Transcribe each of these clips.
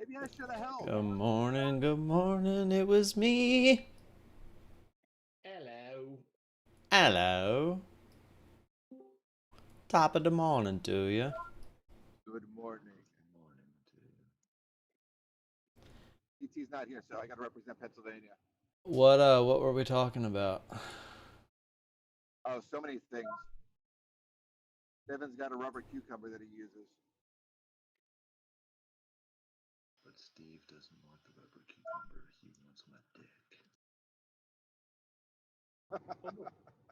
Maybe I should have helped. Good morning, it was me. Hello. Hello. Top of the morning to you. Good morning. Good morning to you. PT's not here, so I got to represent Pennsylvania. What were we talking about? Oh, so many things. Devin's got a rubber cucumber that he uses. But Steve doesn't want the rubber cucumber. He wants my dick.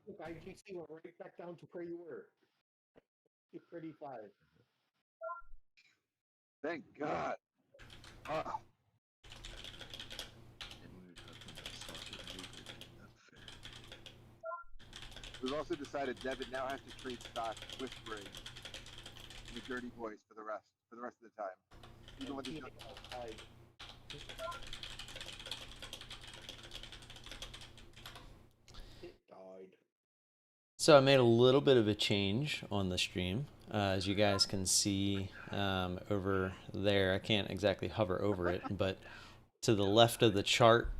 Look, I just see went right back down to where you were. You're 35. Thank God. And we were talking about sausage movement being unfair. We've also decided Devin now has to trade stock whispering in a dirty voice for the rest of the time. Even when there's no outside. It died. So I made a little bit of a change on the stream. As you guys can see over there, I can't exactly hover over it, but to the left of the chart,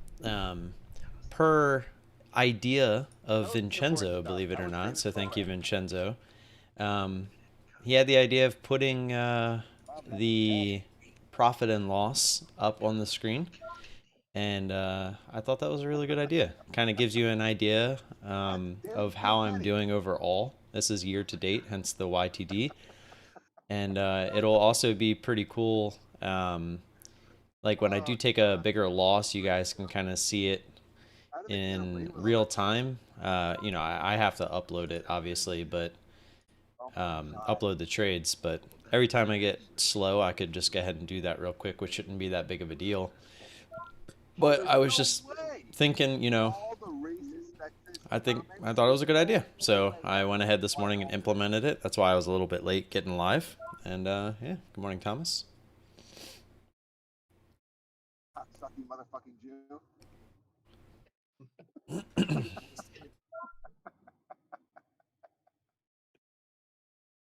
per idea of Vincenzo, believe it or not, so thank you, Vincenzo. He had the idea of putting the profit and loss up on the screen. And I thought that was a really good idea. Kind of gives you an idea of how I'm doing overall. This is year to date, hence the YTD. And it'll also be pretty cool. Like when I do take a bigger loss, you guys can kind of see it in real time. You know, I have to upload it, obviously, but upload the trades. But every time I get slow, I could just go ahead and do that real quick, which shouldn't be that big of a deal. But I was just thinking, you know, I thought it was a good idea. So I went ahead this morning and implemented it. That's why I was a little bit late getting live. And yeah, good morning, Thomas. sucky motherfucking Jew.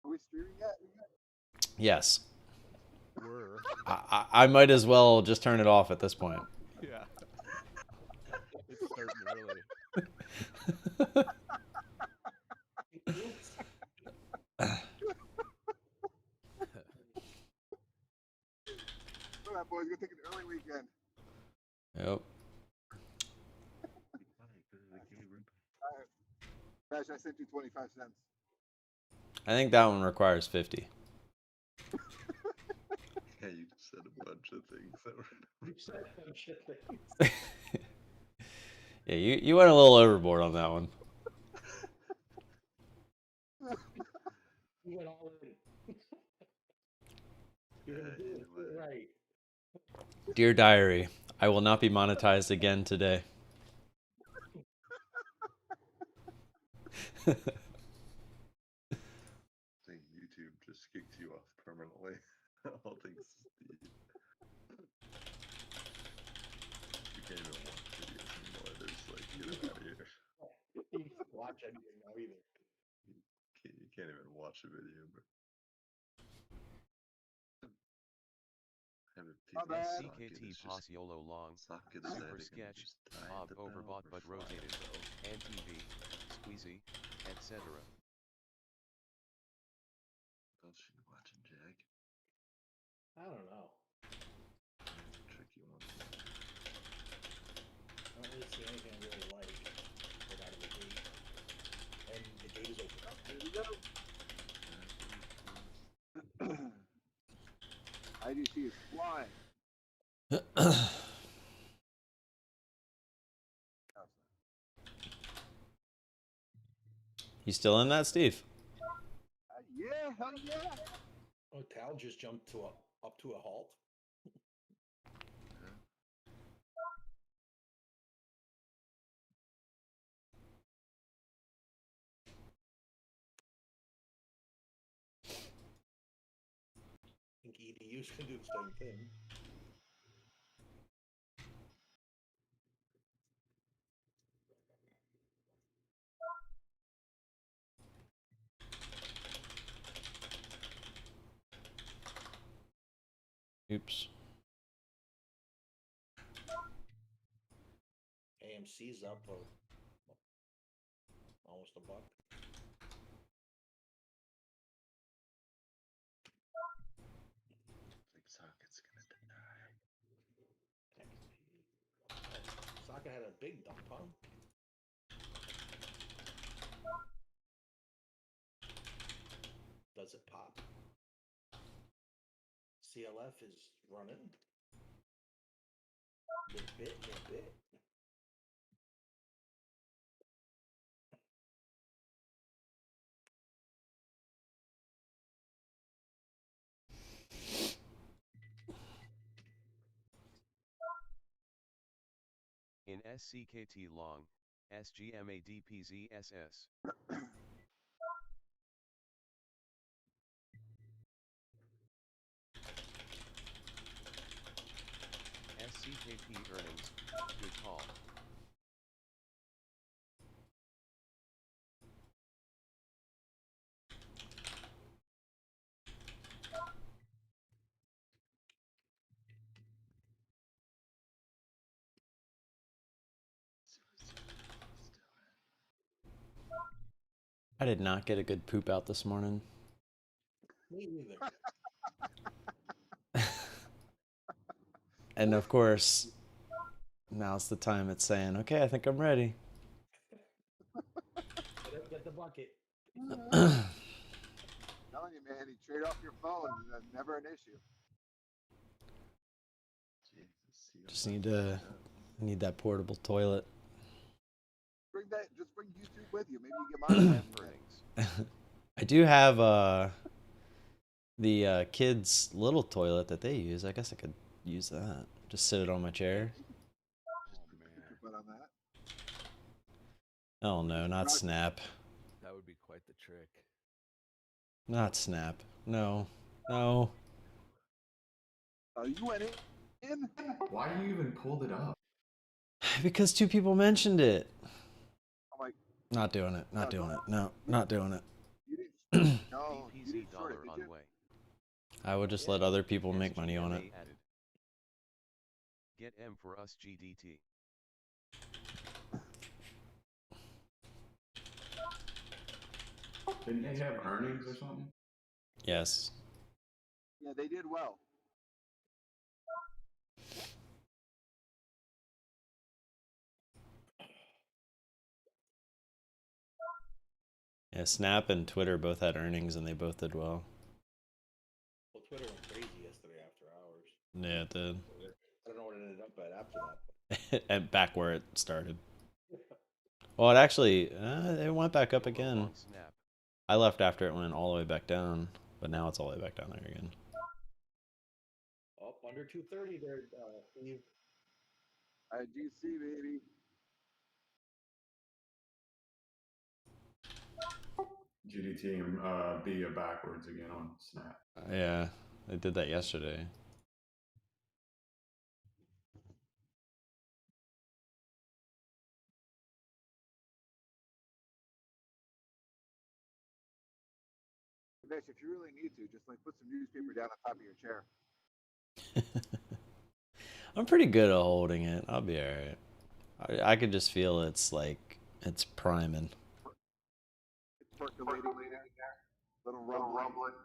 Are we streaming yet? Yes. Were. I might as well just turn it off at this point. Yeah. It's starting early. All right, boys, we're gonna take an early weekend. Yep. Bash, I sent you 25 cents. I think that one requires 50. Yeah, you just said a bunch of things that were. You said a bunch of things. Yeah, you went a little overboard on that one. You went all in. You're gonna do it right. Dear Diary, I will not be monetized again today. I think YouTube just kicked you off permanently. All things Steve. You can't even watch videos anymore. There's like, get him out of here. You can't watch anything now either. You can't even watch a video, bro. CKT Pasiolo Long, Super Sketch, Ob Overbought but Rotated, and TV, Squeezy, etc. What else should you watching, Jag? I don't know. That's a tricky one. I don't really see anything I really like right out of the gate. And the gate is open. Oh, there we go. IDC is flying. You still in that, Steve? Yeah, hell yeah. Oh, Tal just jumped to up to a halt. I think EDUs can do the same thing. Oops. AMC's up for almost $1. Like socket's gonna die. Saka had a big dump, huh? Does it pop? CLF is running. Little bit. In SCKT long, SGMADPZSS. SCKP earnings, good call. I did not get a good poop out this morning. Me neither. And of course, now's the time it's saying, okay, I think I'm ready. Get the bucket. Telling you, man, you trade off your phone, that's never an issue. Just need that portable toilet. Just bring YouTube with you. Maybe you get Earnings. I do have the kids' little toilet that they use. I guess I could use that. Just sit it on my chair. Put on that. Oh no, not Snap. That would be quite the trick. Not Snap. No. No. You went in? Why you even pulled it up? Because 2 people mentioned it. I'm like, Not doing it. Not doing it. No, not doing it. you didn't. No, you DPZ didn't short dollar it, on did you? way. I would just let other people make money on it. SGMA added. Get M for us GDT. Didn't they have earnings or something? Yes. Yeah, they did well. Yeah, Snap and Twitter both had earnings and they both did well. Well, Twitter went crazy yesterday after hours. Yeah, it did. I don't know what it ended up at after that. And back where it started. Well, it actually, it went back up again. Long snap. I left after it went all the way back down, but now it's all the way back down there again. Up under 230 there, Steve. I do see, baby. GDT and B are backwards again on Snap. Yeah, they did that yesterday. Mitch, if you really need to, just like put some newspaper down on top of your chair. I'm pretty good at holding it. I'll be alright. I could just feel it's priming. It's percolating there. Little rumbling.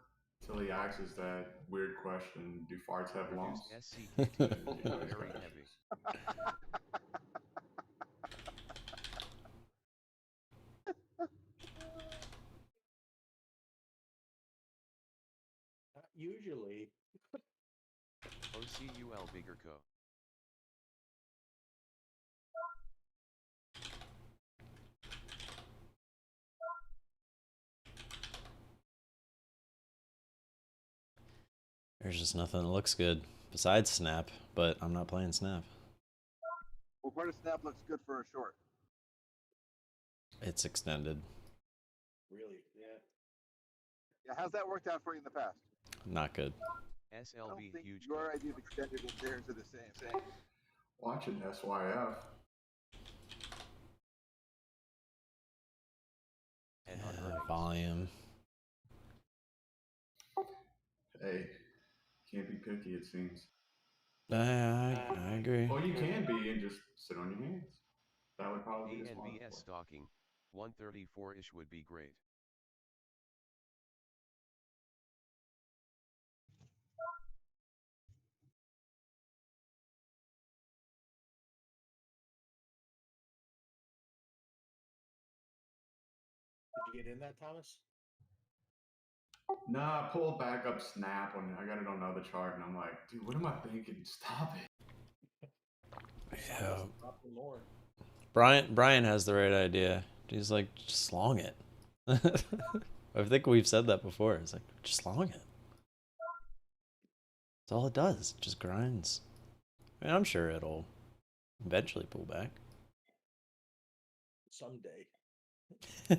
Until he asks that weird question, do farts have lungs? SCKT, very heavy. Usually. OCUL bigger co. There's just nothing that looks good besides Snap, but I'm not playing Snap. Well, part of Snap looks good for a short. It's extended. Really? Yeah. Yeah, how's that worked out for you in the past? Not good. I don't SLB think huge your co. idea of extended and theirs are the same. Watching SYF. And on earnings. Volume. Hey, can't be picky, it seems. I agree. Well, you can be and just sit on your hands. That would probably be the smart ANVS play. stalking, 134-ish would be great. Did you get in that, Thomas? Nah, I pulled back up snap when I got it on the other chart, and I'm like, dude, what am I thinking? Stop it. Yeah. Dropping more. Brian has the right idea. He's like, just long it. I think we've said that before. It's like, just long it. That's all it does. It just grinds. I mean, I'm sure it'll eventually pull back. Someday. They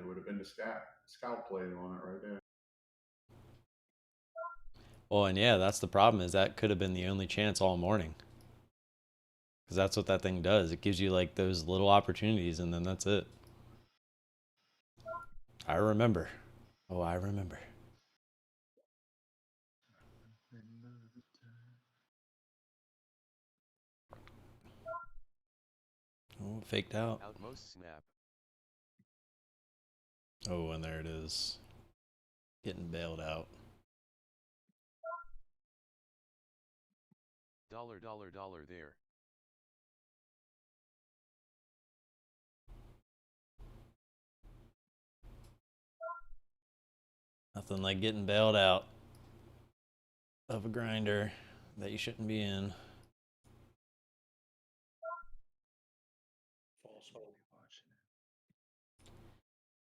would have been the scout play on it right there. Well, and yeah, that's the problem, is that could have been the only chance all morning. Because that's what that thing does. It gives you like those little opportunities, and then that's it. I remember. Oh, I remember. Oh, faked out. Outmost snap. Oh, and there it is. Getting bailed out. $, there. Nothing like getting bailed out of a grinder that you shouldn't be in. False hope.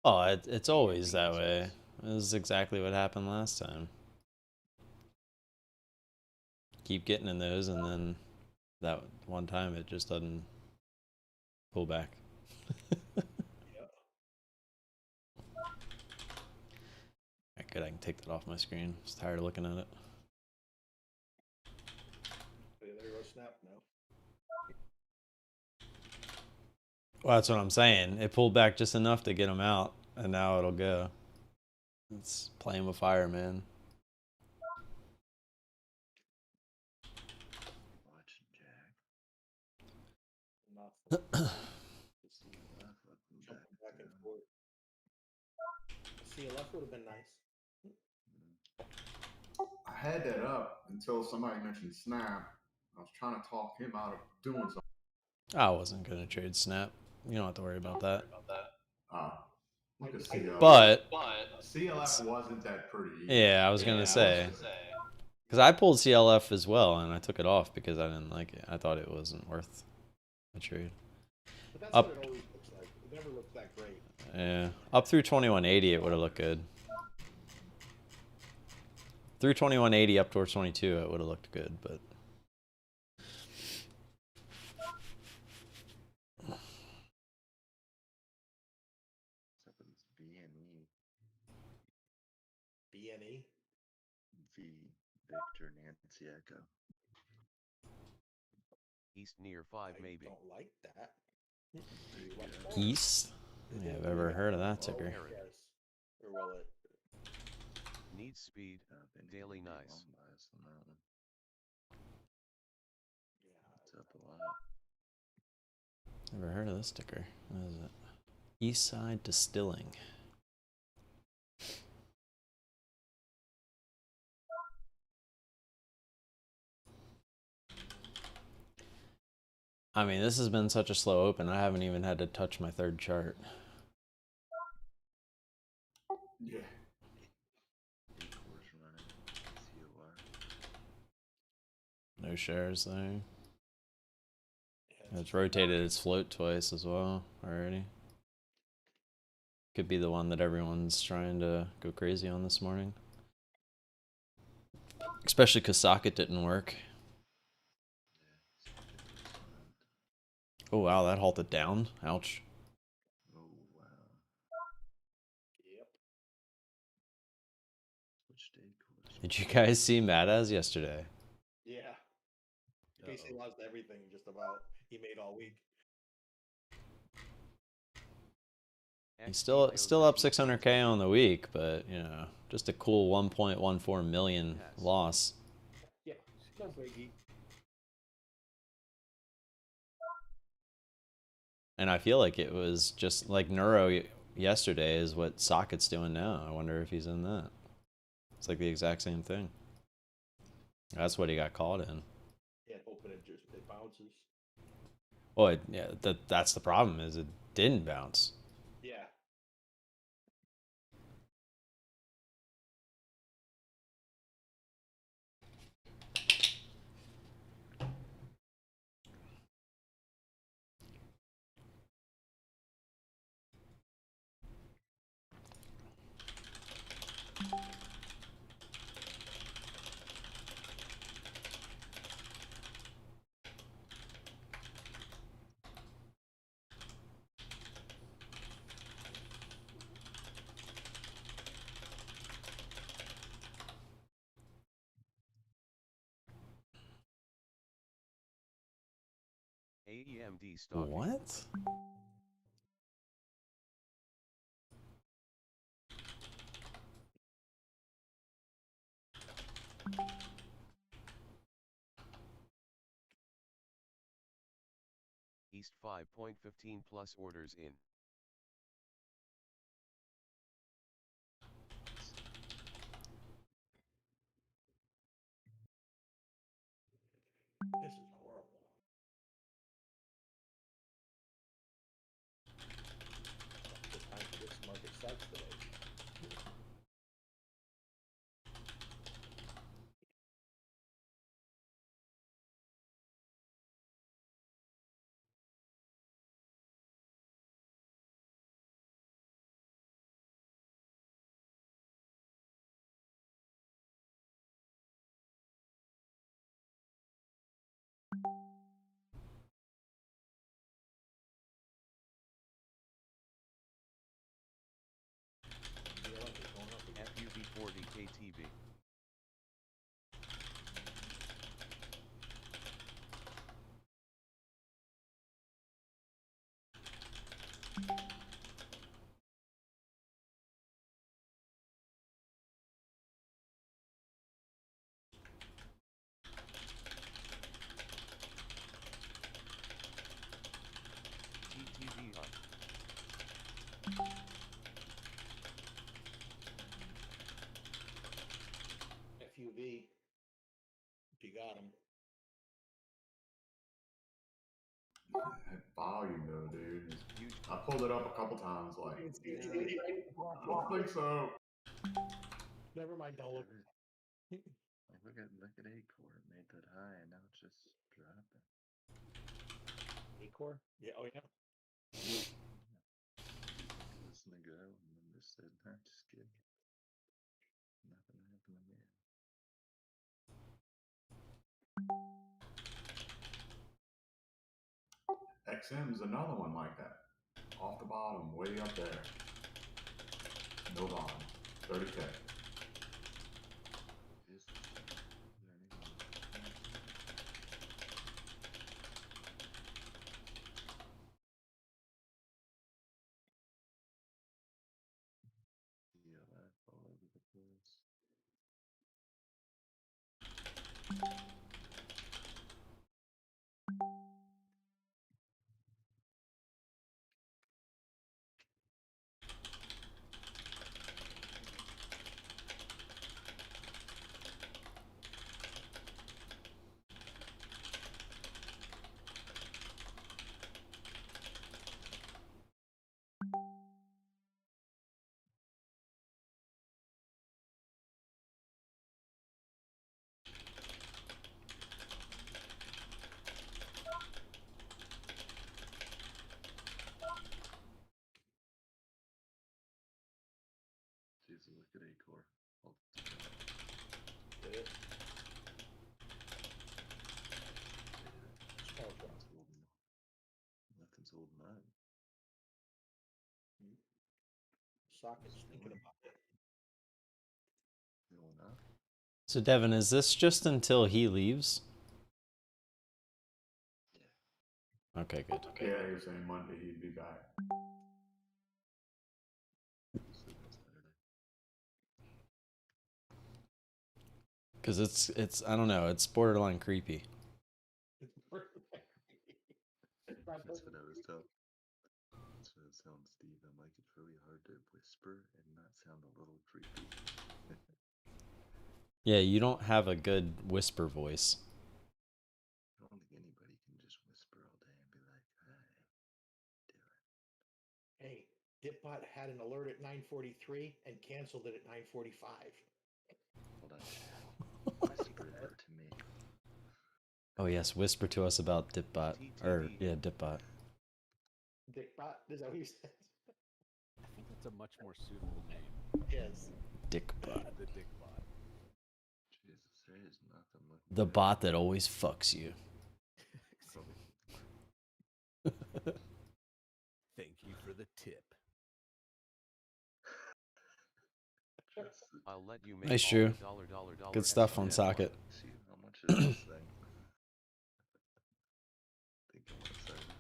Oh, it's always that way. This is exactly what happened last time. Keep getting in those, and then that one time it just doesn't pull back. Yeah. Alright, good. I can take that off my screen. I was tired of looking at it. There goes snap now. Well, that's what I'm saying. It pulled back just enough to get him out, and now it'll go. It's playing with fire, man. Watching Jack. Nothing. Jumping Back and forth. CLF would have been nice. I had that up until somebody mentioned snap. I was trying to talk him out of doing something. I wasn't going to trade snap. You don't have to worry about that. Look at CLF. But CLF wasn't that pretty. Yeah, I was going to say. Because I pulled CLF as well, and I took it off because I didn't like it. I thought it wasn't worth a trade. But that's Up. what it always looks like. It never looks that great. Yeah, up through 2180, it would have looked good. Through 2180 up towards 22, it would have looked good, but. BNE. BNE. V Victor Nancy Echo. East near 5 I maybe. don't like that. East? Yeah, I've ever heard of that ticker. Yes. Or will it? Needs speed. Daily nice. Yeah. It's up a lot. Never heard of this ticker. What is it? Eastside Distilling. I mean, this has been such a slow open. I haven't even had to touch my third chart. Yeah. No shares there. It's rotated its float twice as well already. Could be the one that everyone's trying to go crazy on this morning. Especially because socket didn't work. Oh wow, that halted down. Ouch. Oh wow. Yep. Which day course? Did you guys see Madaz yesterday? Yeah. He basically lost everything just about he made all week. He's still up 600K on the week, but you know, just a cool 1.14 million loss. Yeah. No, Frankie. And I feel like it was just like Neuro yesterday is what Socket's doing now. I wonder if he's in that. It's like the exact same thing. That's what he got called in. Yeah, open it just it bounces. Well, yeah, that's the problem is it didn't bounce. Yeah. AEMD stalking. What? East 5.15 plus orders in. This is horrible. The time for this market sucks today. FUV 40 KTV. TTV hub. FUV. If you got them. That volume though, dude. Huge. I pulled it up a couple times. Like, I don't think so. Never mind, don't look. Like look at Acore. It made that high and now it's just dropping. Acore? Yeah, oh yeah. Listen to go and then just said, nah, just kidding. Nothing happened to me. XM's another one like that. Off the bottom, way up there. No volume. 30K. Is there anything? Yeah, that all over the place. Jeez, look at Acore. Did it? Small drop. Nothing's holding up. Socket's thinking about it. Going up. So Devin, is this just until he leaves? Yeah. Okay, good. Yeah, he was saying Monday he'd be back. Saturday. Because it's I don't know, it's borderline creepy. That's what I was telling. That's what I was telling Steve. I'm like, it's really hard to whisper and not sound a little creepy. Yeah, you don't have a good whisper voice. I don't think anybody can just whisper all day and be like, "Hi, do it." Hey, Dipbot had an alert at 9:43 and canceled it at 9:45. Hold on, Chad. Whisper it to me. Oh yes, whisper to us about Dipbot. Or yeah, Dipbot. Dickbot, is that what you said? I think that's a much more suitable name. Yes. Dickbot. The Dick Bot. Jesus, there is nothing looking The good. bot that always fucks you. Thank you for the tip. I'll let you make Nice, all Drew. the dollar Good stuff on extra Socket. See how much is this thing? I think I'm excited.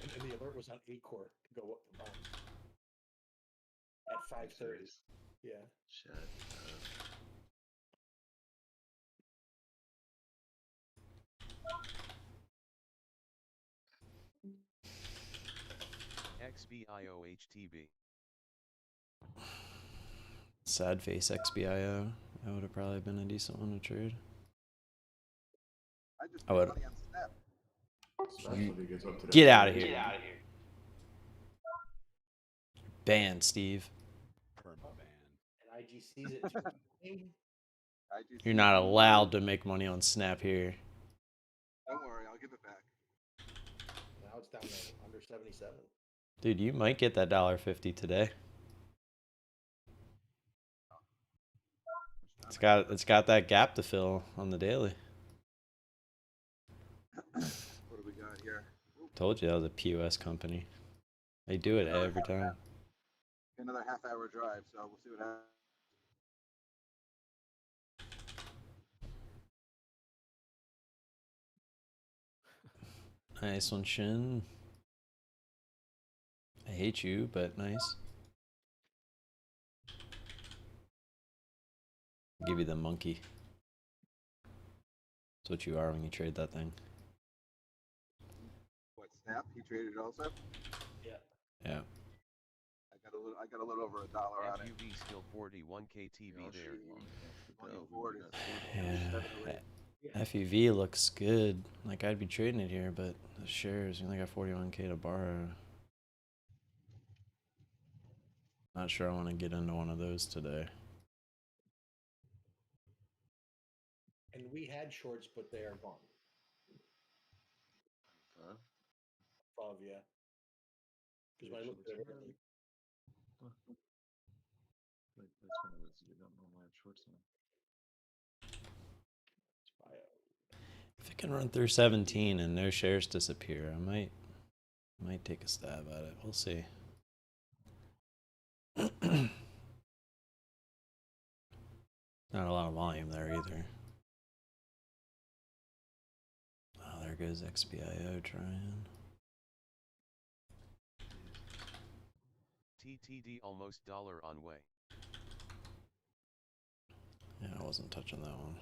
And the alert was on Acorn to go up at 5:30. Serious? Yeah. Shut up. XBIOHTB. Sad face XBIO. That would have probably been a decent one to trade. I just I made would. money on Snap. Especially if he gets up to that Get out of 30. here. Banned, Steve. Permaban. And IGC's at 215. You're not allowed to make money on Snap here. Don't worry, I'll give it back. Now it's down to under 77. Dude, you might get that $1.50 today. It's got that gap to fill on the daily. What do we got here? Ooh, Told you that was a POS company. They do it every time. another half-hour drive, so we'll see what happens. Nice one, Shin. I hate you, but nice. Give you the monkey. That's what you are when you trade that thing. What, Snap? He traded it also? Yeah. Yeah. I got a little over $1 on it. FUV still 41k TV Y'all there. shoot long enough to Only go. forward We is- got 40. Yeah. FUV looks good. Like, I'd be trading it here, but the shares, you only got 41k to borrow. Not sure I want to get into one of those today. And we had shorts, but they are gone. Huh? Above, yeah. Because when I looked at it, earlier, Like, that's one of those you don't normally have shorts on. it's bio. If it can run through 17 and no shares disappear, I might take a stab at it. We'll see. Not a lot of volume there either. Oh, there goes XBIO trying. TTD almost dollar on way. Yeah, I wasn't touching that one.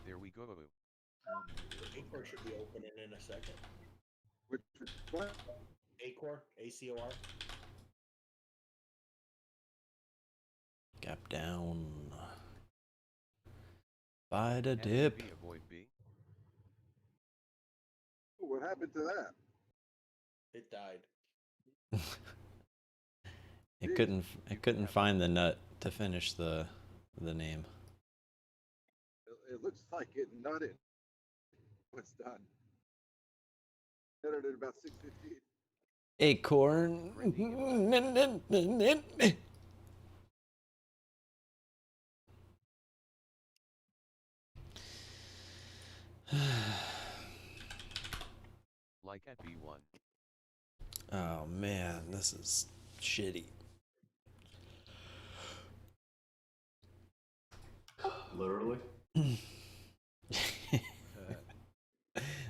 There we go. Acor should be opening in a second. Which, what? Acor, ACOR. Gap down. Buy the dip. FUV avoid B. What happened to that? It died. It couldn't find the nut to finish the name. It looks like it nutted. What's done? Nutted at about 6:15. Acorn. Like at B1. Oh man, this is shitty. Literally.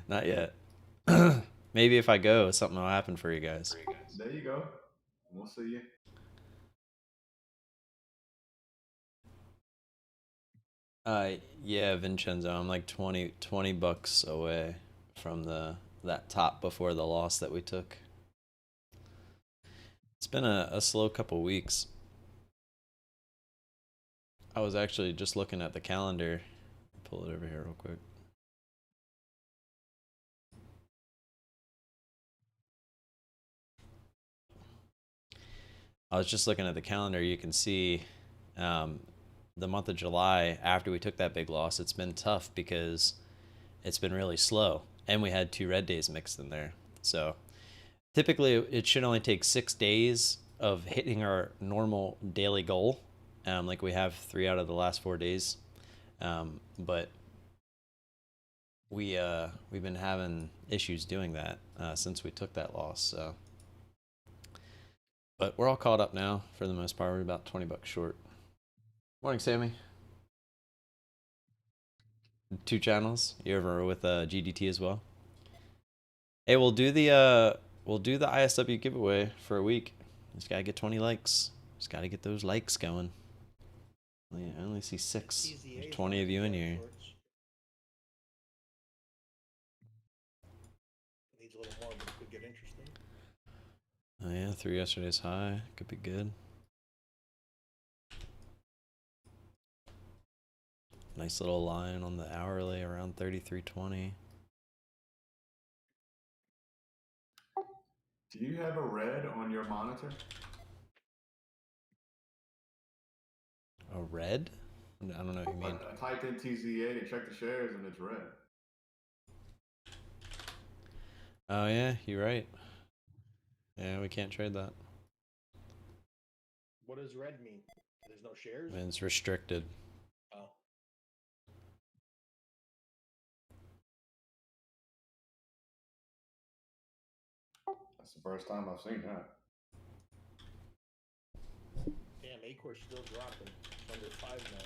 Not yet. Maybe if I go, something will happen for you guys. There you go. We'll see you. Yeah, Vincenzo, I'm like 20 bucks away from that top before the loss that we took. It's been a slow couple weeks. I was actually just looking at the calendar. Pull it over here real quick. I was just looking at the calendar. You can see the month of July, after we took that big loss, it's been tough because it's been really slow. And we had 2 red days mixed in there. So typically it should only take 6 days of hitting our normal daily goal. Like we have 3 out of the last 4 days. But we've been having issues doing that since we took that loss. So, but we're all caught up now for the most part. We're about 20 bucks short. Morning, Sammy. 2 channels. You ever with GDT as well? Hey, we'll do the ISW giveaway for a week. Just gotta get 20 likes. Just gotta get those likes going. I only see 6. There's 20 of you in here. Needs a little more, but it could get interesting. Oh yeah, 3 yesterday's high. Could be good. Nice little line on the hourly around 33.20. Do you have a red on your monitor? A red? I don't know what you mean. I typed in TZA to check the shares and it's red. Oh yeah, you're right. Yeah, we can't trade that. What does red mean? There's no shares? I mean, it's restricted. Oh. That's the first time I've seen that. Damn, Acor's still dropping. It's under 5 now.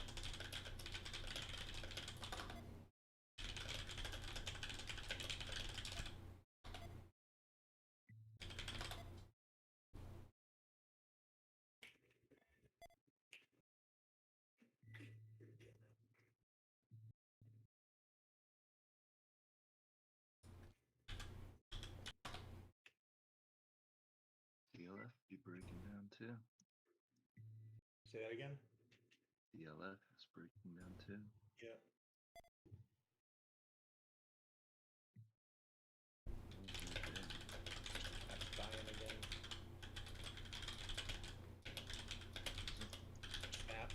DLF be breaking down too. Say that again? DLF is breaking down too. Yeah. That's dying again. Snap.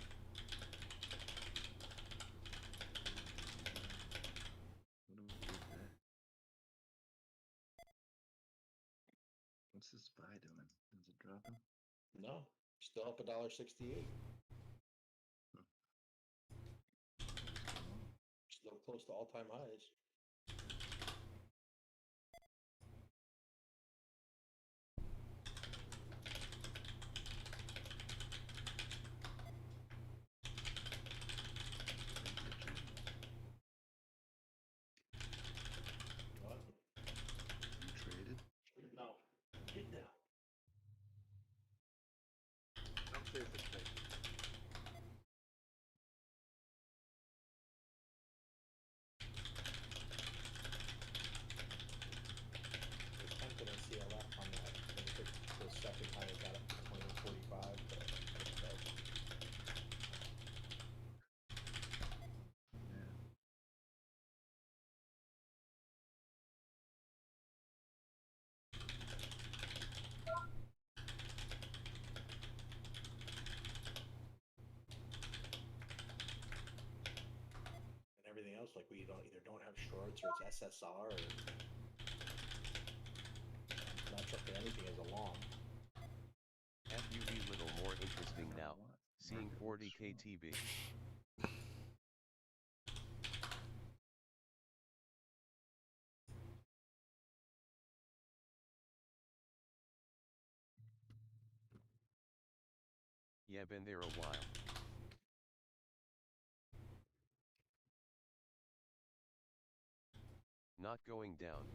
What do we do there? What's this buy doing? Is it dropping? No. Still up $1.68. Still close to all-time highs. What? You traded? No. Get down. Don't say such things. There's tempted in CLF on that. When you took the second high, it got up to 2045. But Yeah. and everything else, like we either don't have shorts or it's SSR or I'm not trusting anything as a long. FUV little more interesting now, seeing 40 KTB. Yeah, been there a while. Not going down.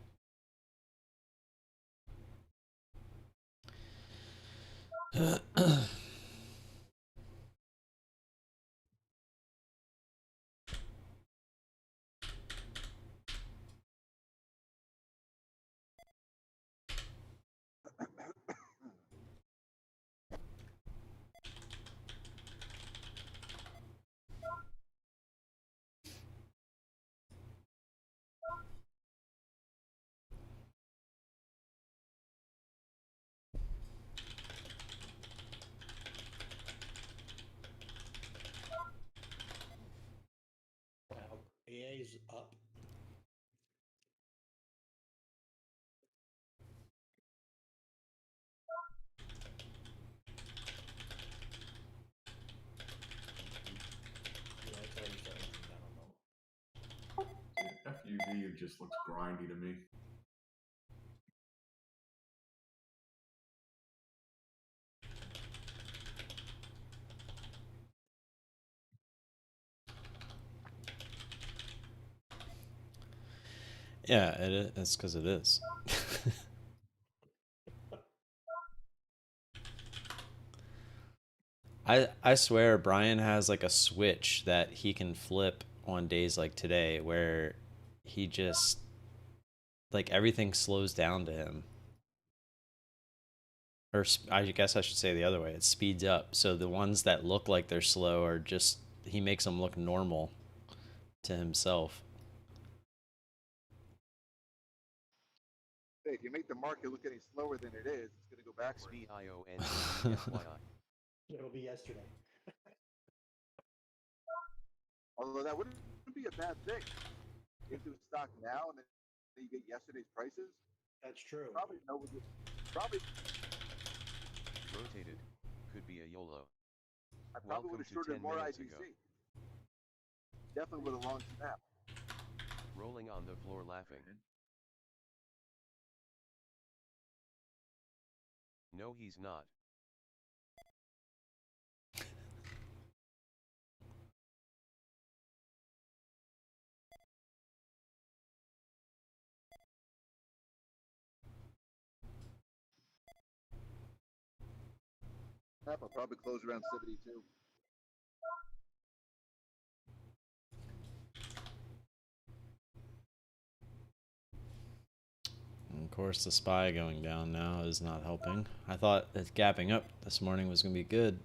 AA's up. Yeah, it's already starting to come down a little. FUV just looks grindy to me. Yeah, it is. It's because it is. I swear Brian has like a switch that he can flip on days like today where he just like everything slows down to him. Or I guess I should say the other way. It speeds up. So the ones that look like they're slow are just he makes them look normal to himself. Hey, if you make the market look any slower than it is, it's going to go backwards. XBIONTVFYI. It'll be yesterday. Although that wouldn't be a bad thing. Into stock now and then you get yesterday's prices. That's true. Probably probably Rotated. Could be a YOLO. I probably would Welcome have to shorted 10 more minutes IBC. ago. Definitely with a long snap. Rolling on the floor laughing. No, he's not. Snap will probably close around 72. And of course, the SPY going down now is not helping. I thought that gapping up this morning was going to be good.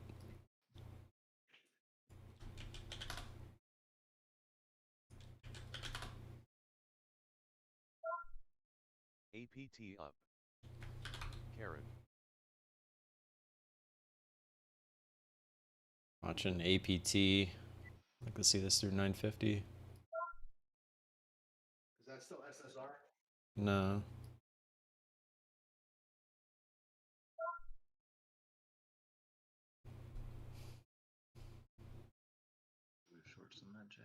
APT up. Karen. Watching APT. I can see this through 950. Is that still SSR? No. We have shorts on that, Jay.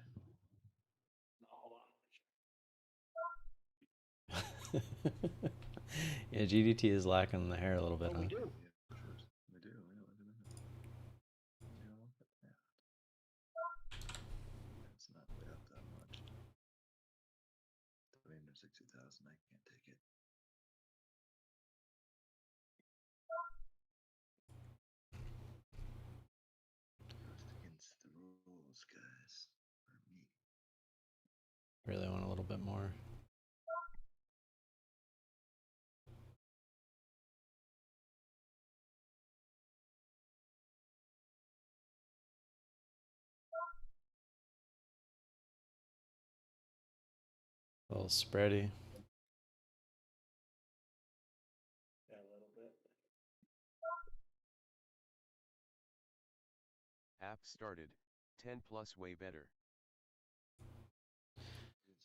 No, hold on. Yeah, GDT is lacking the hair a little bit, Oh, huh? we do. Yeah, shorts. We do. Yeah, look at that. Yeah, look at that. It's not way up that much. 360,000. I can't take it. Goes against the rules, guys. For me. Really want a little bit more. A little spready. Yeah, a little bit. App started. 10 plus way better.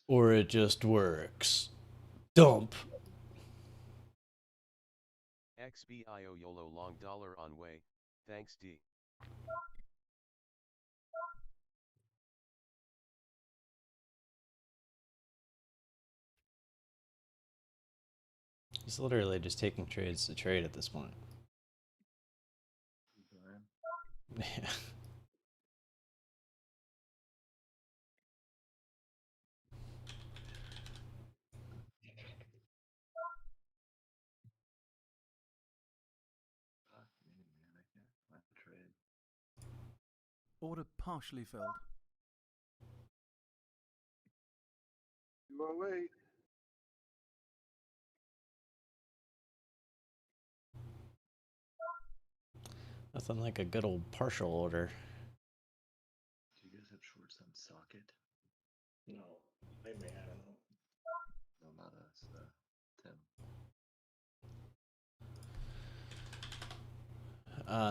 Or it just works. Dump. XBIO YOLO long dollar on way. Thanks D. He's literally just taking trades to trade at this point. Yeah. Fuck me, man. I can't find a trade. Order partially filled. 208. Nothing like a good old partial order. Do you guys have shorts on socket? No, they may, I don't know. No, not us. Tim.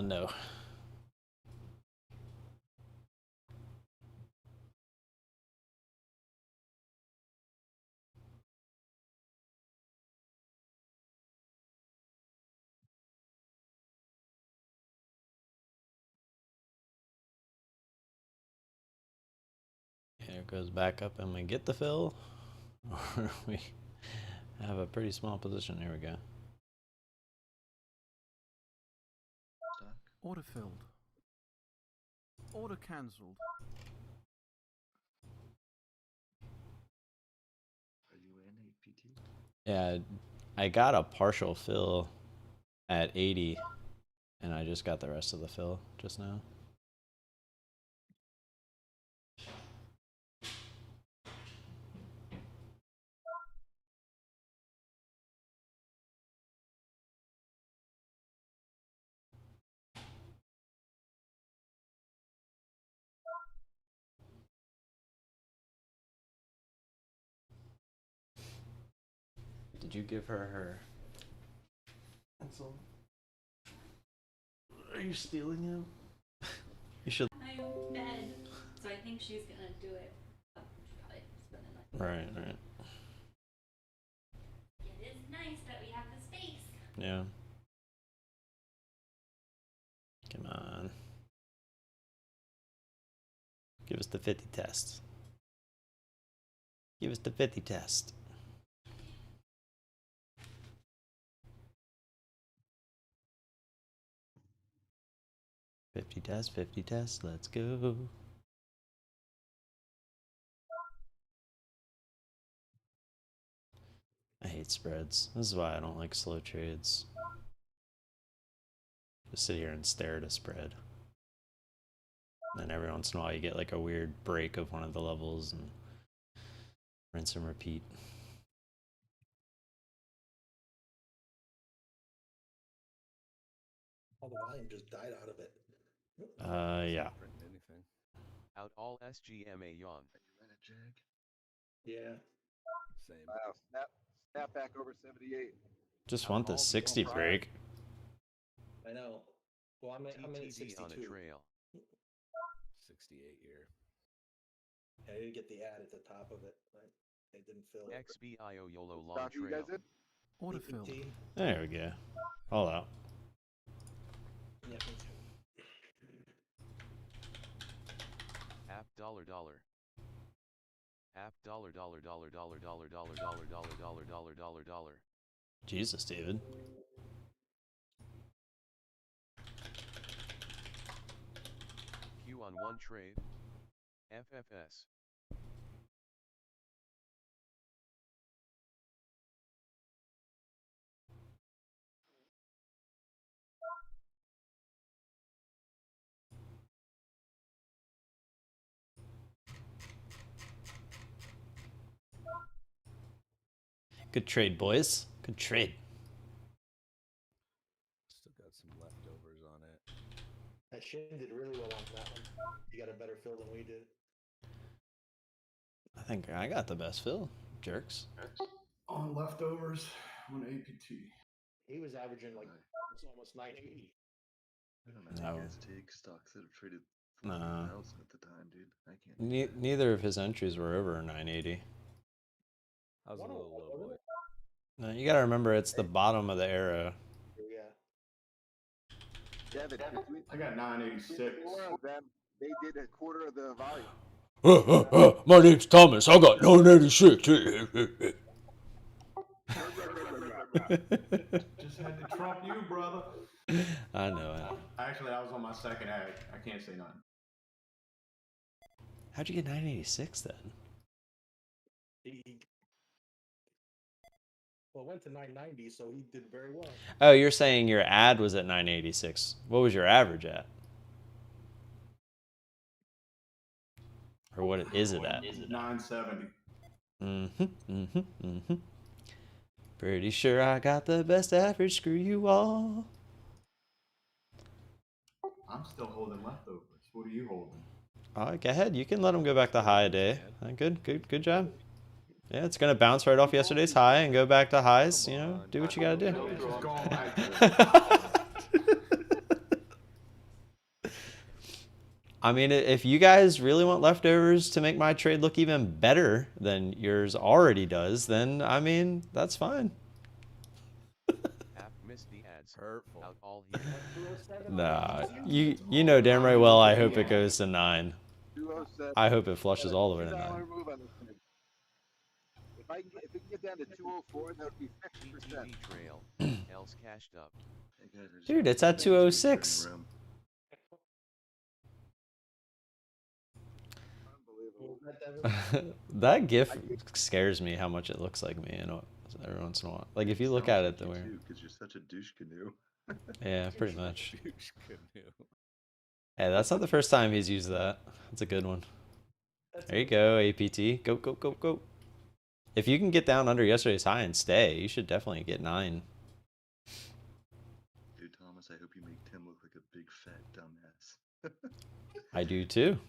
No. it goes back up and we get the fill, or we have a pretty small position. Here we go. Stock. Order filled. Order cancelled. Are you in APT? Yeah, I got a partial fill at 80, and I just got the rest of the fill just now. Did you give her her pencil? Are you stealing him? You should. I'm in bed, so I think she's gonna do it. Oh, she'll probably spend the night. Right, right. It is nice that we have the space. Yeah. Come on. Give us the 50 test. Give us the 50 test. $50 test, let's go. I hate spreads. This is why I don't like slow trades. Just sit here and stare at a spread. And then every once in a while you get like a weird break of one of the levels and rinse and repeat. All the volume just died out of it. Yeah. Anything. Out all SGMA yawn. Are you in a jag? Yeah. Same. Wow, snap back over 78. Just want the 60 break. I know. Well, I'm at TTD 62. on a trail. 68 here. Yeah, I didn't get the ad at the top of it. Right? It didn't fill. XBIO YOLO long Stock, you trail. guys in? Order filled. APT. There we go. All out. Yeah, me too. App $. App $. Jesus, David. Q on one trade. FFS. Good trade, boys. Good trade. Still got some leftovers on it. That Shin did really well on that one. You got a better fill than we did. I think I got the best fill. Jerks. On leftovers on APT. He was averaging like almost 980. I don't know how you No. guys take stocks that have traded Nah. 40,000 at the time, dude. I can't. do that. Neither of his entries were over 980. I was a little low boy. No, you gotta remember it's the bottom of the arrow. Yeah. Devin, between I got 986. four of them, they did a quarter of the volume. My name's Thomas. I got 986. Just had to trump you, brother. I know. Actually, I was on my second ag. I can't say nothing. How'd you get 986 then? Well, it went to 990, so he did very well. Oh, you're saying your ad was at 986. What was your average at? Or what is it at? 970. Pretty sure I got the best average. Screw you all. I'm still holding leftovers. What are you holding? All right, go ahead. You can let them go back to high a day. Good job. Yeah, it's gonna bounce right off yesterday's high and go back to highs. You know, do what you gotta do. It's just going back to it. I mean, if you guys really want leftovers to make my trade look even better than yours already does, then I mean, that's fine. App missed the ads. Hurtful. Out all he. Nah, you know damn right well I hope it goes to 9. 207. I hope it flushes all the way to $2 9. move on this thing. If we can get down to 204, that would be 50%. ATV trail, else cashed up. Hey guys, I just Dude, got it's at some things 206. turning around. Unbelievable. That GIF scares me how much it looks like me every once in a while. Like if you look at it the way. Because you're such a douche canoe. Yeah, pretty much. Douche canoe. Hey, that's not the first time he's used that. That's a good one. There you go, APT. Go, go, go, go. If you can get down under yesterday's high and stay, you should definitely get 9. Dude, Thomas, I hope you make Tim look like a big fat dumbass. I do too.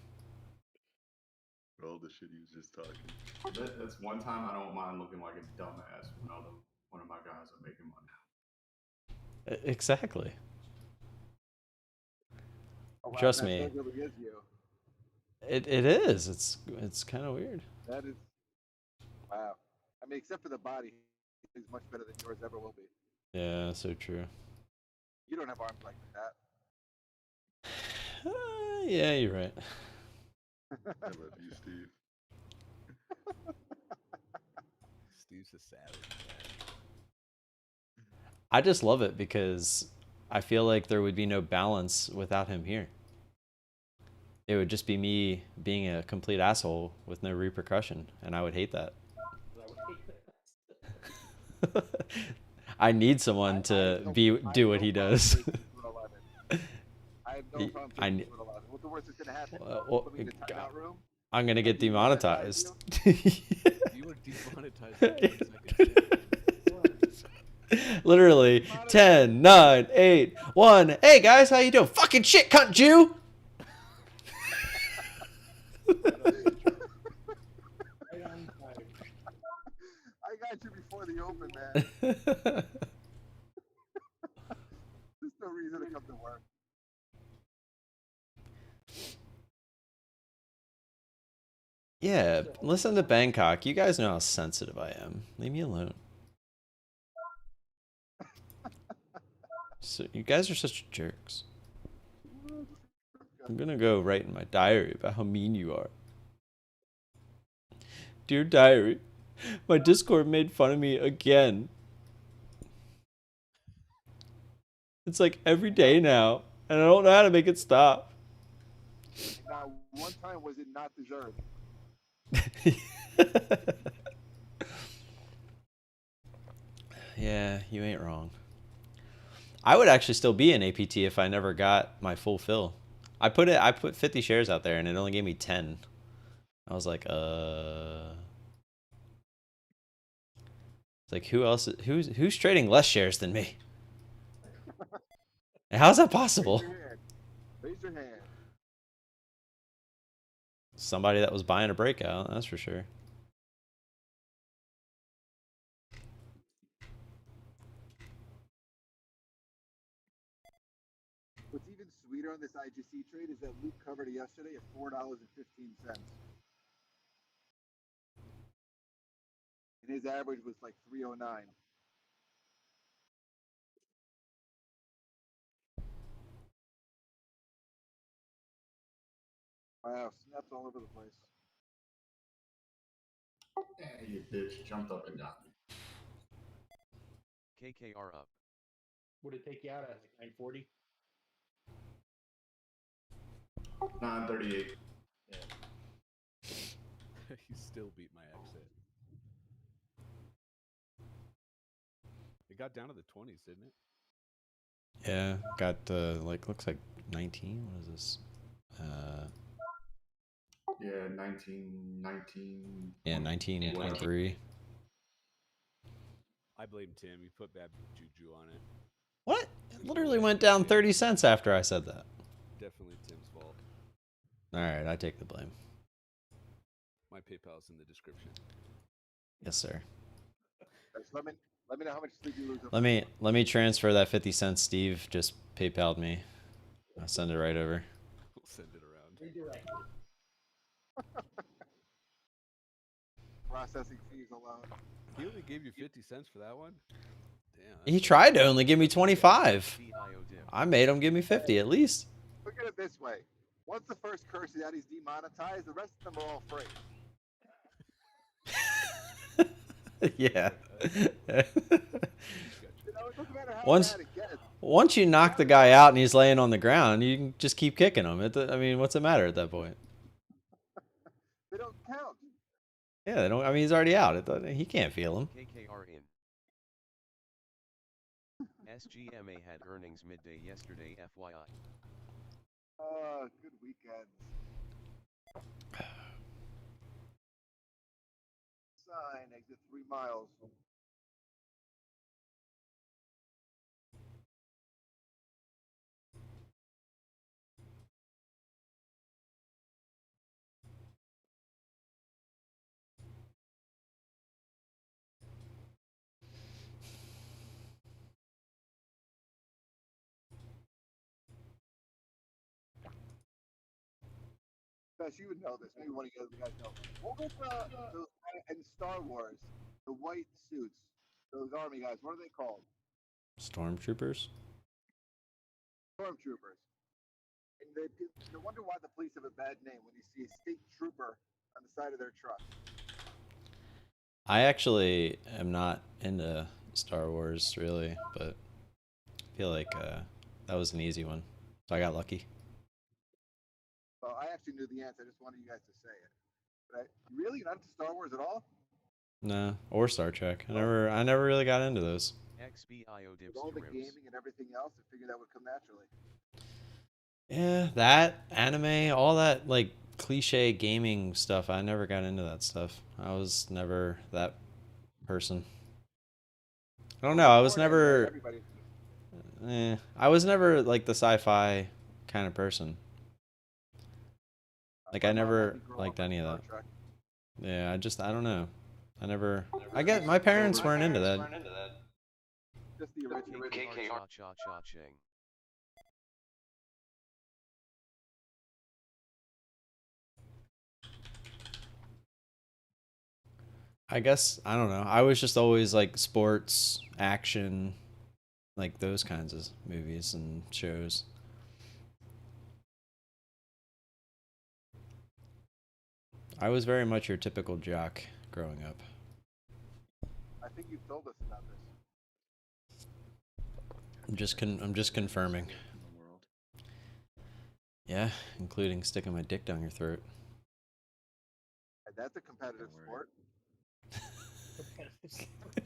For all the shit he was just talking. That's one time I don't mind looking like a dumbass when one of my guys are making money. Exactly. Oh, wow, Trust that me. really is you. It is. It's kind of weird. That is, wow. I mean, except for the body, he's much better than yours ever will be. Yeah, so true. You don't have arms like that. Yeah, you're right. I love you, Steve. Steve's a savage, man. I just love it because I feel like there would be no balance without him here. It would just be me being a complete asshole with no repercussion, and I would hate that. I need someone to do what he does. I have no problem taking it 11. What's the worst that's going to happen? Put me in the timeout room? I'm gonna get demonetized. You would demonetize Literally 10, 9, 8, 1. Hey guys, how you doing? Fucking shit, cunt Jew. I got you before the open, man. There's no reason to come to work. Yeah, listen to Bangkok. You guys know how sensitive I am. Leave me alone. So you guys are such jerks. I'm gonna go write in my diary about how mean you are. Dear diary, my Discord made fun of me again. It's like every day now, and I don't know how to make it stop. Now, one time was it not deserved? Yeah, you ain't wrong. I would actually still be in APT if I never got my full fill. I put 50 shares out there and it only gave me 10. I was like, It's like who's trading less shares than me? How's that possible? Raise your hand. Somebody that was buying a breakout, that's for sure. What's even sweeter on this IGC trade is that Luke covered it yesterday at $4.15. And his average was like 309. Wow, snaps all over the place. Yeah, you bitch jumped up and down. KKR up. Would it take you out at 940? 938. Yeah. You still beat my exit. It got down to the 20s, didn't it? Yeah, got looks like 19. What is this? Yeah, 19. Yeah, 19.3. I blame Tim. You put bad juju on it. What? It literally went down 30 cents after I said that. Definitely Tim's fault. All right, I take the blame. My PayPal's in the description. Yes, sir. Let me know how much sleep you lose. Let me transfer that 50 cents Steve just PayPal'd me. I'll send it right over. We'll send it around. Redirected. Processing fees alone. He only gave you 50 cents for that one? Damn. He tried to only give me 25. I made him give me 50 at least. Look at it this way. Once the first curse is out, he's demonetized. The rest of them are all free. Yeah. You know, it doesn't matter how Once bad it gets. once you knock the guy out and he's laying on the ground, you can just keep kicking him. I mean, what's the matter at that point? They don't count. Yeah, they don't. I mean, he's already out. He can't feel him. KKR in. SGMA had earnings midday yesterday, FYI. Good weekend. Sign, exit 3 miles. Bess, you would know this. Maybe one of you guys know. What was those in Star Wars, the white suits, those army guys? What are they called? Stormtroopers. Stormtroopers. And they wonder why the police have a bad name when you see a state trooper on the side of their truck. I actually am not into Star Wars really, but I feel like that was an easy one, so I got lucky. Well, I actually knew the answer. I just wanted you guys to say it. But really, not into Star Wars at all? No, or Star Trek. I never really got into those. XBIO dips With all the trims. gaming and everything else, I figured that would come naturally. Yeah, that anime, all that like cliche gaming stuff. I never got into that stuff. I was never that person. I don't know. I was never. I was never like the sci-fi kind of person. Like I never liked any of that. Yeah, I don't know. I guess my parents weren't into that. Just the original. KKR cha-cha-ching. I guess I don't know. I was just always like sports, action, like those kinds of movies and shows. I was very much your typical jock growing up. I think you've told us about this. I'm just confirming. In the world. Yeah, including sticking my dick down your throat. And that's a competitive Don't worry. sport.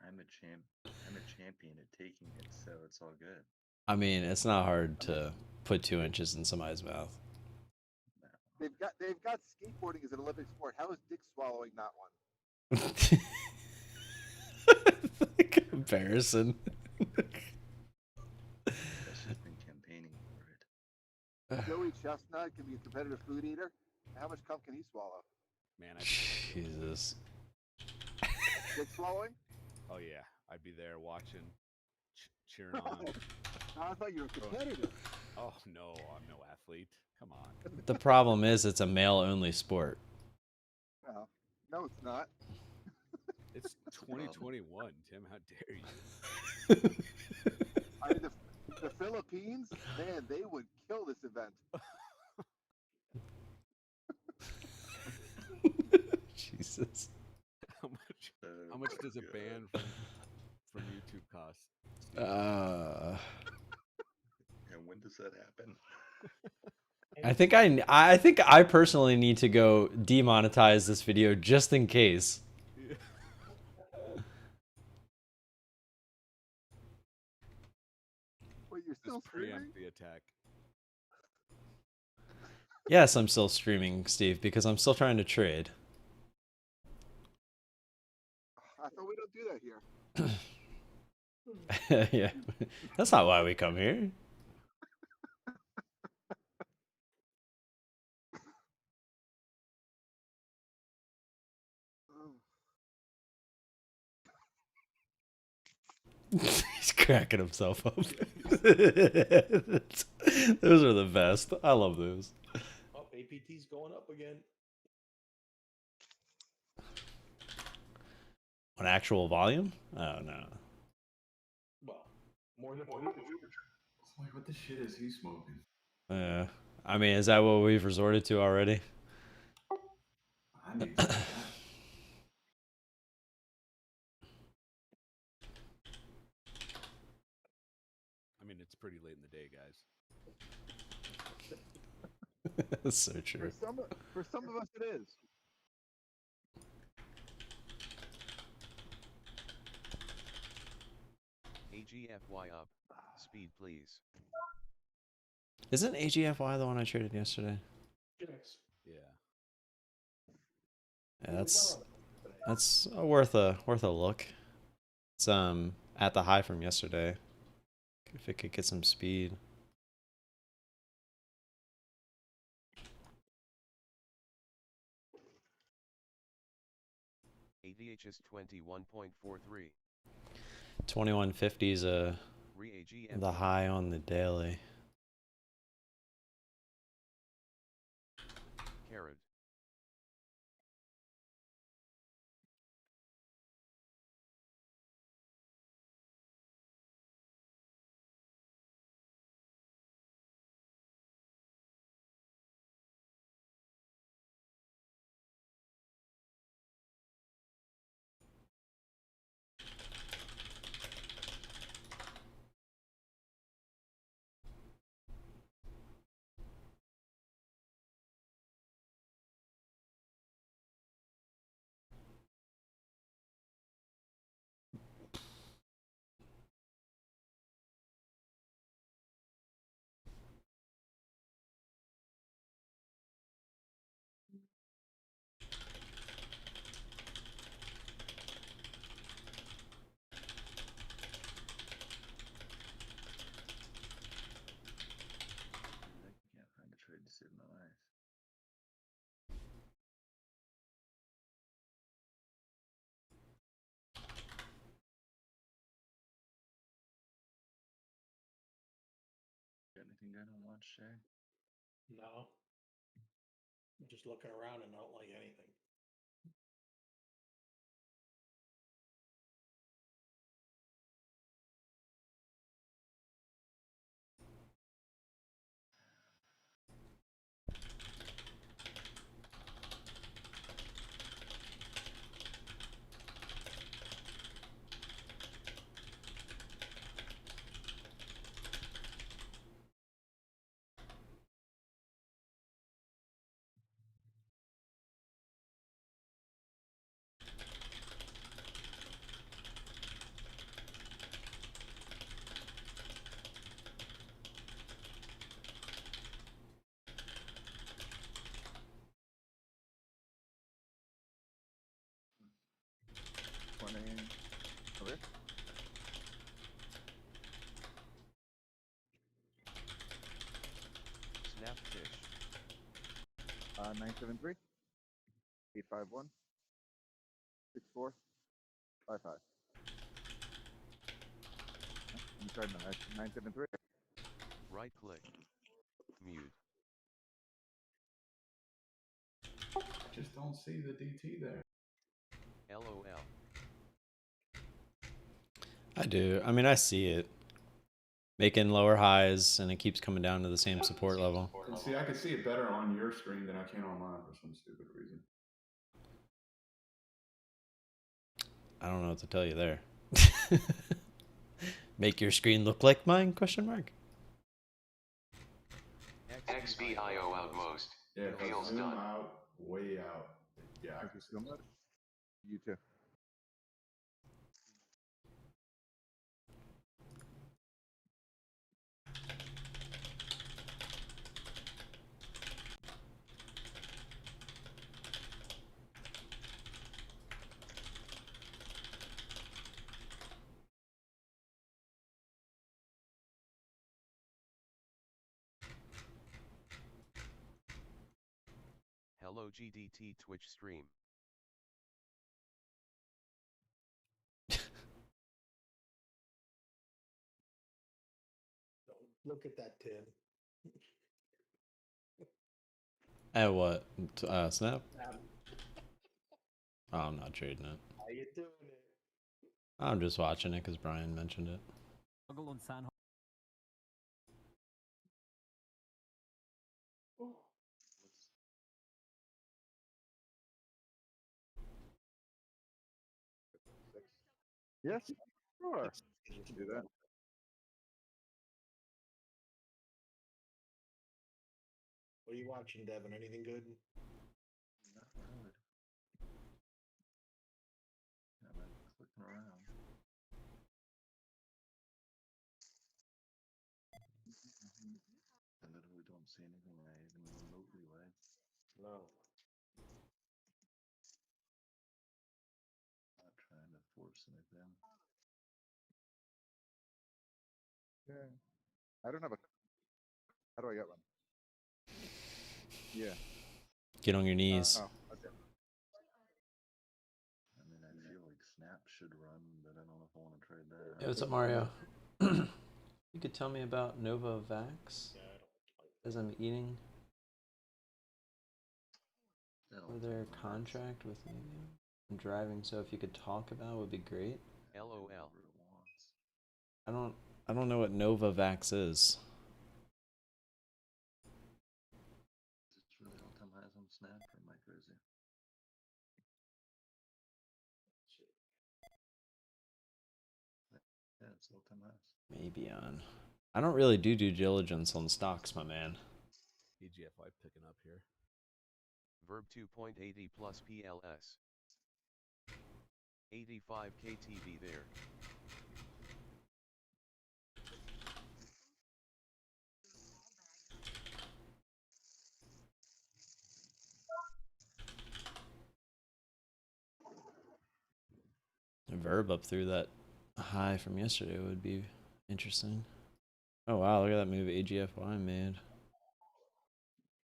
I'm a champion at taking it, so it's all good. I mean, it's not hard to put 2 inches in somebody's mouth. They've got skateboarding as an Olympic sport. How is dick swallowing not one? Comparison. That's just been campaigning for it. Joey Chestnut can be a competitive food eater. How much cum can he swallow? Man, Jesus. Dick swallowing? oh yeah, I'd be there watching, cheering on. I thought you were a competitor. Oh no, I'm no athlete. Come on. The problem is it's a male-only sport. No, it's not. It's 2021, Tim. How dare you? I mean, the Philippines, man, they would kill this event. Jesus. How much does a ban from YouTube cost? And when does that happen? I think I personally need to go demonetize this video just in case. Wait, you're still Just preempt streaming? the attack. Yes, I'm still streaming, Steve, because I'm still trying to trade. I thought we don't do that here. Yeah, that's not why we come here. He's cracking himself up. Those are the best. I love those. Oh, APT's going up again. On actual volume? Oh no. Well, more than Wait, what the shit is he smoking? I mean, is that what we've resorted to already? I need some of that. I mean, it's pretty late in the day, guys. That's so true. For some of us, it is. AGFY up. Speed, please. Isn't AGFY the one I traded yesterday? Yes. Yeah. Yeah, that's worth a look. It's at the high from yesterday. If it could get some speed. ADH is 21.43. 2150 is the high on the daily. Carrot. I can't find a trade to save my life. Got anything good on watch, Shay? No. I'm just looking around and don't like anything. Okay. Snapfish. 973 851 6455. I'm sorry, 973. Right click. Mute. I just don't see the DT there. LOL. I do. I mean, I see it. Making lower highs, and it keeps coming down to the same support level. And see, I can see it better on your screen than I can on mine for some stupid reason. I don't know what to tell you there. Make your screen look like mine? Question mark. XVIO outmost. Yeah, if I zoom out, way out. Yeah, I can see that. You too. Hello GDT Twitch stream. Don't look at that, Tim. At what? Snap? Oh, I'm not trading it. How you doing it? I'm just watching it because Brian mentioned it. Yes, sure. We can do that. What are you watching, Devin? Anything good? Not really. I've been clicking around. I literally don't see anything I even remotely like. No. Not trying to force anything. Yeah. I don't have a. How do I get one? Yeah. Get on your knees. Oh, okay. I mean, I feel like Snap should run, but I don't know if I want to trade that. Hey, what's up, Mario? You could tell me about Novavax Yeah, I don't like as I'm eating. Still, Or their that's- contract with me. I'm driving, so if you could talk about it would be great. LOL. whatever it wants. I don't know what Novavax is. It's really all-time highs on Snap, or am I crazy? shit. Yeah, it's all-time highs. Maybe on. I don't really do due diligence on stocks, my man. EGFY picking up here. VERB 2.80 plus PLS. 85 KTV there. A VERB up through that high from yesterday would be interesting. Oh wow, look at that move AGFY made.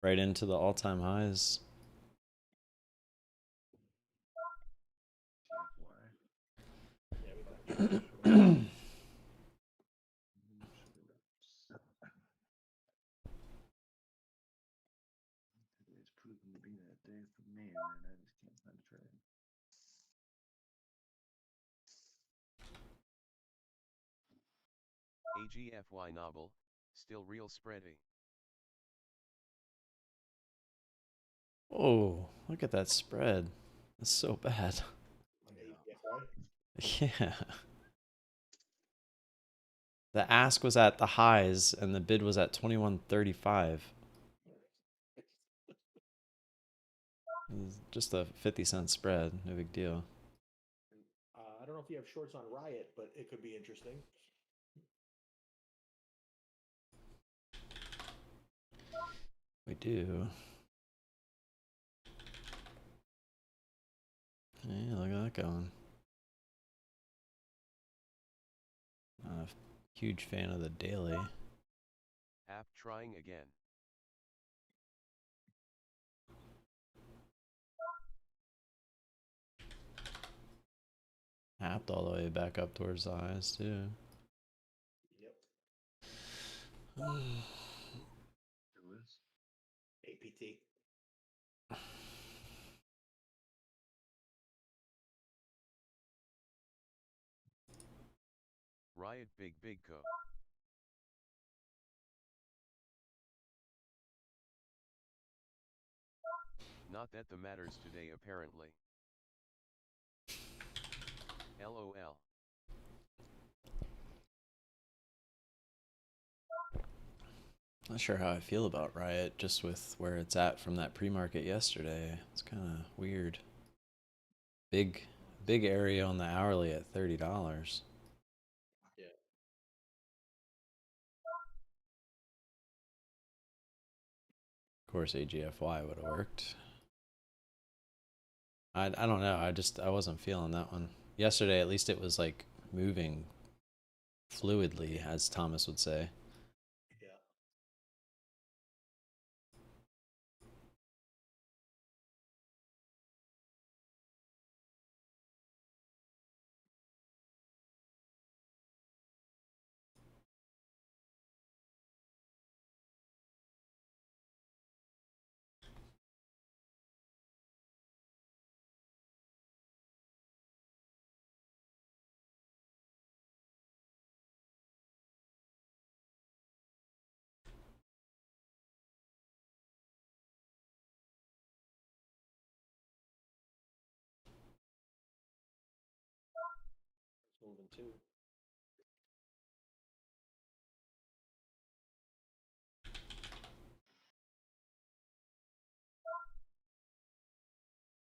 Right into the all-time highs. TFY. Yeah, we got Today's proven to be that day for me, man. I just can't find a trade. AGFY novel, still real spreading. Oh, look at that spread. That's so bad. on APFY. Yeah. The ask was at the highs and the bid was at 21.35. Just a 50-cent spread, no big deal. I don't know if you have shorts on Riot, but it could be interesting. We do. Yeah, look at that going. Not a huge fan of the daily. App trying again. Tapped all the way back up towards the highs too. Yep. Who is? APT. Riot Big Co. Not that the matters today apparently. LOL. Not sure how I feel about Riot, just with where it's at from that pre-market yesterday. It's kind of weird. Big area on the hourly at $30. Yeah. Of course, AGFY would have worked. I don't know. I wasn't feeling that one. Yesterday, at least it was like moving fluidly, as Thomas would say. Moving 2.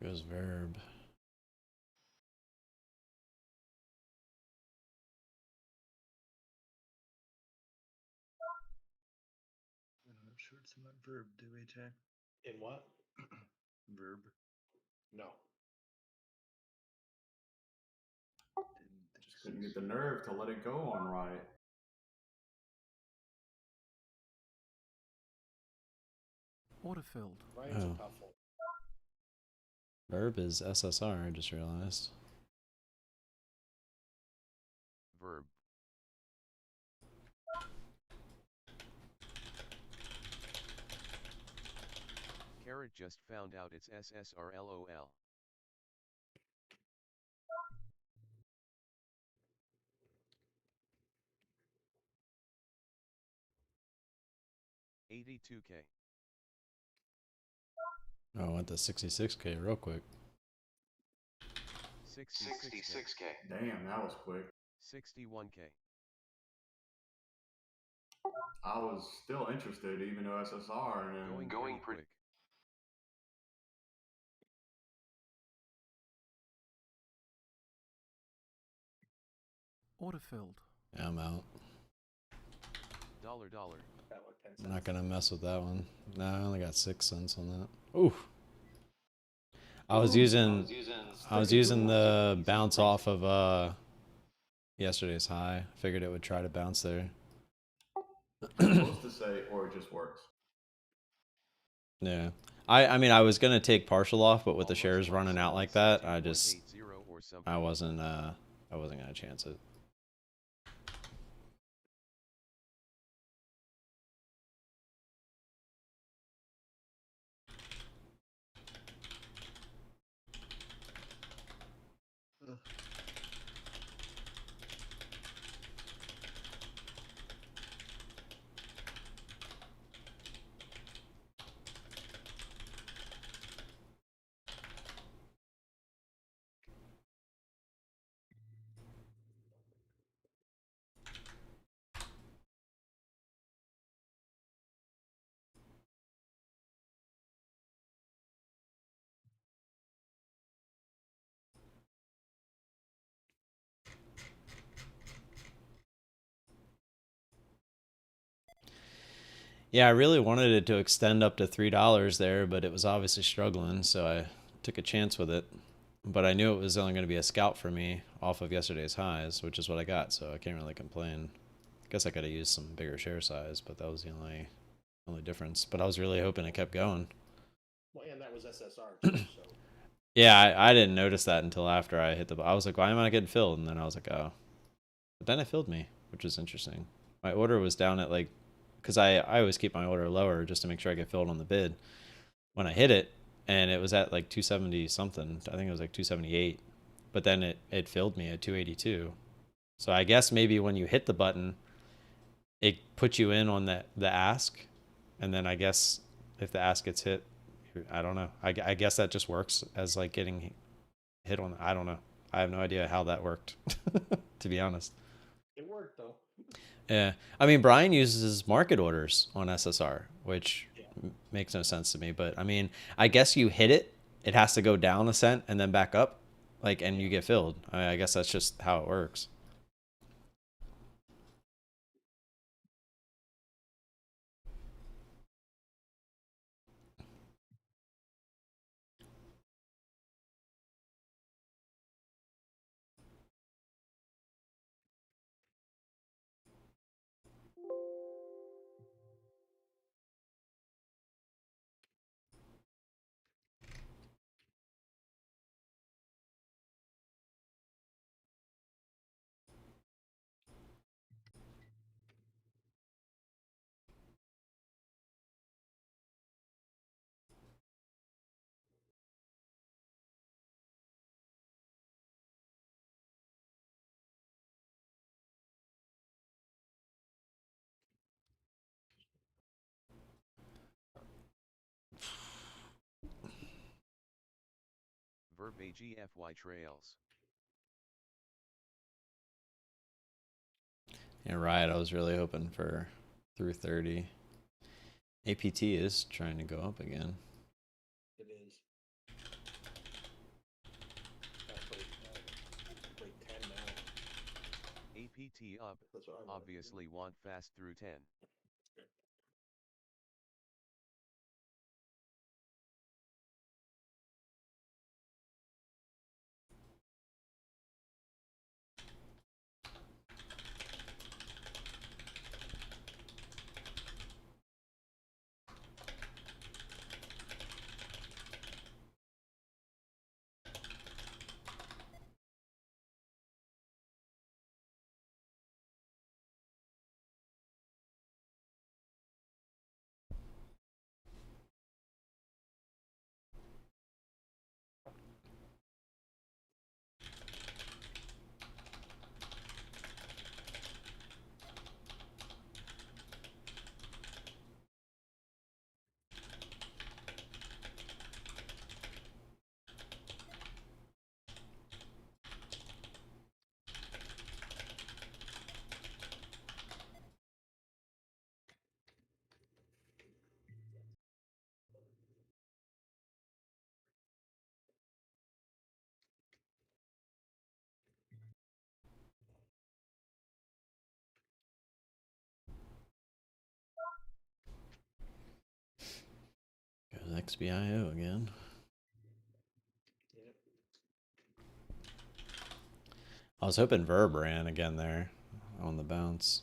Goes verb. We don't have shorts in that verb, do we, Jay? In what? Verb. No. Didn't think Just so. couldn't get the nerve to let it go on right. Autofilled. Ryan's Oh. a tough one. Verb is SSR, I just realized. Verb. Carrot just found out it's SSR LOL. $82K. Oh, I went to 66K real quick. 66K. Damn, that was quick. 61K. I was still interested, even though SSR, and then Going pretty quick. Autofilled. Yeah, I'm out. $. Got like 10 cents. I'm not gonna mess with that one. No, I only got 6 cents on that. Ooh. I was using the bounce off of yesterday's high. Figured it would try to bounce there. you're supposed to say, or it just works. Yeah. I mean I was gonna take partial off, but with the shares running out like that, I wasn't gonna chance it. Yeah, I really wanted it to extend up to $3 there, but it was obviously struggling, so I took a chance with it. But I knew it was only going to be a scalp for me off of yesterday's highs, which is what I got, so I can't really complain. I guess I could have used some bigger share size, but that was the only difference. But I was really hoping it kept going. Well, and that was SSR too, so. Yeah, I didn't notice that until after I hit I was like, why am I not getting filled? And then I was like, oh. But then it filled me, which was interesting. My order was down at like, because I always keep my order lower just to make sure I get filled on the bid. When I hit it, and it was at like 270 something. I think it was like 278. But then it filled me at 282. So I guess maybe when you hit the button, it puts you in on the ask. And then I guess if the ask gets hit, I don't know. I guess that just works as like getting hit on. I don't know. I have no idea how that worked, to be honest. It worked though. Yeah. I mean, Brian uses market orders on SSR, which makes no sense to me. But I mean, I guess you hit it, it has to go down a cent and then back up, like, and you get filled. I guess that's just how it works. Verb AGFY trails. And Riot, I was really hoping for through 30. APT is trying to go up again. It is. That's break 10 now. APT up, That's what I want. obviously want fast through 10. Goes XBIO again. Yep. I was hoping VERB ran again there on the bounce.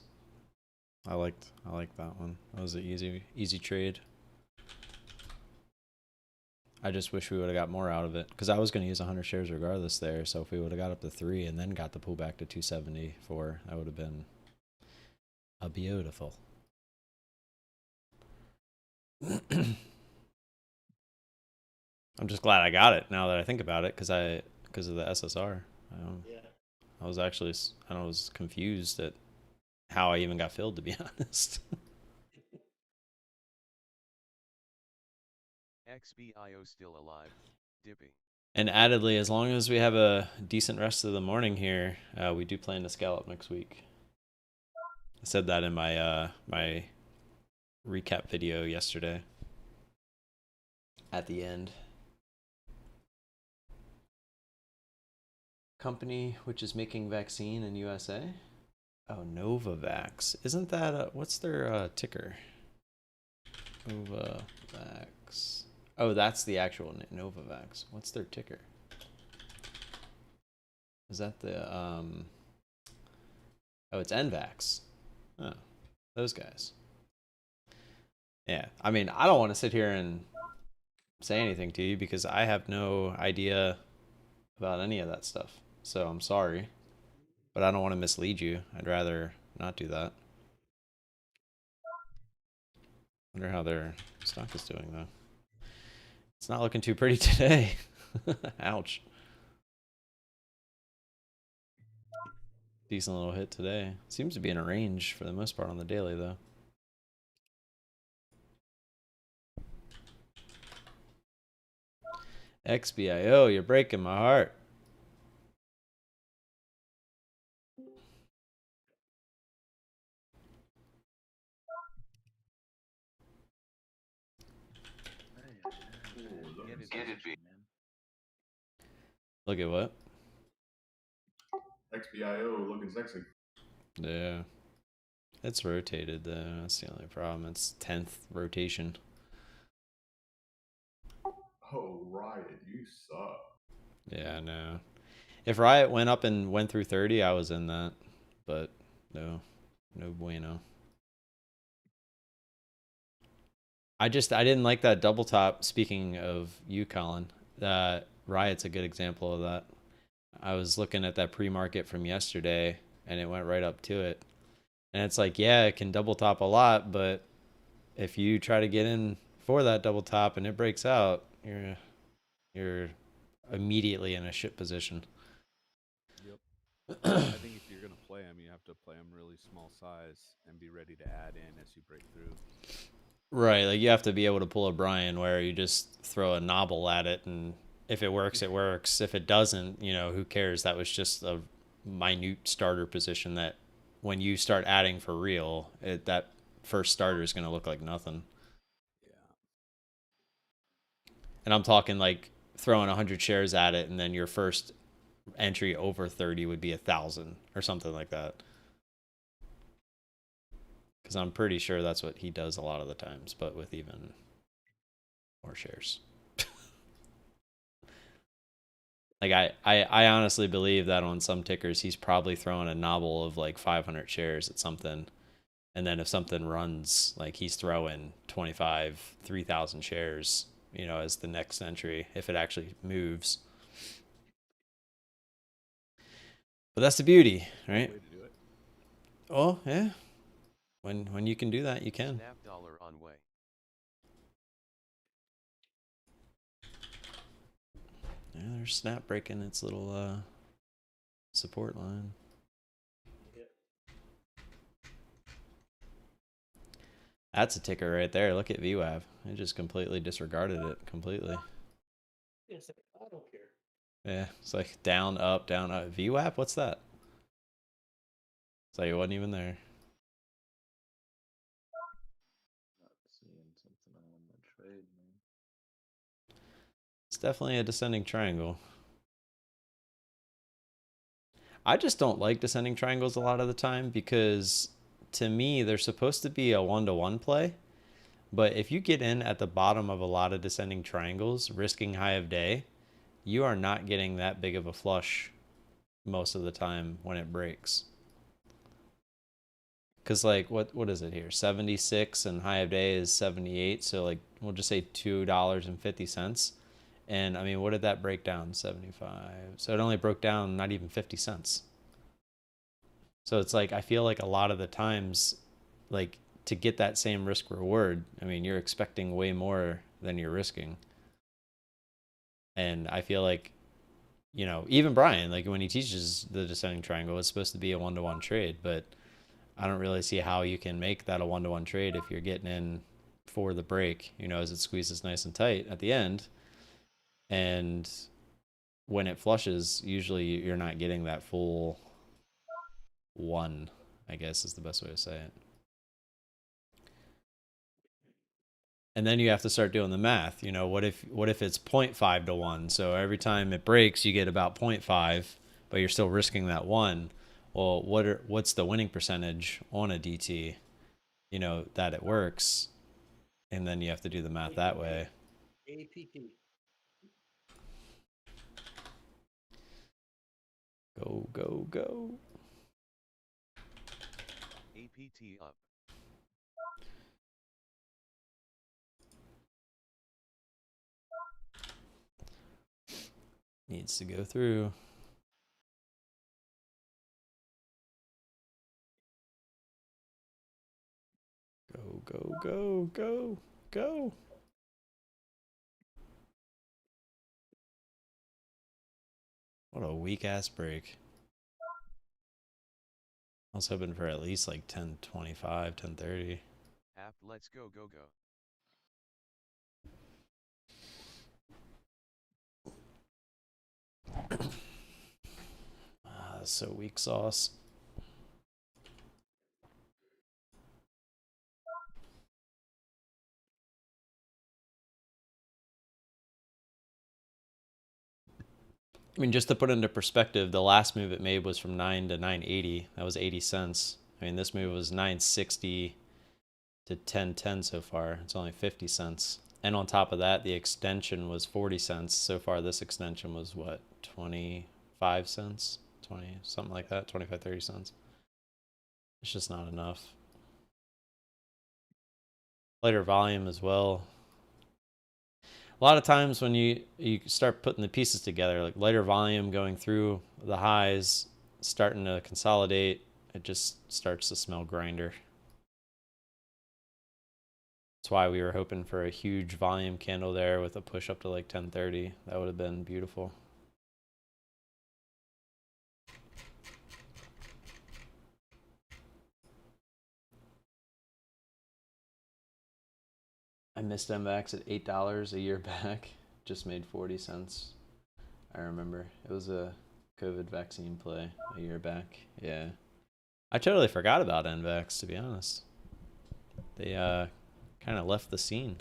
I liked that one. That was an easy trade. I just wish we would have got more out of it because I was going to use 100 shares regardless there. So if we would have got up to 3 and then got the pullback to 274, that would have been a beautiful. I'm just glad I got it now that I think about it because of the SSR. Yeah. I was confused at how I even got filled, to be honest. XBIO still alive, dipping. And addedly, as long as we have a decent rest of the morning here, we do plan to scallop next week. I said that in my my recap video yesterday at the end. Company which is making vaccine in USA. Oh, Novavax. Isn't that what's their ticker? Novavax. Oh, that's the actual Novavax. What's their ticker? Is that the oh, it's NVAX. Oh, those guys. Yeah, I mean, I don't want to sit here and say anything to you because I have no idea about any of that stuff. So I'm sorry, but I don't want to mislead you. I'd rather not do that. Wonder how their stock is doing though. It's not looking too pretty today. Ouch. Decent little hit today. Seems to be in a range for the most part on the daily though. XBIO, you're breaking my heart. Look at what? XBIO looking sexy. Yeah. It's rotated though. That's the only problem. It's 10th rotation. Oh, Riot, you suck. Yeah, I know. If Riot went up and went through 30, I was in that. But no bueno. I didn't like that double top. Speaking of you, Colin, Riot's a good example of that. I was looking at that pre-market from yesterday and it went right up to it. And it's like, yeah, it can double top a lot, but if you try to get in for that double top and it breaks out, you're immediately in a shit position. Yep. I think if you're going to play them, you have to play them really small size and be ready to add in as you break through. Right, like you have to be able to pull a Brian where you just throw a nobble at it, and if it works, it works. If it doesn't, who cares? That was just a minute starter position that when you start adding for real, that first starter is going to look like nothing. Yeah. And I'm talking like throwing 100 shares at it, and then your first entry over 30 would be 1,000 or something like that. Because I'm pretty sure that's what he does a lot of the times, but with even more shares. Like I honestly believe that on some tickers he's probably throwing a nobble of like 500 shares at something, and then if something runs, like he's throwing 25 3,000 shares, you know, as the next entry if it actually moves. But that's the beauty, right? Way to do it. Oh yeah, when you can do that, you can. Snap dollar on way. Yeah, there's Snap breaking its little support line. That's a ticker right there. Look at VWAV. It just completely disregarded it completely. Yes, I don't care. Yeah, it's like down, up, down, up. VWAP? What's that? It's like it wasn't even there. Not seeing something on my trade, man. It's definitely a descending triangle. I just don't like descending triangles a lot of the time because to me, they're supposed to be a one-to-one play. But if you get in at the bottom of a lot of descending triangles, risking high of day, you are not getting that big of a flush most of the time when it breaks. Because like what is it here? 76 and high of day is 78. So like we'll just say $2.50. And I mean, what did that break down? 75. So it only broke down not even 50 cents. So it's like I feel like a lot of the times, like to get that same risk reward, I mean, you're expecting way more than you're risking. And I feel like, you know, even Brian, like when he teaches the descending triangle, it's supposed to be a one-to-one trade, but I don't really see how you can make that a one-to-one trade if you're getting in for the break, you know, as it squeezes nice and tight at the end. And when it flushes, usually you're not getting that full one, I guess is the best way to say it. And then you have to start doing the math. You know, what if it's 0.5 to 1? So every time it breaks, you get about 0.5, but you're still risking that 1. Well, what's the winning percentage on a DT? You know, that it works. And then you have to do the math that way. APT. Go, go, go. APT up. Needs to go through. Go, go, go, go, go. What a weak ass break. I was hoping for at least like 10.25, 10.30. App, let's go, go, go. So weak sauce. I mean, just to put into perspective, the last move it made was from 9 to 9.80. That was 80 cents. I mean, this move was 9.60 to 10.10 so far. It's only 50 cents. And on top of that, the extension was 40 cents. So far, this extension was what, 25 cents? 20, something like that, 25, 30 cents. It's just not enough. Lighter volume as well. A lot of times when you start putting the pieces together, like lighter volume going through the highs, starting to consolidate, it just starts to smell grinder. That's why we were hoping for a huge volume candle there with a push up to like 10.30. That would have been beautiful. I missed MVAX at $8 a year back. Just made 40 cents. I remember. It was a COVID vaccine play a year back. Yeah. I totally forgot about NVEX, to be honest. They kind of left the scene.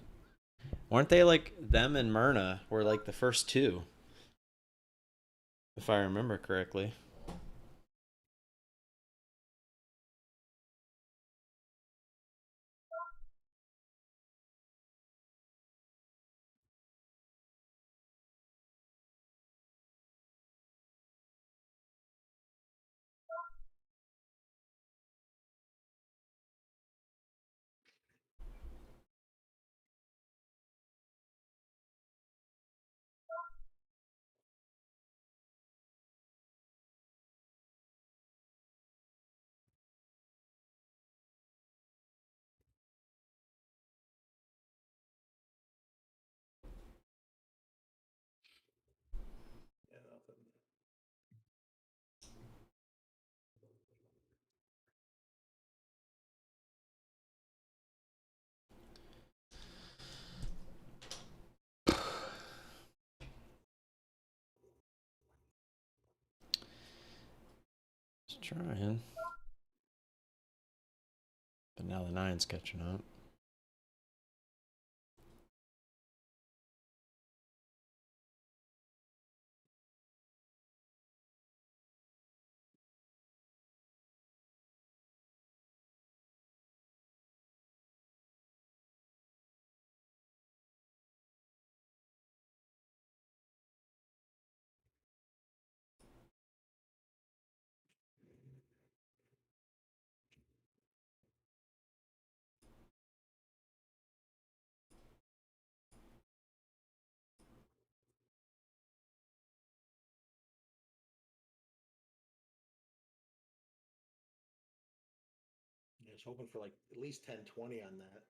Weren't they like them and Myrna were like the first two, if I remember correctly? Yeah, nothing. Just trying. But now the 9's catching up. I was hoping for like at least 10-20 on that.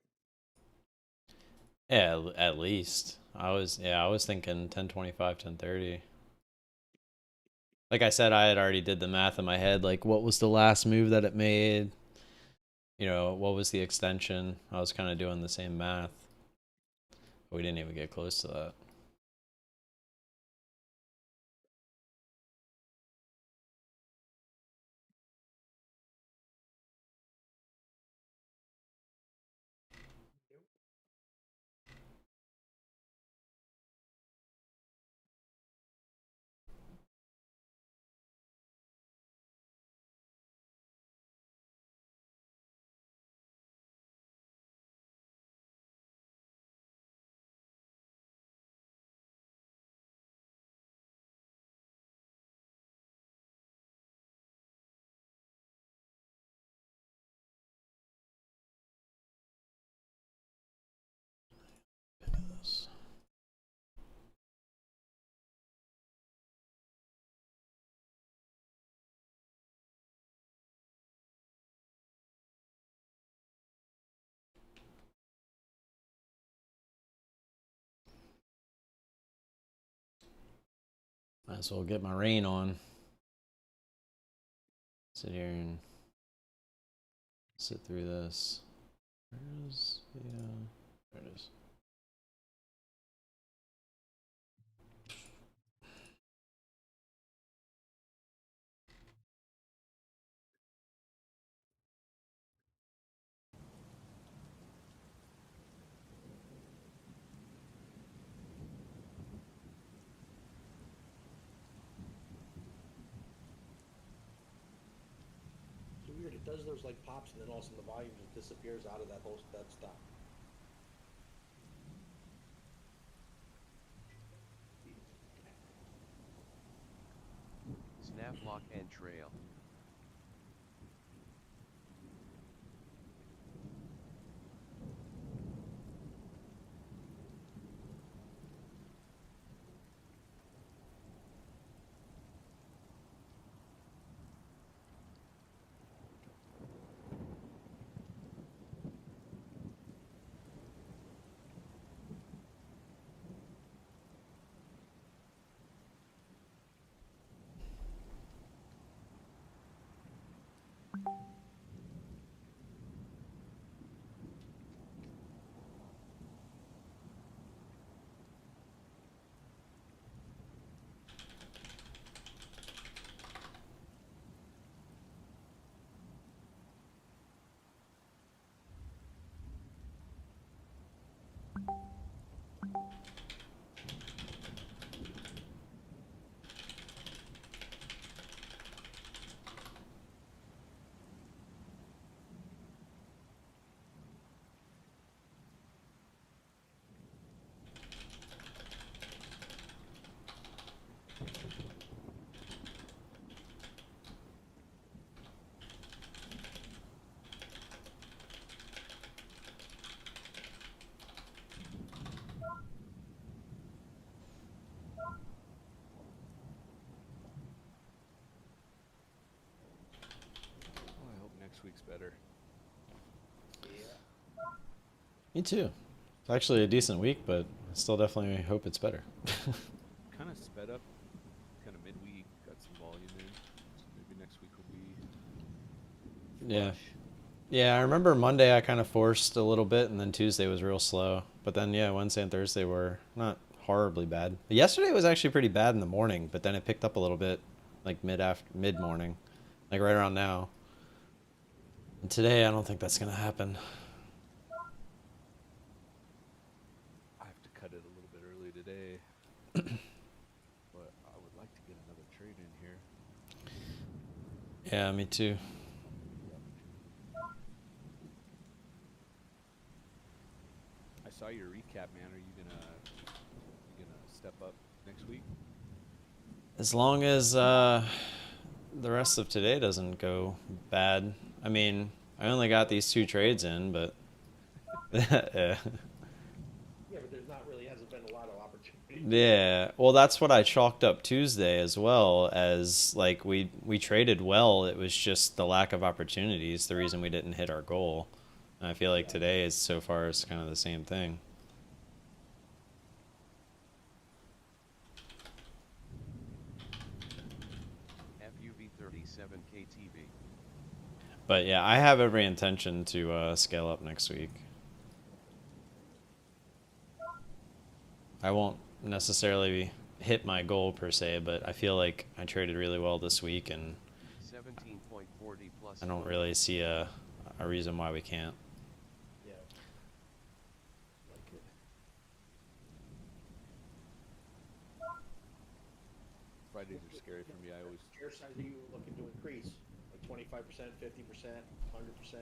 Yeah, at least. I was thinking 1025, 1030. Like I said, I had already did the math in my head, like what was the last move that it made? You know, what was the extension? I was kind of doing the same math. We didn't even get close to that. Might as well get my rain on. Sit here and sit through this. Where's the, there it is. It's weird. It does those like pops, and then all of a sudden the volume just disappears out of that whole stuff. Snap lock and trail. better. Yeah. Me too. It's actually a decent week, but I still definitely hope it's better. Kind of sped up, kind of midweek, got some volume in. So maybe next week will be Yeah. flush. Yeah, I remember Monday I kind of forced a little bit, and then Tuesday was real slow. But then, yeah, Wednesday and Thursday were not horribly bad. Yesterday was actually pretty bad in the morning, but then it picked up a little bit, like mid morning, like right around now. And today, I don't think that's gonna happen. I have to cut it a little bit early today. But I would like to get another trade in here. Yeah, me too. I saw your recap, man. Are you gonna step up next week? As long as the rest of today doesn't go bad. I mean, I only got these 2 trades in, but yeah. Yeah, but there's not really hasn't been a lot of opportunity. Yeah, well, that's what I chalked up Tuesday as well as like we traded well. It was just the lack of opportunities, the reason we didn't hit our goal. And I feel like today is so far is kind of the same thing. FUV 37 KTV. But yeah, I have every intention to scale up next week. I won't necessarily hit my goal per se, but I feel like I traded really well this week, and 17.40 plus. I don't really see a reason why we can't. Yeah. Like it. Fridays are scary for me. I always Share size are you looking to increase? Like 25%, 50%, 100%?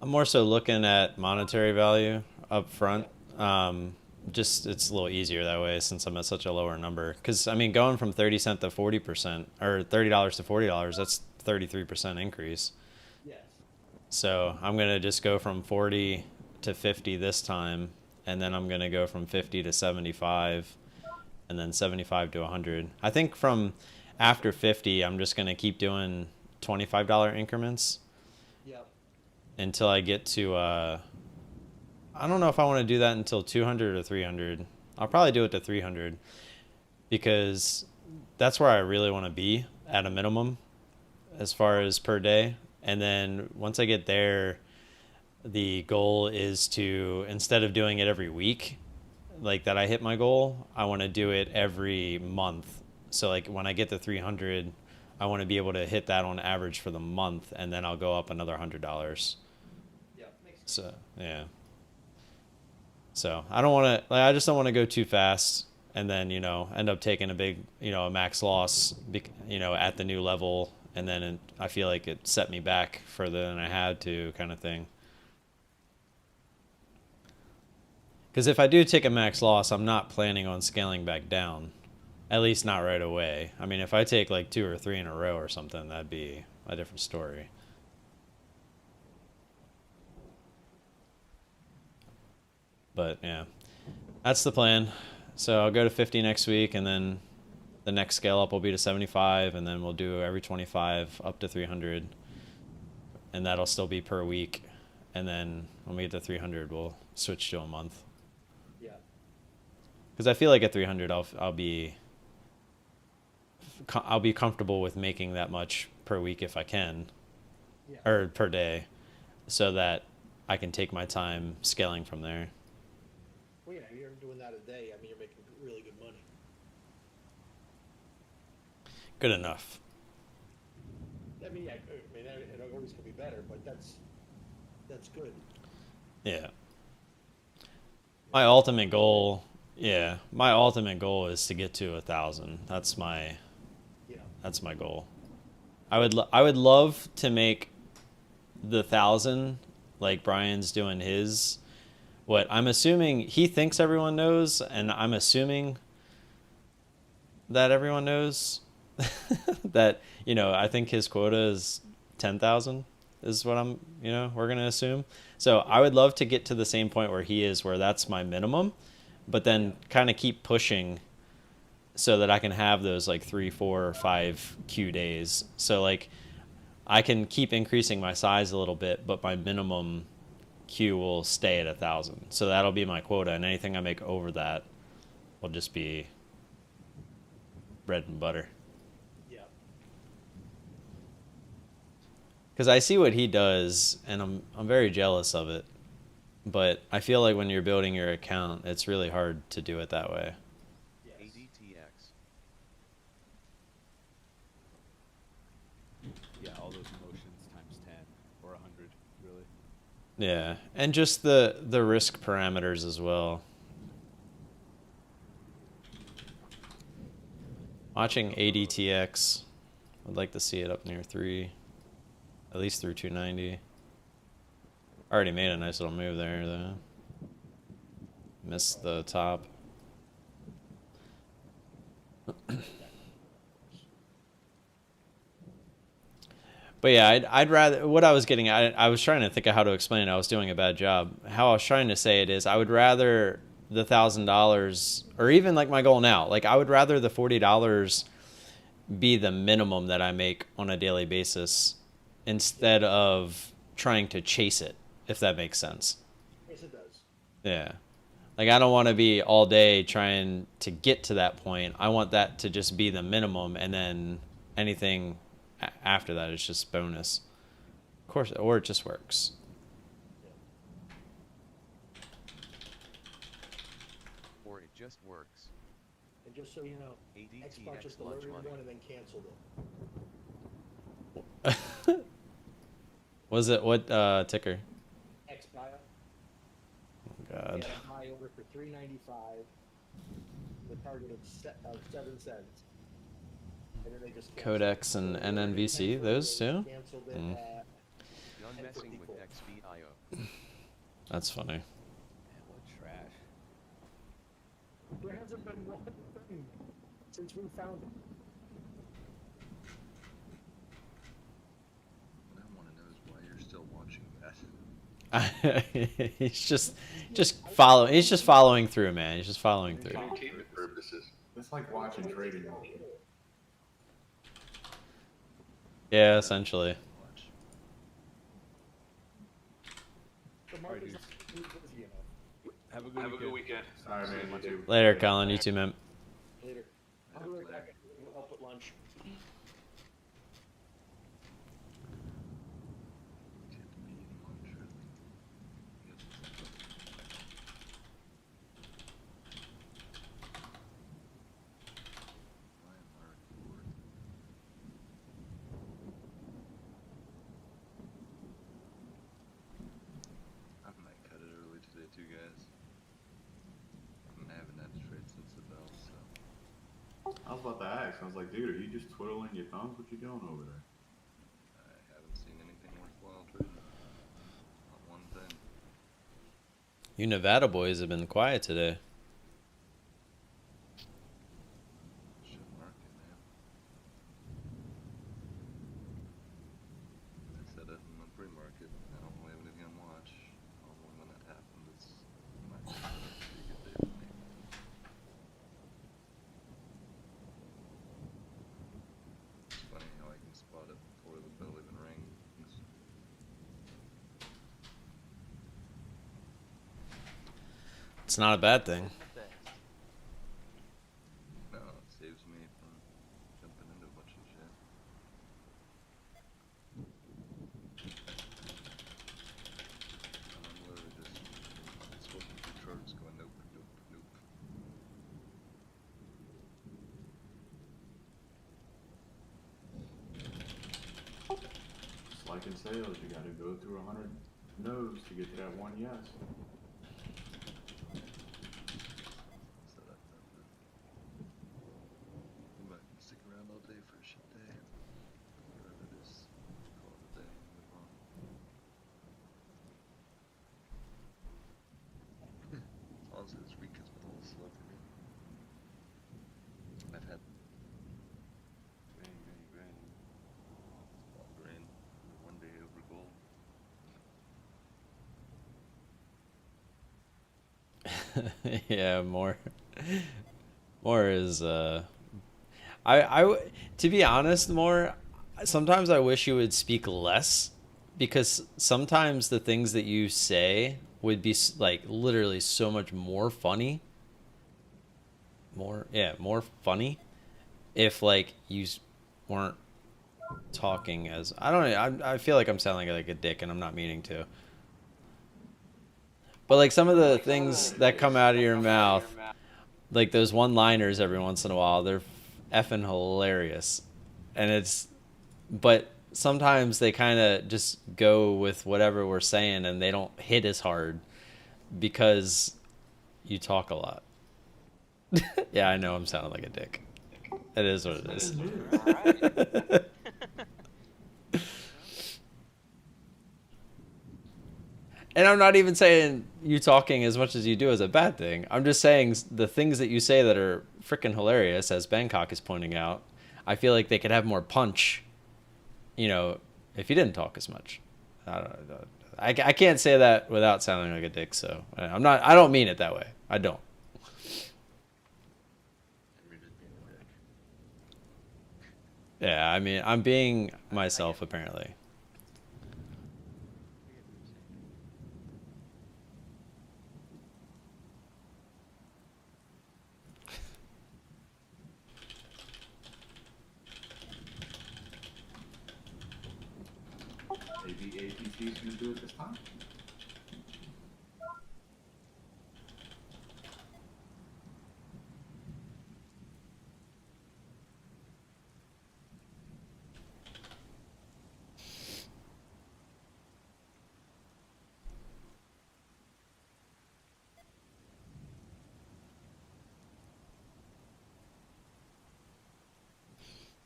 I'm more so looking at monetary value up front. Just it's a little easier that way since I'm at such a lower number. Because I mean, going from 30 cent to 40%, or $30 to $40, that's 33% increase. Yes. So I'm gonna just go from 40 to 50 this time, and then I'm gonna go from 50 to 75, and then 75 to 100. I think from after 50, I'm just gonna keep doing $25 increments. Yep. Until I get to I don't know if I want to do that until 200 or 300. I'll probably do it to 300 because that's where I really want to be at a minimum as far as per day. And then once I get there, the goal is to, instead of doing it every week, like that I hit my goal, I want to do it every month. So like when I get to 300, I want to be able to hit that on average for the month, and then I'll go up another $100. Yeah, makes sense. So yeah. So I don't want to, like, I just don't want to go too fast and then, end up taking a big, a max loss, at the new level. And then I feel like it set me back further than I had to, kind of thing. Because if I do take a max loss, I'm not planning on scaling back down. At least not right away. I mean, if I take like 2 or 3 in a row or something, that'd be a different story. But yeah, that's the plan. So I'll go to 50 next week, and then the next scale up will be to 75, and then we'll do every 25 up to 300, and that'll still be per week. And then when we get to 300, we'll switch to a month. Yeah. Because I feel like at 300, I'll be comfortable with making that much per week if I can, or per day, so that I can take my time scaling from there. Well, yeah, you're doing that a day. I mean, you're making really good money. Good enough. I mean, yeah, I mean, it always could be better, but that's good. Yeah. My ultimate goal is to get to 1,000. That's my goal. I would love to make the 1,000 like Brian's doing his. What I'm assuming he thinks everyone knows, and I'm assuming that everyone knows that, I think his quota is 10,000 is what we're going to assume. So I would love to get to the same point where he is, where that's my minimum, but then kind of keep pushing so that I can have those like 3, 4, or 5 Q days. So like I can keep increasing my size a little bit, but my minimum queue will stay at 1,000. So that'll be my quota, and anything I make over that will just be bread and butter. Yeah. Because I see what he does, and I'm very jealous of it. But I feel like when you're building your account, it's really hard to do it that way. Yes. ADTX. Yeah, all those motions times 10 or 100, really. Yeah, and just the risk parameters as well. Watching ADTX, I'd like to see it up near 3, at least through 290. Already made a nice little move there, though. Missed the top. But yeah, I'd rather, what I was getting at, I was trying to think of how to explain it. I was doing a bad job. How I was trying to say it is, I would rather the $1,000, or even like my goal now, like I would rather the $40 be the minimum that I make on a daily basis instead of trying to chase it, if that makes sense. Yes, it does. Yeah. Like I don't want to be all day trying to get to that point. I want that to just be the minimum, and then anything after that is just bonus. Of course, or it just works. Or it just works. And just so you know, Xbox just ADTX lunch alerted money. one and then canceled it. Was it what ticker? Xbio. Oh God. Had a buy order for $3.95, with target of 7 cents. And then they just canceled Codex it. and So they ordered it NNVC, 10:38, those two? Canceled it Mm. at Done messing with 10:54. XBIO. That's funny. Man, what trash. There hasn't been one thing since we found it. What I want to know is why you're still watching that. He's just following. He's just following through, man. He's just following through. Entertainment purposes. It's like watching trading. Yeah, essentially. Watch. The market's not busy enough. Have a good weekend. Sorry, man. You too. Later, Colin. You too, man. Later. I'll be right back. We'll help with lunch. Get the meeting on trip. Why am I record? I might cut it early today too, guys. I haven't had to trade since the bell, so. I was about to ask. I was like, dude, are you just twiddling your thumbs? What you doing over there? I haven't seen anything worthwhile trading. Not one thing. You Nevada boys have been quiet today. Shit market, man. I said it in the pre-market. I don't really have anything to watch. Probably when that happens, it's might be a pretty good day for me. It's funny how I can spot it before the bell even rings. It's not a bad thing. No, it saves me from jumping into a bunch of shit. And I'm literally just switching through charts going nope, nope, nope. Just like in sales, you got to go through 100 no's to get to that one yes. So that's it. I'm not gonna stick around all day for a shit day. I'd rather just call it a day and move on. Honestly, this week has been a little slow for me. I've had small grain, one day over gold. Yeah, more is to be honest, more sometimes I wish you would speak less, because sometimes the things that you say would be like literally so much more funny. More funny if like you weren't talking as I don't know. I feel like I'm sounding like a dick, and I'm not meaning to. But like some of the things that come out of your mouth, like those one-liners every once in a while, they're effing hilarious. And but sometimes they kind of just go with whatever we're saying, and they don't hit as hard because you talk a lot. Yeah, I know I'm sounding like a dick. It is what it is. Alright. And I'm not even saying you talking as much as you do is a bad thing. I'm just saying the things that you say that are freaking hilarious, as Bangkok is pointing out, I feel like they could have more punch, you know, if you didn't talk as much. I don't know. I can't say that without sounding like a dick, so I don't mean it that way. I don't. Yeah, I mean, I'm being myself, apparently. Maybe APT is going to do it this time.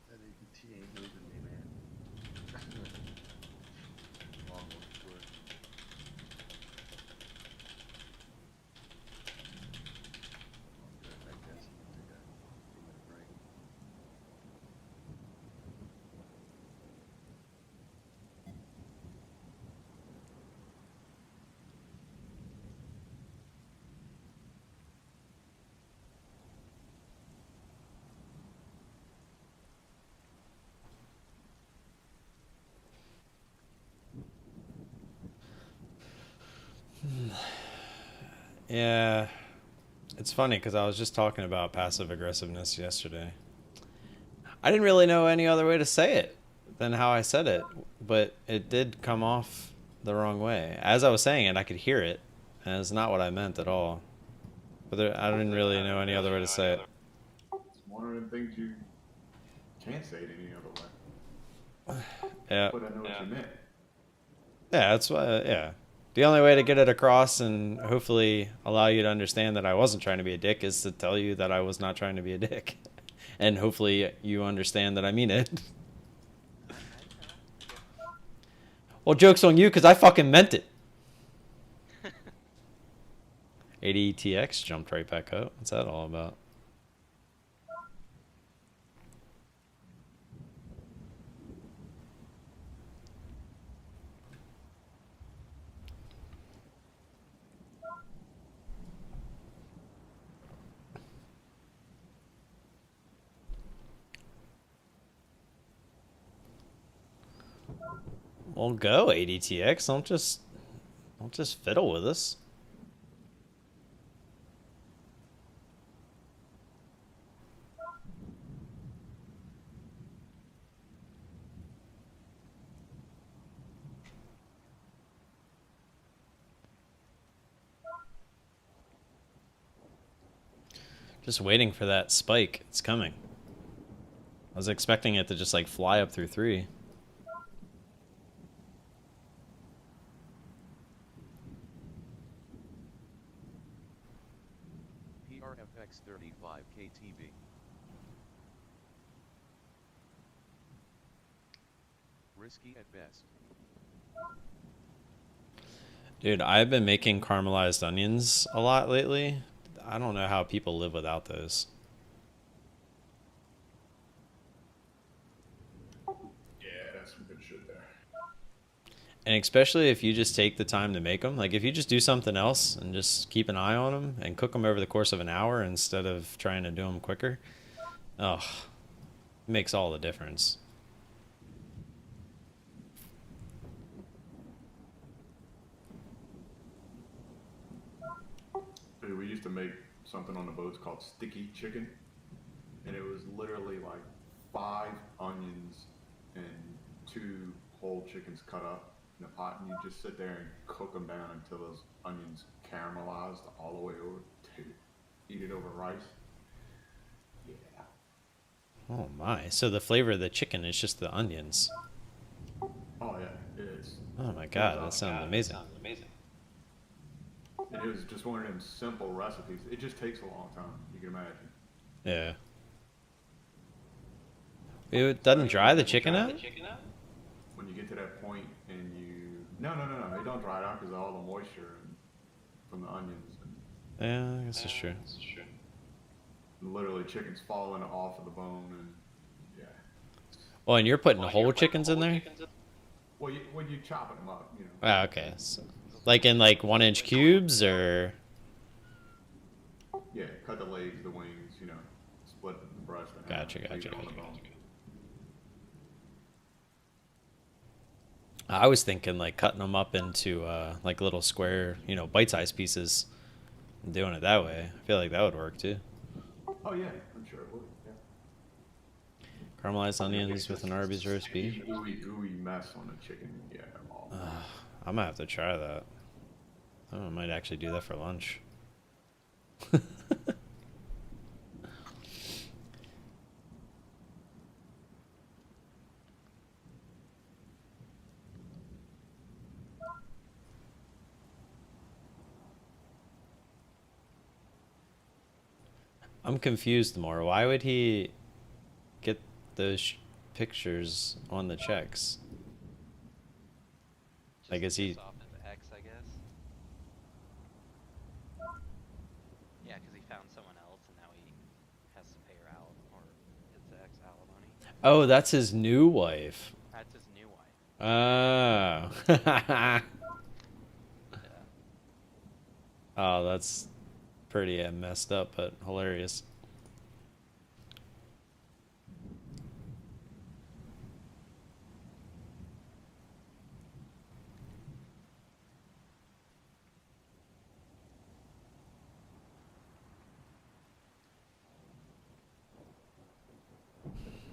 That APT ain't moving me, man. Long one for it. I'm good, I guess. I'll take a 2-minute break. Yeah, it's funny because I was just talking about passive aggressiveness yesterday. I didn't really know any other way to say it than how I said it, but it did come off the wrong way. As I was saying it, I could hear it, and it's not what I meant at all. But I didn't really know any other way to say it. It's one of the things you can't say it any other way. Yeah. But I know what you meant. Yeah, that's why. Yeah, the only way to get it across and hopefully allow you to understand that I wasn't trying to be a dick is to tell you that I was not trying to be a dick, and hopefully you understand that I mean it. Well, joke's on you because I fucking meant it. ADTX jumped right back up. What's that all about? Well, go ADTX. Don't just fiddle with us. Just waiting for that spike. It's coming. I was expecting it to just like fly up through 3. PRFX 35 KTV. Risky at best. Dude, I've been making caramelized onions a lot lately. I don't know how people live without those. Yeah, that's some good shit there. And especially if you just take the time to make them. Like if you just do something else and just keep an eye on them and cook them over the course of an hour instead of trying to do them quicker. Oh, it makes all the difference. used to make something on the boats called sticky chicken, and it was literally like 5 onions and 2 whole chickens cut up in a pot, and you just sit there and cook them down until those onions caramelized all the way over. Dude, eat it over rice. Yeah. Oh my! So the flavor of the chicken is just the onions. Oh yeah, it's. Oh my god, that sounds amazing. And it was just one of them simple recipes. It just takes a long time. You can imagine. Yeah. It doesn't dry the chicken out? When you get to that point and you no, it don't dry it out because of all the moisture from the onions. Yeah, I guess it's true. And literally, chicken's falling off of the bone, and yeah. Well, and you're putting whole chickens in there? Well, when you chopping them up, you know. Ah, okay. So, like in like 1-inch cubes, or? Yeah, cut the legs, the wings, you know, split the breast. Gotcha. leave it on the bone. I was thinking like cutting them up into like little square, you know, bite-sized pieces, and doing it that way. I feel like that would work too. Oh yeah, I'm sure it would. Yeah. Caramelized onions with an Arby's roast beef. Gooey mess on the chicken. Yeah. I'm gonna have to try that. I might actually do that for lunch. I'm confused more. Why would he get those pictures on the checks? I guess he. Off of X, I guess. Yeah, because he found someone else and now he has to pay her out, or his ex alimony. Oh, that's his new wife. That's his new wife. Oh. Yeah. Oh, that's pretty messed up, but hilarious.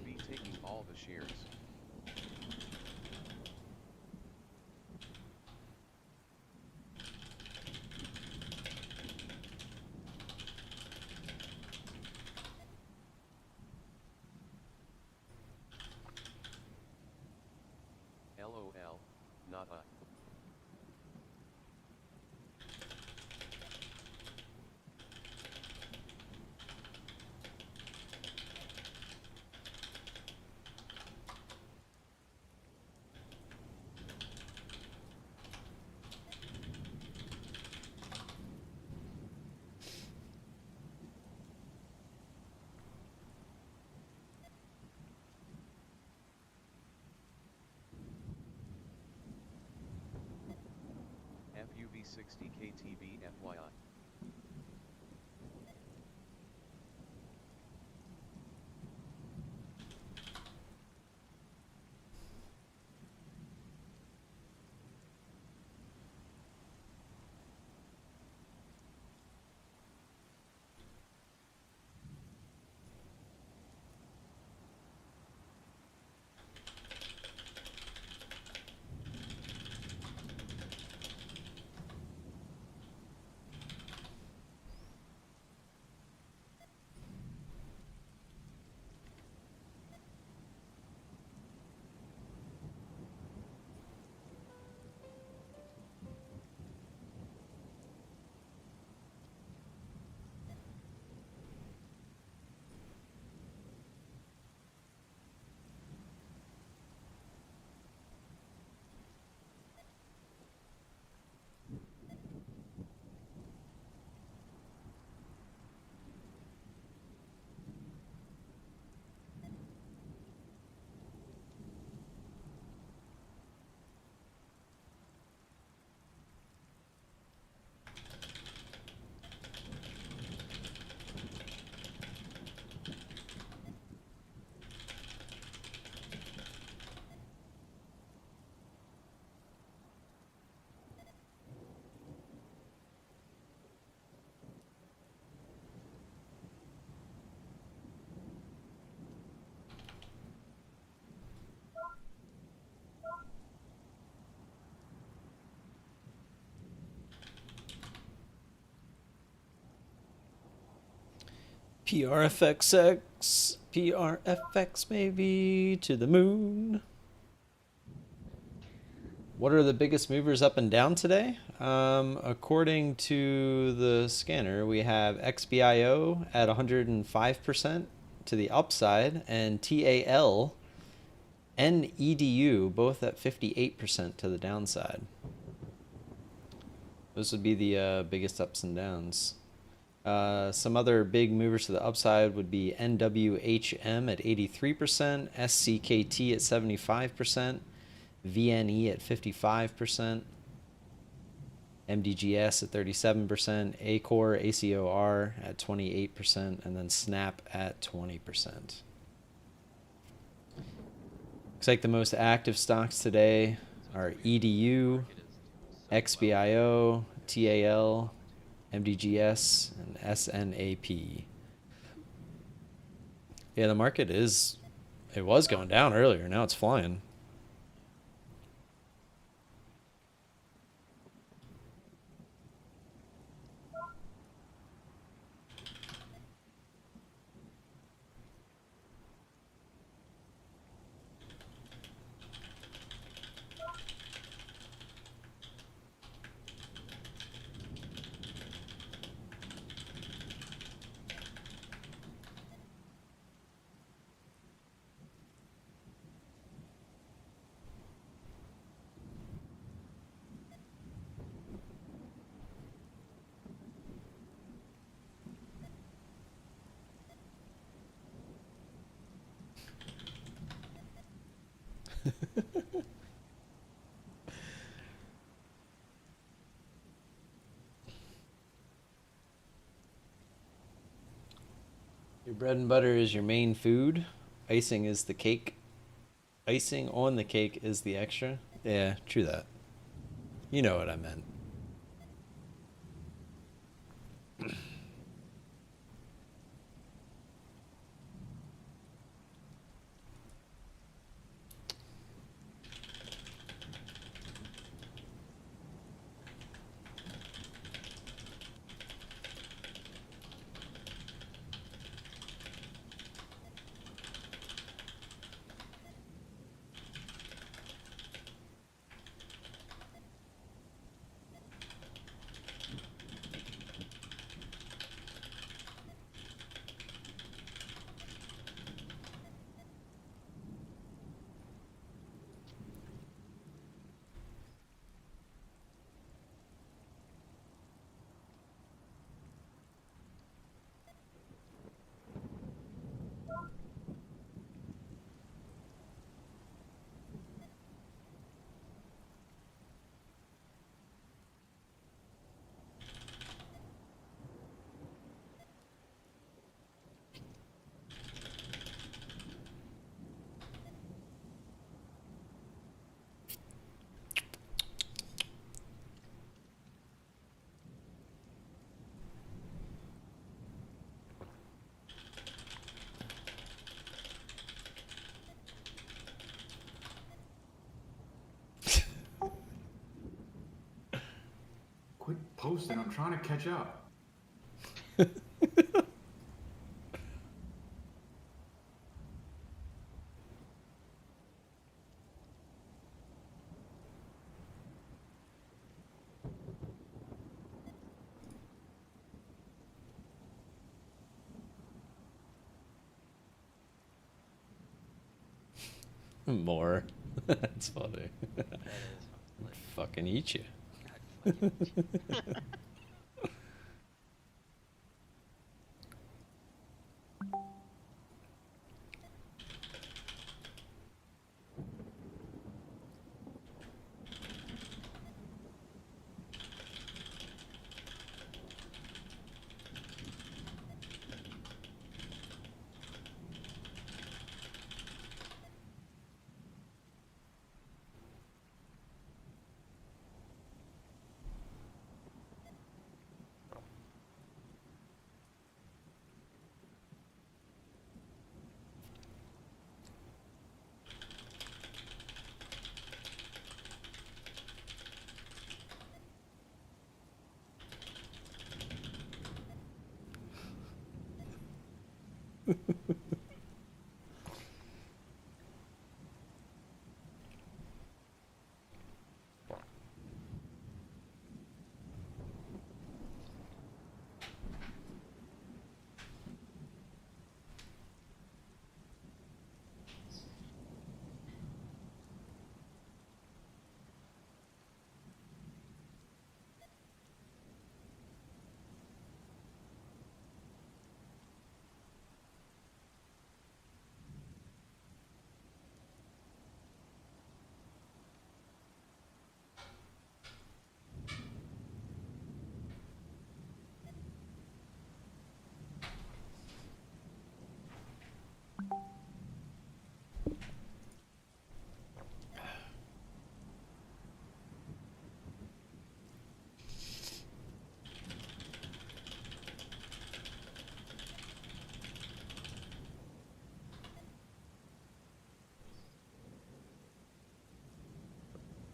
Be taking all the shares. LOL, not a. FUV 60 KTV FYI. PRFXX, PRFX maybe to the moon. What are the biggest movers up and down today? According to the scanner, we have XBIO at 105% to the upside, and TAL and EDU both at 58% to the downside. Those would be the biggest ups and downs. Some other big movers to the upside would be NWHM at 83%, SCKT at 75%, VNE at 55%, MDGS at 37%, ACOR, ACOR at 28%, and then SNAP at 20%. Looks like the most active stocks today are EDU, XBIO, TAL, MDGS, and SNAP. Yeah, the market it was going down earlier. Now it's flying. Your bread and butter is your main food. Icing is the cake. Icing on the cake is the extra. Yeah, true that. You know what I meant. Quit posting. I'm trying to catch up. More. That's funny. That is funny. Fucking eat you. God, fucking-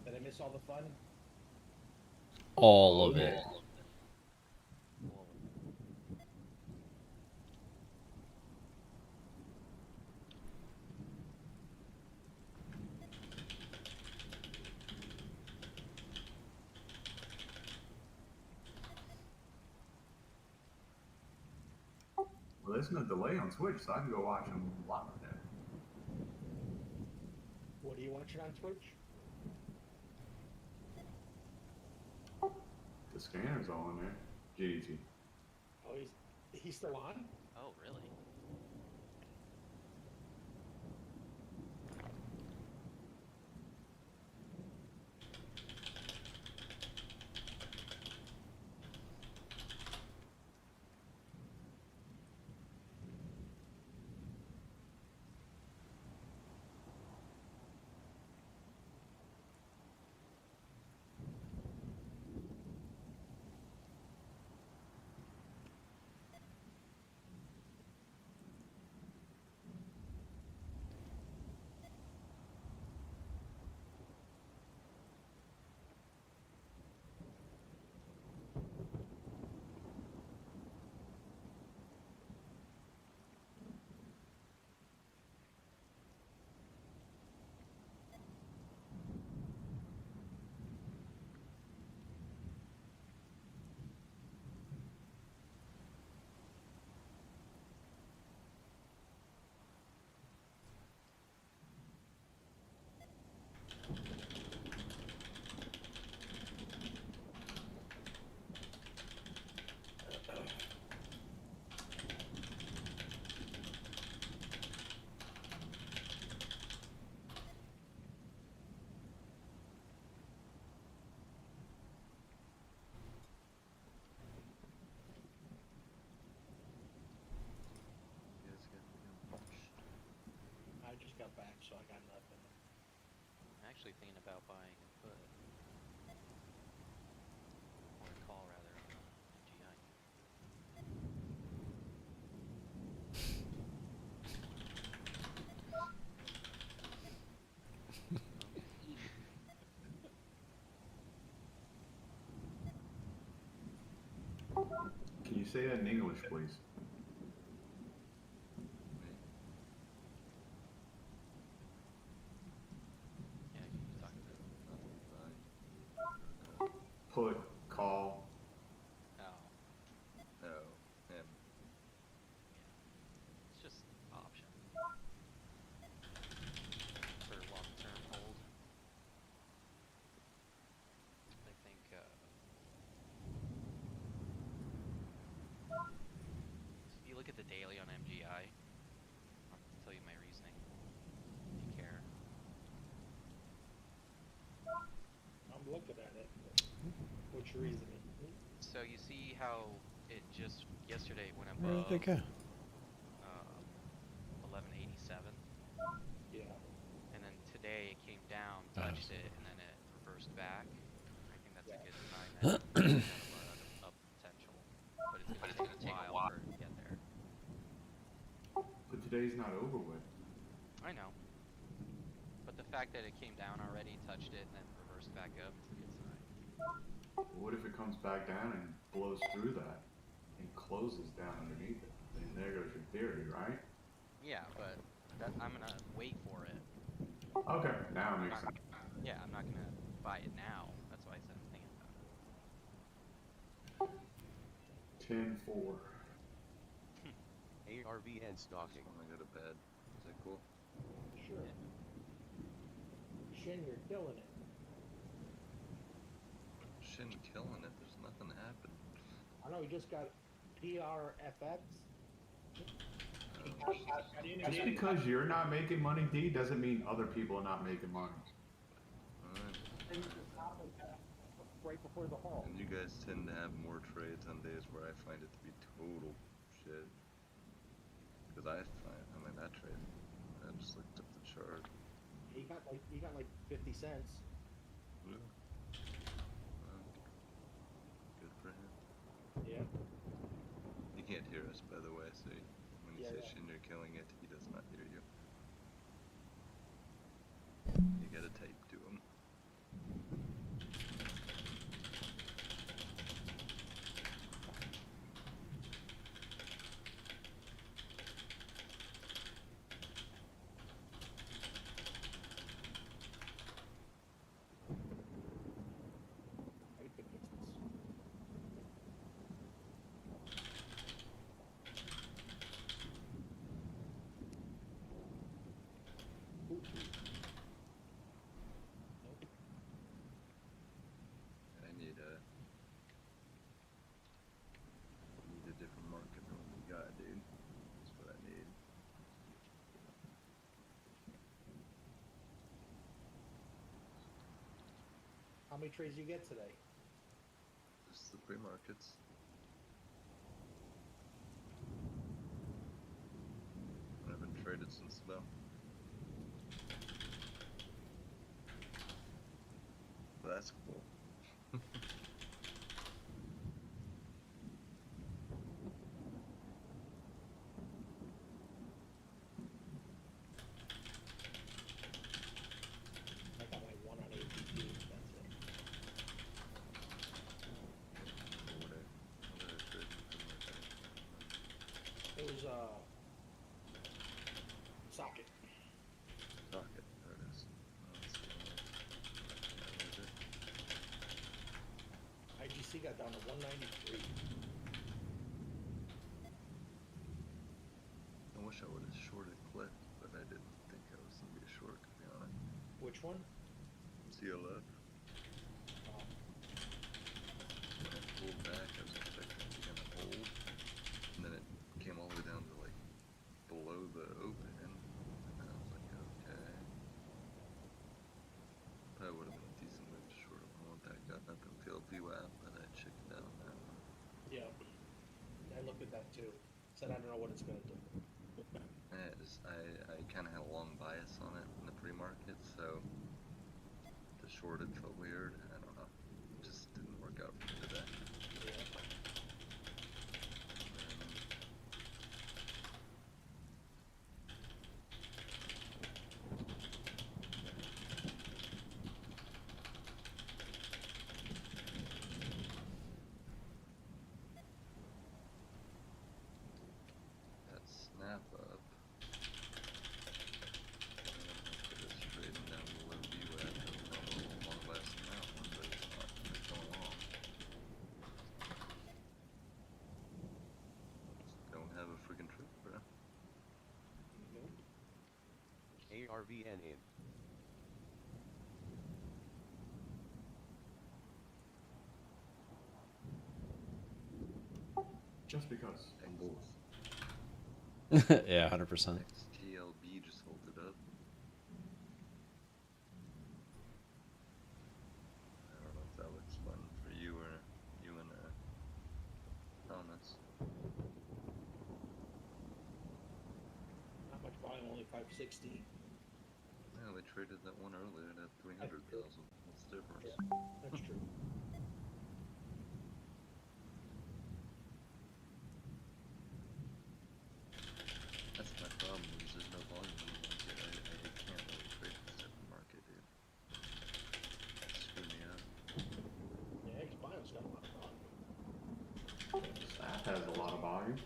Did I miss all the fun? All of it. Well, Well, there's no delay on Twitch, so I can go watch them live there. What are you watching on Twitch? The scanner's all in there. GDT. Oh, he's still on? oh, really? You guys got anything launched? I just got back, so I got nothing. I'm actually thinking about buying a put. Or a call, rather, on MGI. Can you say that in English, please? Me? Yeah, you talk about it. Nothing buying. Or a call. Put, call. Oh, Oh, him. yeah. It's just option. For long-term hold. I think, if you look at the daily on MGI, I'll tell you my reasoning, if you care. I'm looking at it. What's your reasoning? So you see how it just yesterday went Where did they above go? 1187, Yeah. and then today it came down, touched it, and then it reversed back. I think that's a good sign that it's got a lot of up potential, but it's going to take a while for it to get there. But today's not over with. I know, but the fact that it came down already, touched it, and then reversed back up is a good sign. What if it comes back down and blows through that and closes down underneath it? Then there goes your theory, right? Yeah, but that I'm gonna wait for it. Okay, now it I'm makes not. sense. Yeah, I'm not gonna buy it now. That's why I said I'm thinking about it. 10-4. ARVN stalking. Just want to go to bed. Is that cool? Sure. Shin, you're killing it. Shin killing it. There's nothing happened. I know, he just got PRFX. Just because you're not making money, D, doesn't mean other people are not making money. Right before the halt. And you guys tend to have more trades on days where I find it to be total shit. Because I mean, that trade, I just looked up the chart. He got like 50 cents. Yeah. Well, good for him. Yeah. He can't hear us, by the way, so when you Yeah, say yeah. Shin, you're killing it, he does not hear you. You gotta type to him. I could fix this. Ooh. Nope. I need a different market than what we got, dude. That's what I need. How many trades you get today? Just the pre-markets. I haven't traded since about. That's cool. I got my one on APT. That's it. What did I trade for pre-market? It was socket. Socket. There it is. Oh, let's see. Where is it? IGC got down to 193. I wish I would have shorted Cliff, but I didn't think I was gonna be a short, to be honest. Which one? CLF. When I pulled back, I was expecting it to kind of hold, and then it came all the way down to like below the open, and I was like, okay. Probably would have been a decent move to short it when I went back up. I've been failed VWAP, but I chickened out on that one. Yeah. I looked at that too. Said I don't know what it's gonna do. I kind of had a long bias on it in the pre-market, so to short it felt weird. I don't know. It just didn't work out for me today. Yeah. That snap up. It's trading down below VWAP. I'm a little long bias on that one, but it's not going long. Don't have a freaking trick, bro. Nope. ARVN in. Just because. And both. Yeah, 100%. XTLB just hold it up. I don't know if that looks fun for you or you and Thomas. Not much volume, only 560. Yeah, they traded that one earlier at 300,000. What's the difference? Yeah, that's true. That's my problem, is there's no volume in the market. I can't really trade this type of market, dude. Screw me up. Yeah, 'cause volume's got a lot of volume. That has a lot of volume.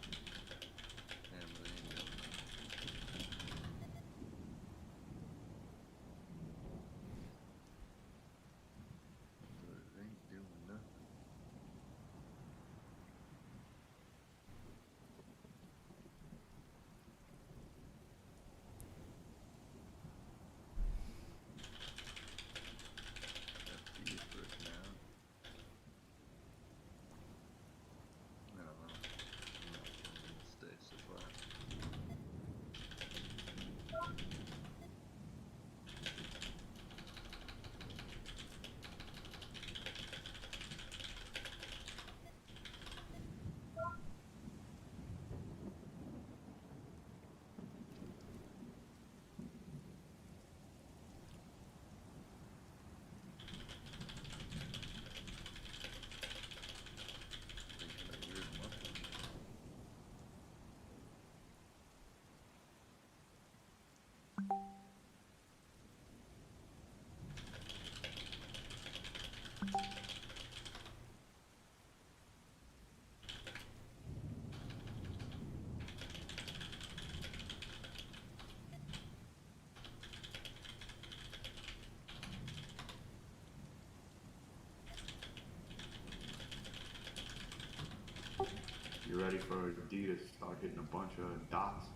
You ready for D to start hitting a bunch of dots?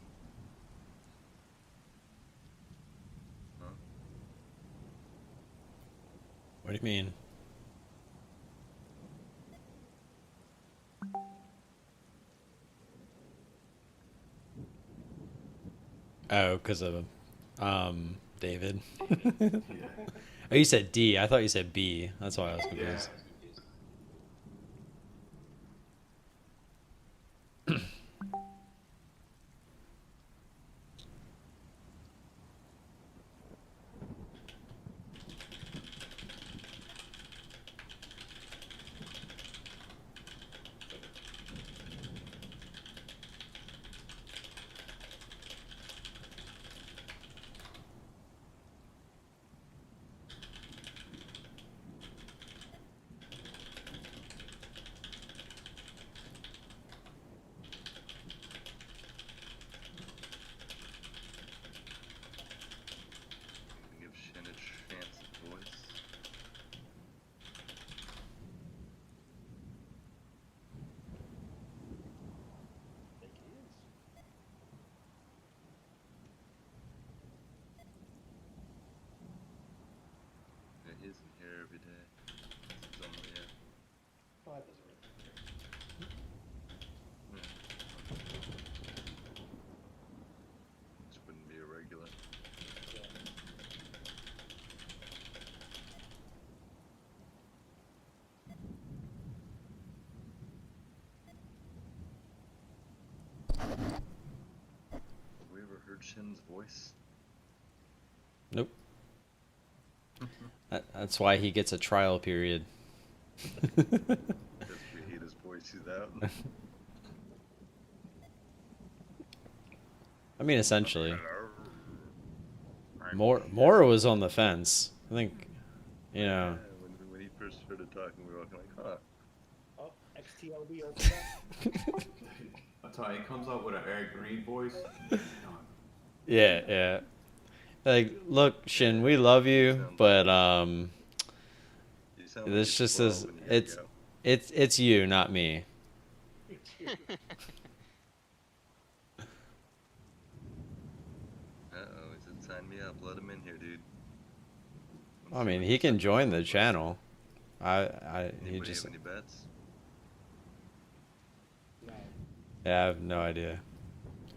Huh? What do you mean? Oh, because of David. Yeah. Oh, you said D. I thought you said B. That's why I was confused. Give Shin a chance of voice. I think he is. Yeah, he isn't here every day. He's only Oh, that doesn't really matter. yeah. Just wouldn't be a regular. Yeah. Have we ever heard Shin's voice? Nope. That's why he gets a trial period. Because we hate his voice, he's out. I mean, essentially. Hello. Mora was on the fence. I think, you know. Yeah, when he first started talking, we were all kind of like, huh. Oh, XTLB opened up. I'll tell you, he comes up with an Eric Green voice. Yeah, yeah. Like, look, Shin, we love you, but You sound this you're just 12 is when you gotta go. it's you, not me. Uh-oh, he said sign me up, let him in here, dude. I mean, he can join the channel. He Anybody just have any bets? No. yeah, I have no idea.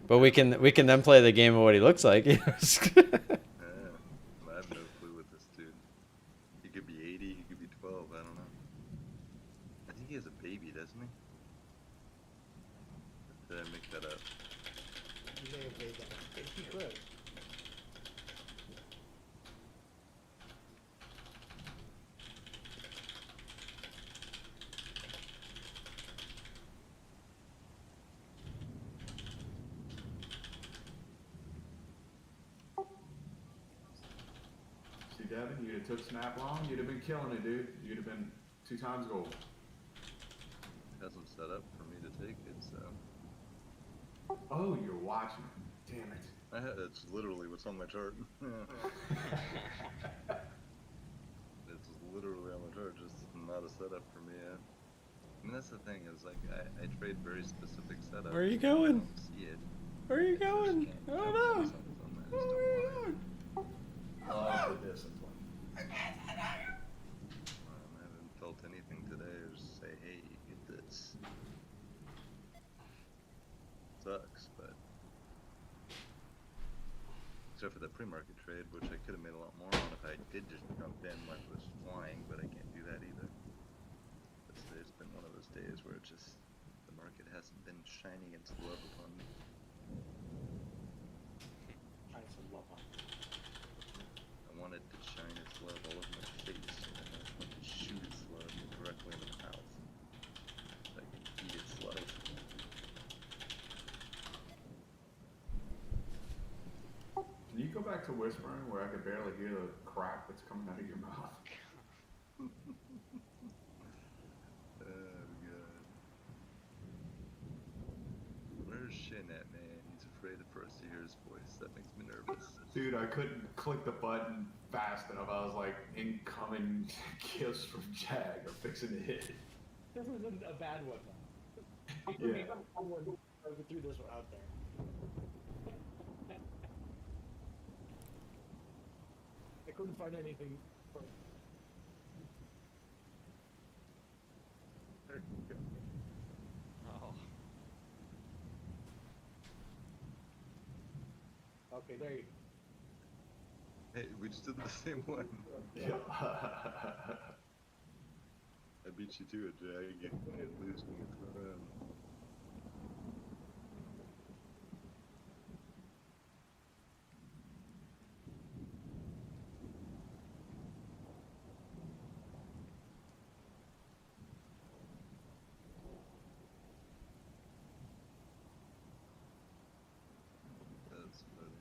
But we can then play the game of what he looks like. Yeah, I have no clue with this dude. He could be 80, he could be 12, I don't know. I think he has a baby, doesn't he? Or did I make that up? You may have made that. I think he could. See, Devin, you'd have took snap long, you'd have been killing it, dude. You'd have been 2 times gold. It hasn't set up for me to take it, so. Oh, you're watching. Damn it. That's literally what's on my chart. It's literally on my chart, just not a setup for me yet. I mean, that's the thing, is like, I trade very specific setups. Where are you I going? don't see it. Where are you I just going? can't Oh jump no! into something I just don't want. Love the discipline. I haven't felt anything today or just say, hey, get this. Sucks, but except for the pre-market trade, which I could have made a lot more on if I did just jump in when it was flying, but I can't do that either. This day's been one of those days where it just, the market hasn't been shining its love upon me. Shine some love on. I wanted to shine its love all over my face, and I wanted to shoot its love directly in the mouth. So I can eat its love. Can you go back to whispering where I could barely hear the crap that's coming out of your mouth? Oh, God. Where's Shin at, man? He's afraid for us to hear his voice. That makes me nervous. Dude, I couldn't click the button fast enough. I was like, incoming gifts from Jag are fixing to hit. This isn't a bad one, though. Yeah. I threw this one out there. I couldn't find anything. Oh. Okay, there you Hey, we just did the same one. Yeah. I beat you to it, Jag. You can't lose me a throne. That's funny.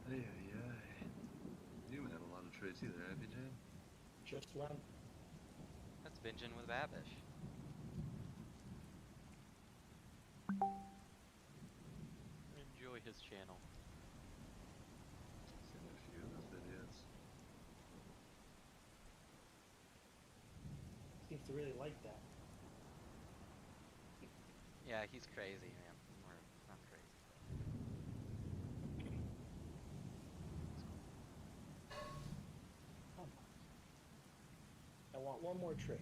Ay, ay, ay. You haven't had a lot of trades either, have you, Jay? just one. That's binging with Babish. Enjoy his channel. Seen a few of those videos. Seems to really like that. Yeah, he's crazy, man. Or not crazy, but Come on. I want one more trade.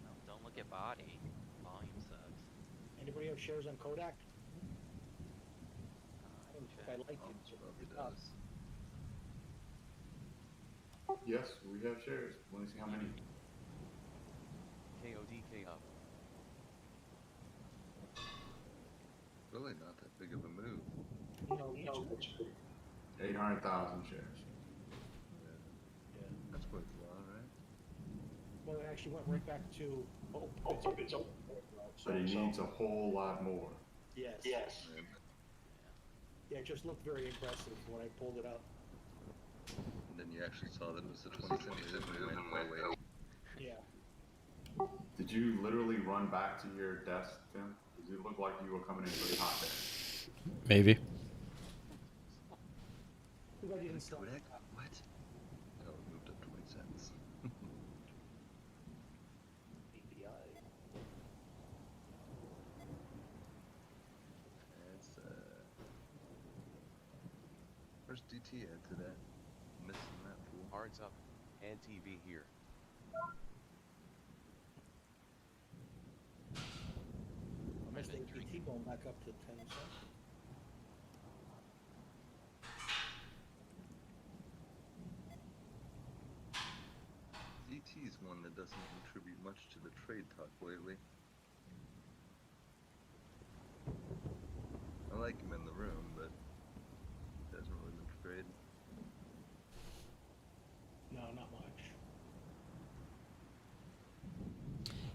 no, don't look at body. Volume sucks. Anybody have shares on Kodak? I don't Check. think I like it. Almost probably It's up. does. Yes, we have shares. Want to see how many? KODK up. Really not that big of a move. No, 800,000 shares. Yeah. That's quite a lot, right? well, it actually went right back to it's open. But he needs a whole lot more. Yes. Yeah. Yeah, it just looked very impressive when I pulled it up. And then you actually saw that it was a 20-cent move and went, oh wait. Yeah. Did you literally run back to your desk, Tim? Does it look like you were coming in pretty hot there? Maybe. Too bad you didn't sell. Kodak? What? Oh, it moved up 20 cents. API. It's, where's DT at today? Missing that fool. Hearts up. And TV here. I missed the APT going back up to 10 cents. DT's one that doesn't contribute much to the trade talk lately. I like him in the room, but he hasn't really been trading. No, not much.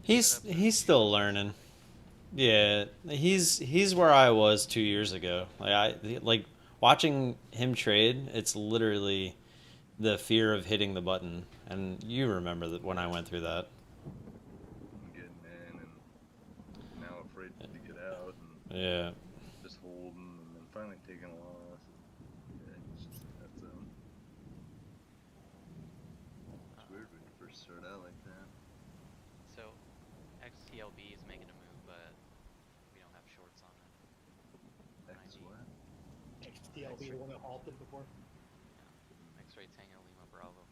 He's still learning. Yeah, he's where I was 2 years ago. Like watching him trade. It's literally the fear of hitting the button, and you remember that when I went through that. I'm getting in and now afraid to get out and Yeah. just holding and then finally taking a loss. Yeah, he's just in that zone. It's weird when you first start out like that. So, XTLB is making a move, but we don't have shorts on it. X what? XTLB, the one that halted before. Yeah. X-Ray Tango Lima Bravo.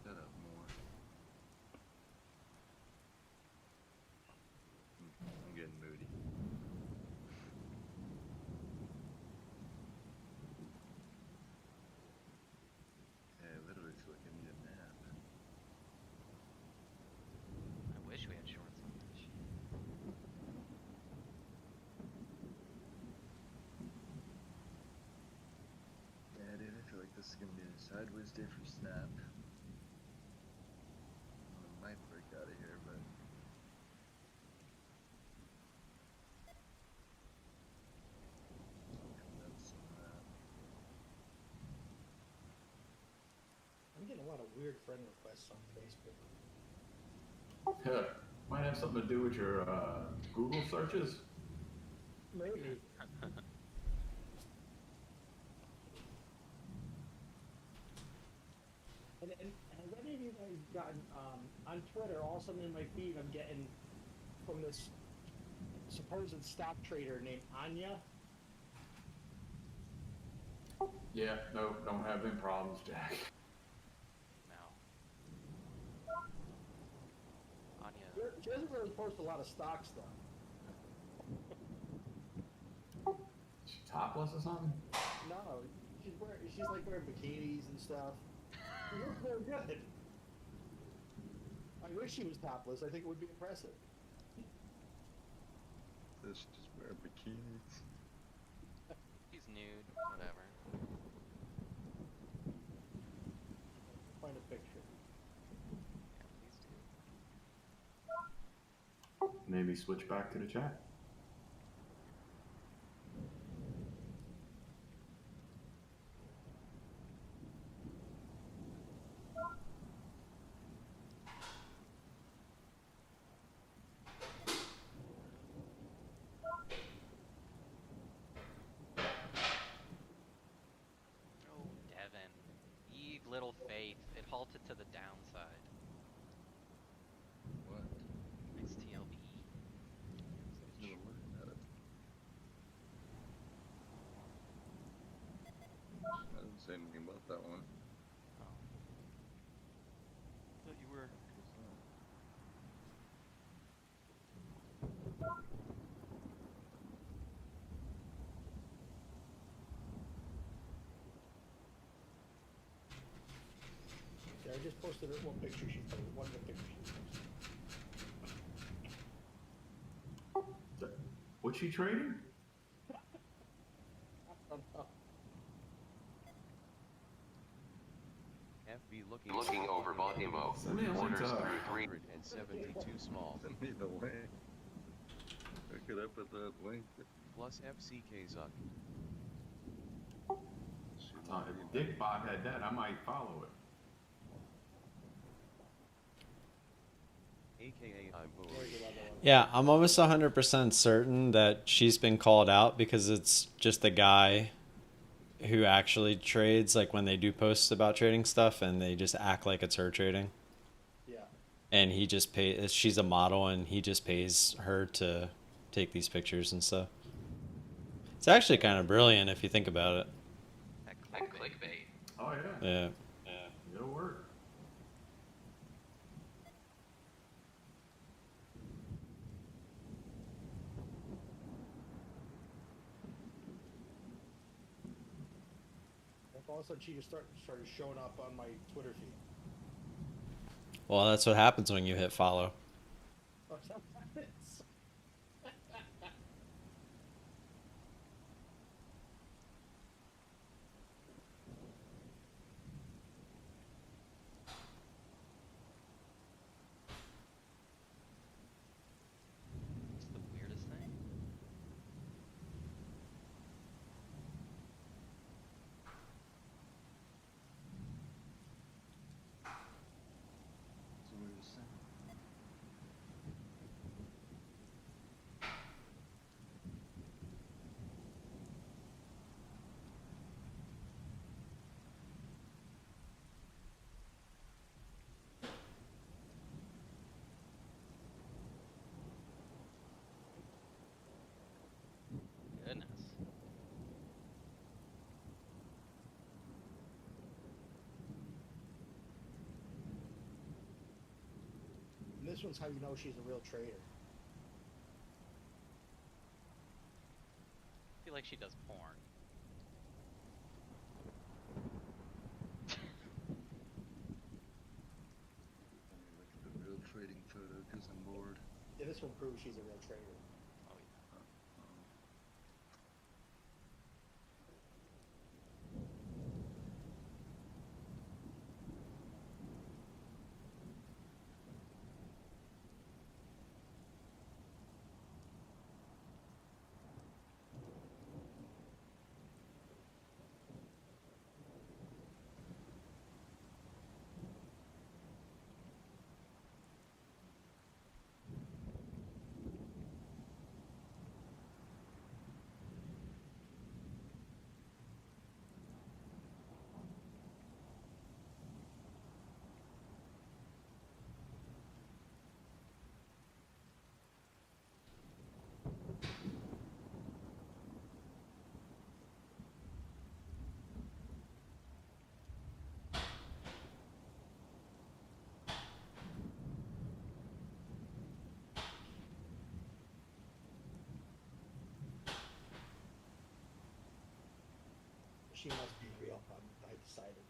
Shut up more. I'm getting moody. Yeah, I literally feel like I need a nap. I wish we had shorts on that shit. Yeah, dude, I feel like this is gonna be a sideways day for Snap. I'm getting a lot of weird friend requests on Facebook. Might have something to do with your Google searches. Maybe. And has any of you guys gotten on Twitter? All of a sudden in my feed, I'm getting from this supposed stock trader named Anya. Yeah, no, don't have any problems, Jack. No. Anya. She doesn't really post a lot of stock stuff. She topless or something? No, she's like wearing bikinis and stuff. She looks very good. I wish she was topless. I think it would be impressive. Does she just wear bikinis? She's nude, whatever. Find a picture. Yeah, please do. Maybe switch back to the chat. Oh, Devin. Ye little faith. It halted to the downside. What? Nice TLB. Never looked at it. I didn't say anything about that one. Oh. Thought you were. Yeah, I just posted her one picture she posted. One of the pictures she posted. What's she trading? I don't know. FB looking over bot immo. Send me a link Orders to her. 372 small. Send me the link. Look it up with that link. Plus FCK Zuck. If Dick Bot had that, I might follow it. AKA I'm bored. There's another one. Yeah, I'm almost 100% certain that she's been called out because it's just the guy who actually trades, like when they do posts about trading stuff and they just act like it's her trading. Yeah. And he just pays, she's a model and he just pays her to take these pictures and stuff. It's actually kind of brilliant if you think about it. That clickbait. Oh yeah. Yeah. It'll work. All of a sudden, she just started showing up on my Twitter feed. Well, that's what happens when you hit follow. Or sometimes. It's the weirdest thing. That's the weirdest thing. Goodness. And this one's how you know she's a real trader. I feel like she does porn. Let me look at the real trading photo because I'm bored. Yeah, this one proves she's a real trader. Oh yeah. she must be real. I decided.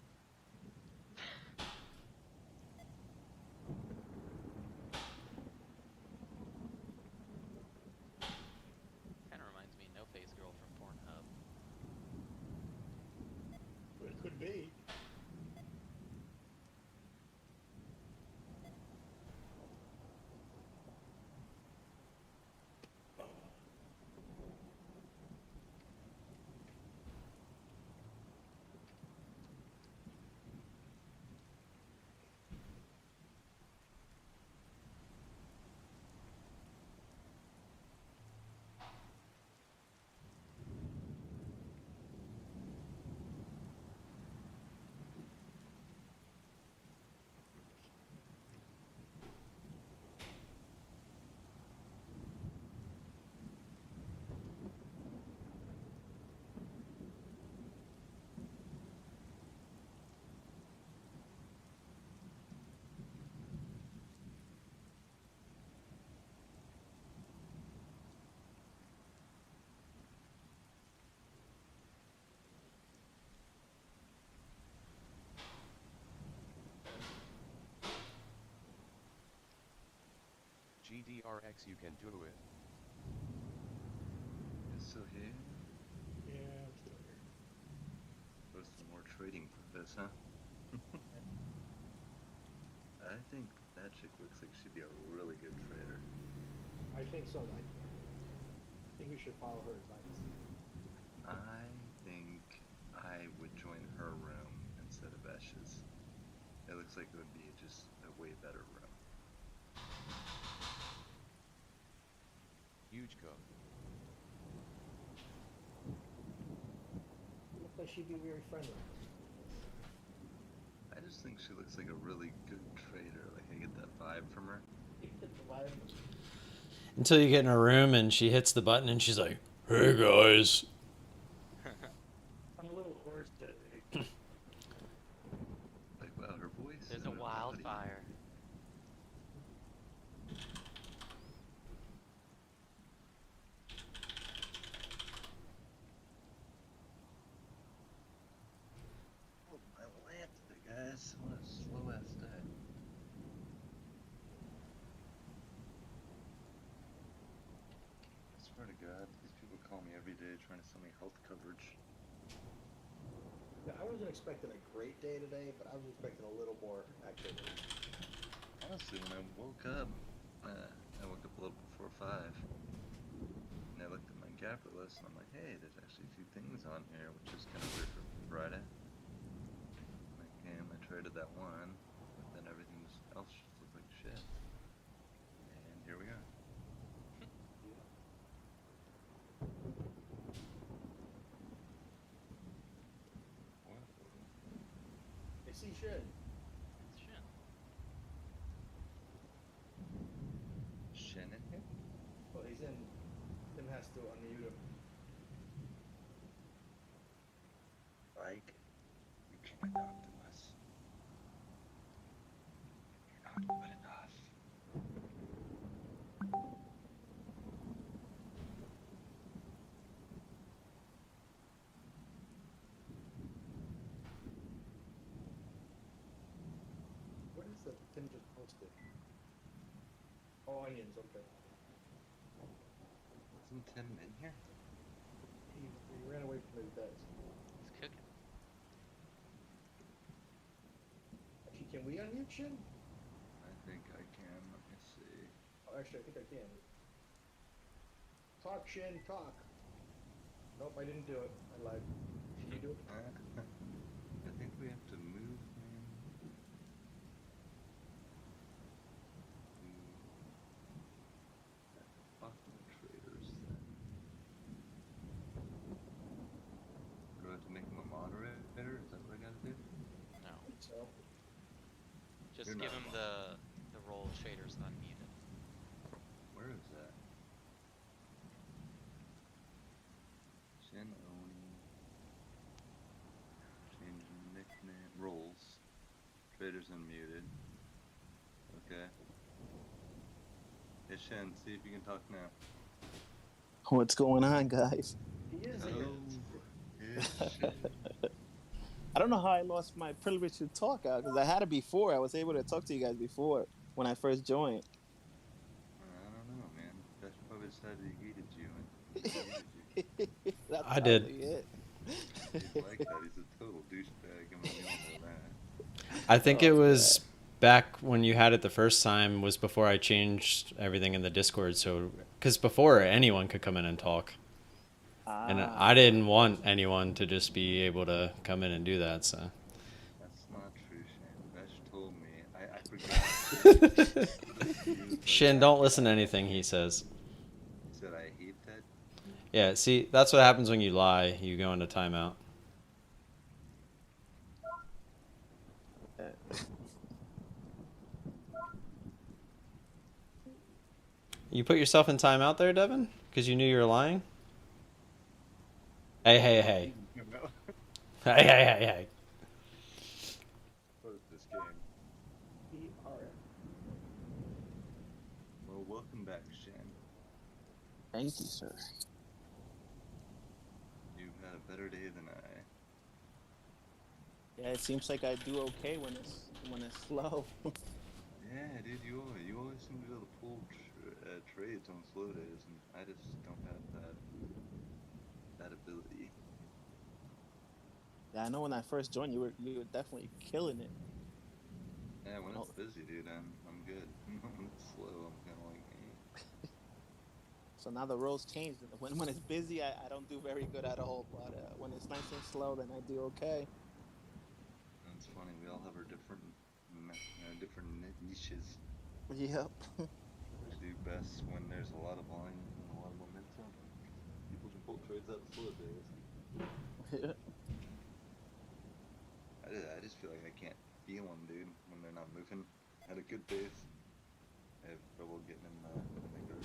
Kind of reminds me of No Face Girl from Pornhub. But it could be. GDRX, you can do it. It's still here. Yeah, I'm still here. There's some more trading for this, huh? I think that chick looks like she'd be a really good trader. I think so. I think we should follow her advice. I think I would join her room instead of Esh's. It looks like it would be just a way better room. Huge code. Looks like she'd be very friendly. I just think she looks like a really good trader. Like, I get that vibe from her. You get the vibe. Until you get in her room and she hits the button and she's like, "Hey guys." I'm a little hoarse today. Like, wow, her voice. There's and a her wildfire. Oh, my lamp today, guys. What a slow ass day. I swear to God, these people call me every day trying to sell me health coverage. Yeah, I wasn't expecting a great day today, but I was expecting a little more activity. Honestly, when I woke up a little before 5, and I looked at my gapper list, and I'm like, hey, there's actually a few things on here, which is kind of weird for Friday. Like, I traded that one, but then everything else just looked like shit. And here we are. I see Shin. It's Shin. Shin in here? Well, he's in. Tim has to unmute him. Like, you can't talk to us. You're not good enough. What is that Tim just posted? Oh, onions, okay. Isn't Tim in here? He ran away from his desk. He's cooking. Actually, can we unmute Shin? I think I can. Let me see. Oh, actually, I think I can. Talk, Shin, talk. Nope, I didn't do it. I lied. Can you do it? I think we have to move him to fuck the traders then. Do I have to make him a moderator? Is that what I gotta do? No. So, Just You're give not him the role of traders unmuted. Where is that? Shin Oni. Change nickname. Roles. Traders unmuted. Okay. Hey Shin, see if you can talk now. What's going on, guys? he is Oh, here. it's Shin. I don't know how I lost my privilege to talk because I had it before. I was able to talk to you guys before when I first joined. I don't know, man. Josh probably decided he hated you and muted you. That's I did. probably it. He's like that. He's a total douchebag. I mean, we all know that. I think Oh, it man. was back when you had it the first time was before I changed everything in the Discord. So, because before anyone could come in and talk, and I Ah. didn't want anyone to just be able to come in and do that. So, That's not true, Shane. Josh told me. I forgot. Shin, don't listen to anything he says. He said I hate that. Yeah, see, that's what happens when you lie. You go into timeout. You put yourself in timeout there, Devin? Because you knew you were lying? Hey, hey, hey. Hey, hey, hey, hey. What is this game? Well, welcome back, Shane. Thank you, sir. You've had a better day than I. Yeah, it seems like I do okay when it's slow. Yeah, dude, you always seem to be able to pull trades on slow days, and I just don't have that ability. Yeah, I know when I first joined, you were definitely killing it. Yeah, when it's busy, dude, I'm good. When it's slow, I'm kind of like, So now the roles changed. When it's busy, I don't do very good at all. But when it's nice and slow, then I do okay. It's funny. We all have our different niches. Yep. We do best when there's a lot of volume and a lot of momentum. People can pull trades out of slow days. I just feel like I can't feel them, dude, when they're not moving at a good pace. I have trouble getting in the groove.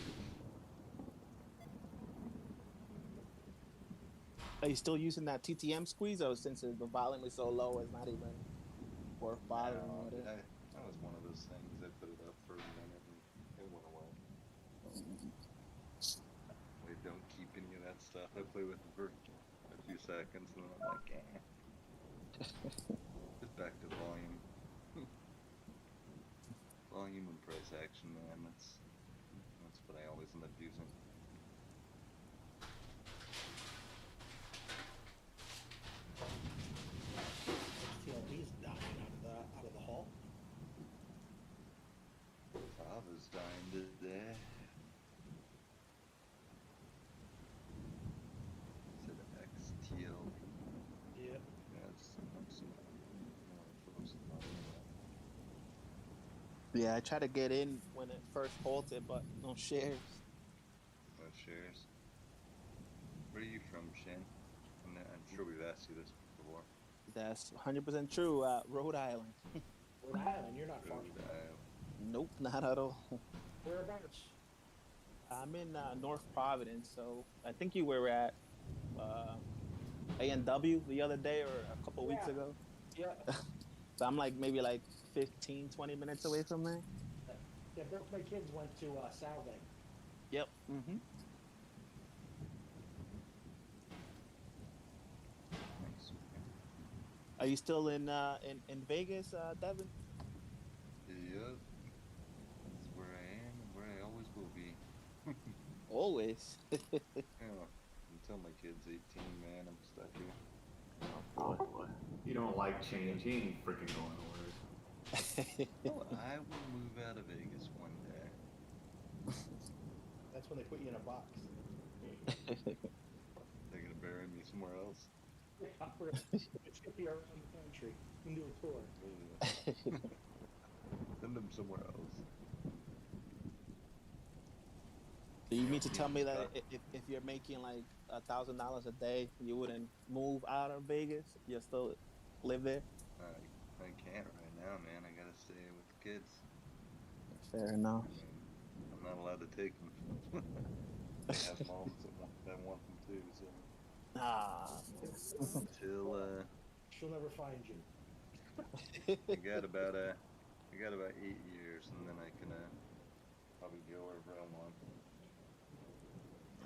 Are you still using that TTM squeeze, or since the volume is so low, it's not even worth bothering with it? That was one of those things. I put it up for a minute and it went away. I don't keep any of that stuff. I play with it for a few seconds and then I'm like, Just back to volume. Volume and price action, man. That's what I always end up using. TLB's dying out of the hall. Father's dying today. Said XTL. Yep. Yeah, I tried to get in when it first halted, but no shares. No shares. Where are you from, Shane? I'm sure we've asked you this before. That's 100% true. Rhode Island. Rhode Island, you're not far from Island. Nope, not at all. Whereabouts? I'm in North Providence, so I think you were at ANW the other day or a couple weeks ago. Yeah. So I'm like maybe like 15, 20 minutes away from there. Yeah, both my kids went to Salving. Yep. Mm-hmm. Nice. Are you still in Vegas, Devin? Yep. That's where I am and where I always will be. Always. Yeah. Until my kid's 18, man, I'm stuck here. Oh boy. You don't like change. He ain't freaking going nowhere. Well, I will move out of Vegas one day. That's when they put you in a box. They're gonna bury me somewhere else. It's gonna be around the country. We can do a tour. Send them somewhere else. So you mean to tell me that if you're making like $1,000 a day, you wouldn't move out of Vegas? You still live there? I can't right now, man. I gotta stay with the kids. Fair enough. I mean, I'm not allowed to take them. They have moms that want them too, so. Until she'll never find you. I got about 8 years, and then I can probably go wherever I want.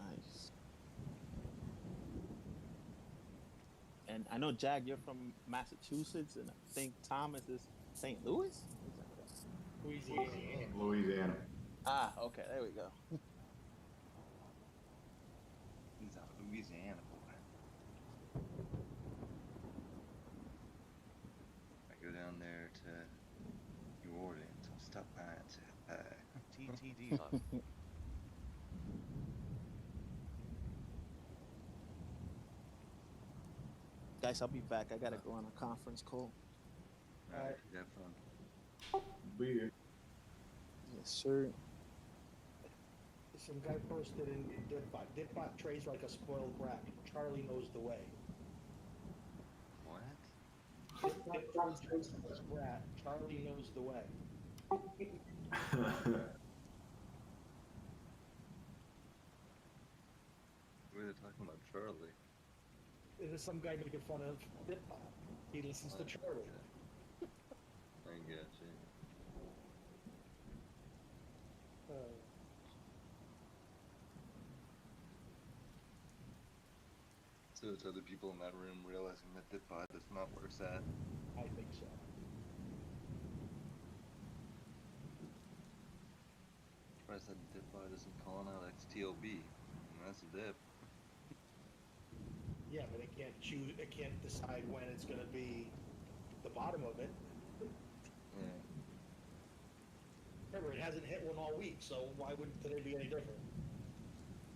Nice. And I know, Jack, you're from Massachusetts, and I think Thomas is St. Louis. Is that right? Louisiana. Louisiana. Ah, okay, there we go. He's out of Louisiana, boy. I go down there to New Orleans. I'll stop by and say hi. TTD up. Guys, I'll be back. I gotta go on a conference call. Alright, have fun. Be here. Yes, sir. Some guy posted in Dipbot. Dipbot trades like a spoiled brat. Charlie knows the way. What? Dipbot trades like a brat. Charlie knows the way. We were talking about Charlie. And there's some guy making fun of Dipbot. He listens to Charlie. I get you. So it's other people in that room realizing that Dipbot is not where it's at. I think so. Surprised that Dipbot isn't calling out XTLB. And that's a dip. Yeah, but it can't choose. It can't decide when it's going to be the bottom of it. Yeah. Remember, it hasn't hit one all week, so why would today be any different?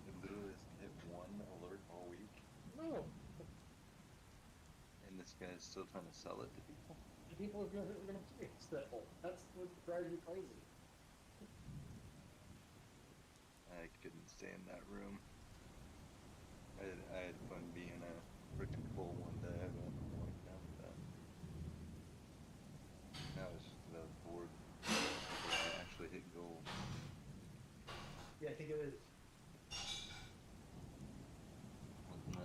It literally hasn't hit one alert all week. No. And this guy's still trying to sell it to people? People are going to play still. That's what drives me crazy. I couldn't stay in that room. I had fun being a freaking bull one day, but I'm like down with that. Now it's just because I was bored. I actually hit gold. Yeah, I think it is.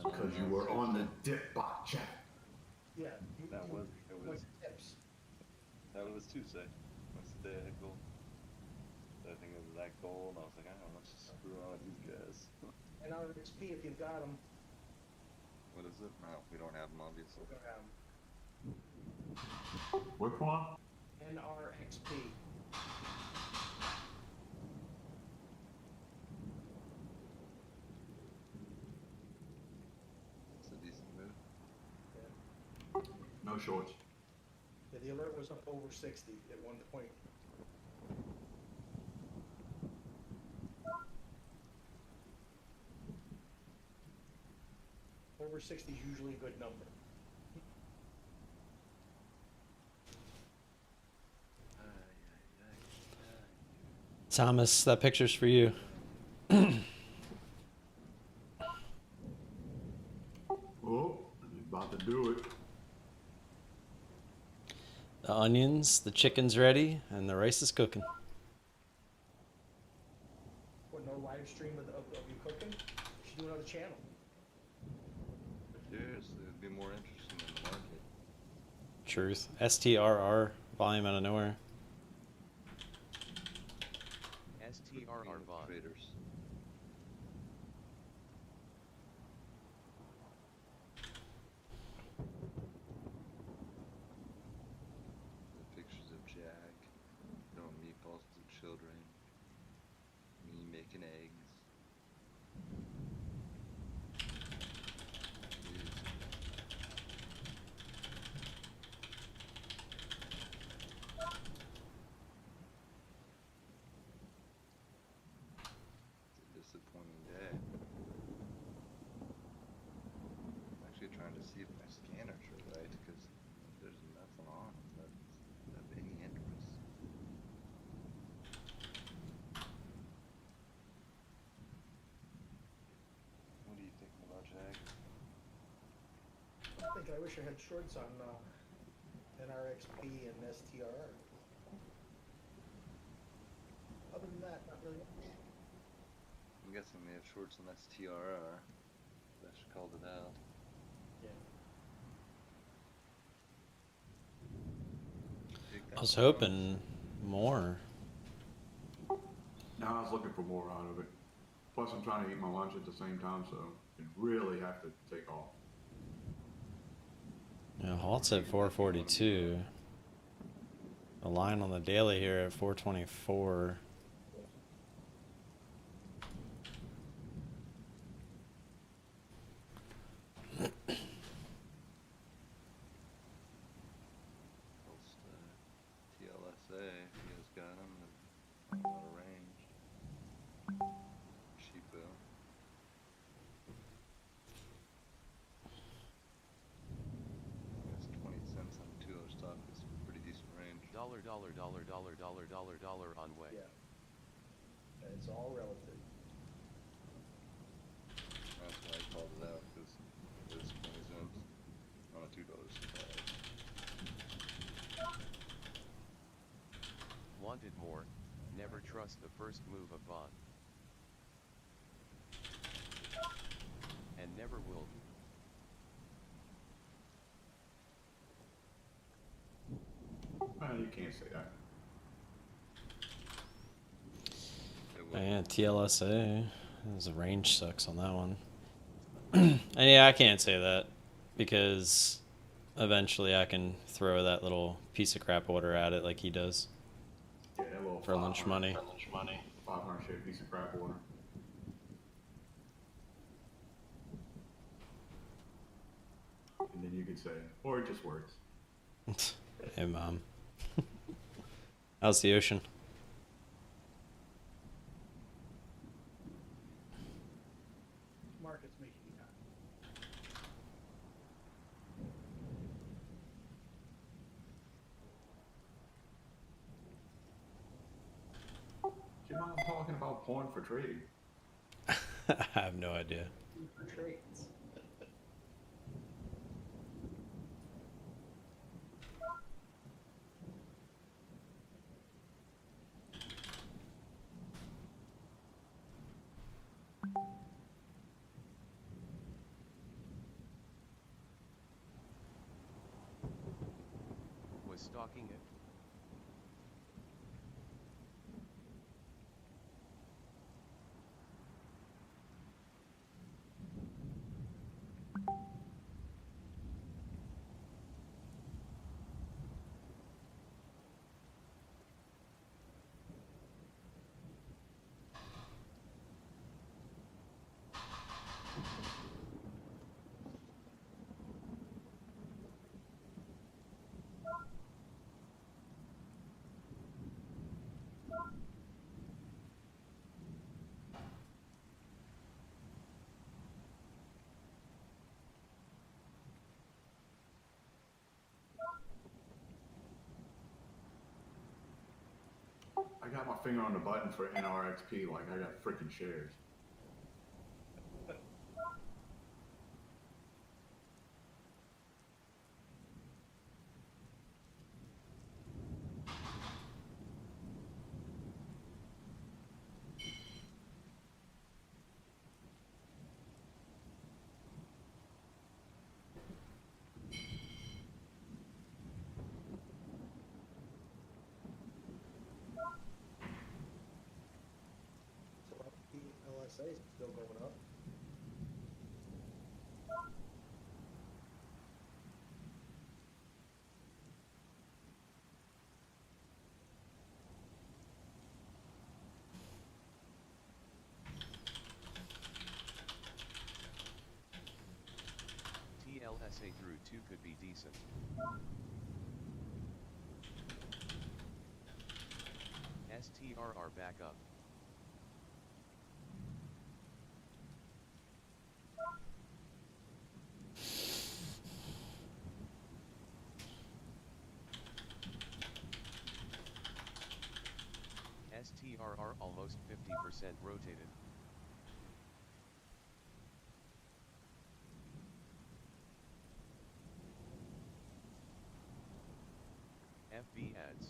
Because you were on the Dipbot chat. Yeah. That was tips. That was Tuesday. That's the day I hit gold. So I think it was that goal, and I was like, I don't know, let's just screw around with these guys. And our XP, if you've got them, What is it? No, we don't have them, obviously. we're going to have them. Which one? NRXP. It's a decent move. No shorts. Yeah, the alert was up over 60 at one point. Over 60 is usually a good number. Thomas, that picture's for you. Oh, he's about to do it. The onions, the chicken's ready, and the rice is cooking. What, no live stream of you cooking? You should do another channel. Seriously, it would be more interesting than the market. Truth. STRR, volume out of nowhere. STRR bot. Traders. The pictures of Jack throwing meatballs to children. Me making eggs. It's a disappointing day. I'm actually trying to see if my scanners are right, because there's nothing on them that's of any interest. What are you thinking about, Jack? I wish I had shorts on NRXP and STRR. Other than that, not really much. I'm guessing they have shorts on STRR. I should called it out. Yeah. I was hoping more. Now I was looking for more out of it. Plus, I'm trying to eat my lunch at the same time, so I really have to take off. Yeah, halt's at 442. The line on the daily here at 424. TLSA, if you guys got them, a lot of range. Sheepo. That's 20 cents on 2 stock is pretty decent range. Dollar on way. Yeah. It's all relative. That's why I called it out, because it is 20 cents on a $2 supply. Wanted more. Never trust the first move of bond. And never will. Well, you can't say that. Yeah, TLSA. The range sucks on that one. And yeah, I can't say that because eventually I can throw that little piece of crap order at it like he does. Yeah, that little For lunch money. 500 share piece of crap order. And then you could say, or it just works. Hey, Mom. How's the ocean? Market's making me happy. Your mom talking about porn for trading. I have no idea. For trades. Was stalking it. I got my finger on the button for NRXP like I got freaking shares. So the LSA is still going up. TLSA through 2 could be decent. STRR back up. STRR almost 50% rotated. FB ads.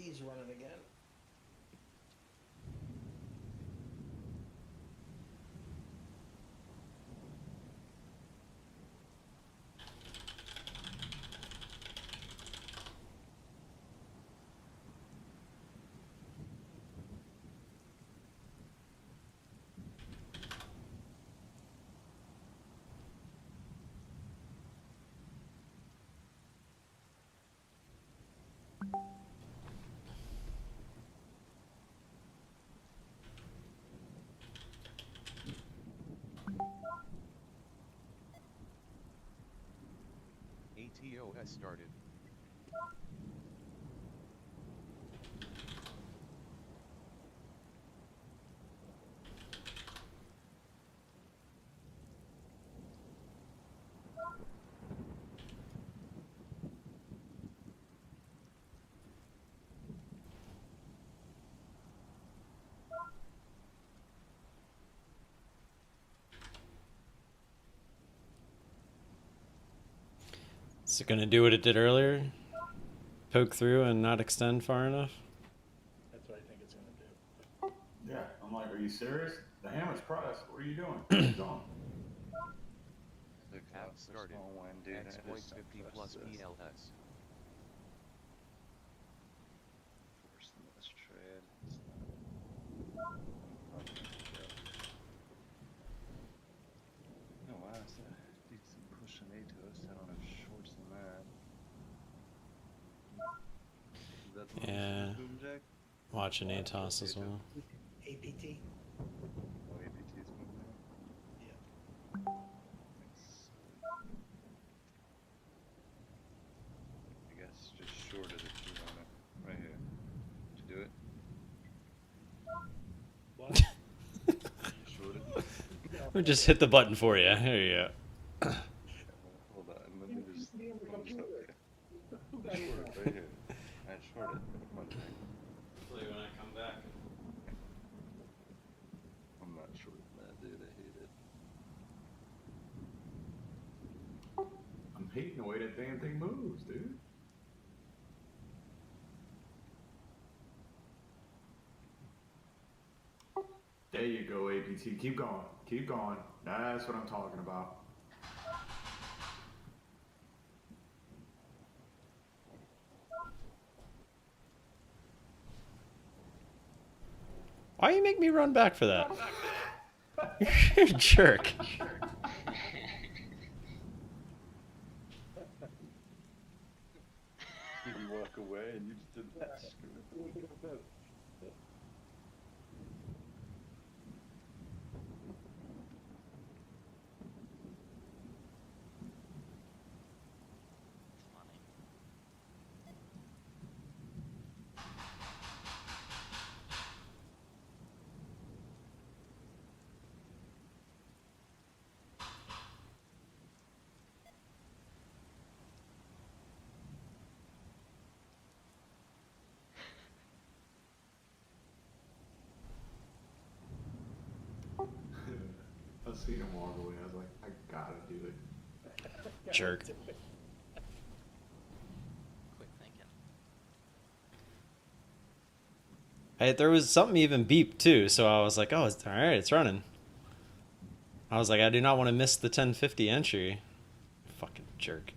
APT's running again. ATOS started. Is it going to do what it did earlier? Poke through and not extend far enough? That's what I think it's going to do. Yeah, I'm like, are you serious? The hammer's pressed. What are you doing? Keep going. App started. Exploit 50 plus PLS. Forcing this trade. No, wow, it's a decent push on ATOS. I don't have shorts in that. Is that the one Yeah. with boom jack? Watching ATOS as well. APT. Oh, APT's moving out. Yeah. Nice. I guess just short it if you want it. Right here. Did you do it? What? You short it? We just hit the button for you. There you go. Hold on, let me just. Okay. Short it right here. I short it. Come on, Jack. When I come back. I'm not shorting that, dude. I hate it. I'm hating the way that damn thing moves, dude. There you go, APT. Keep going. Keep going. That's what I'm talking about. Why you make me run back for that? You're a jerk. Did you walk away and you just did that? Screw it. Funny. I seen him walk away. I was like, I gotta do it. Jerk. Quick thinking. There was something even beeped too, so I was like, oh, it's all right, it's running. I was like, I do not want to miss the 1050 entry. Fucking jerk.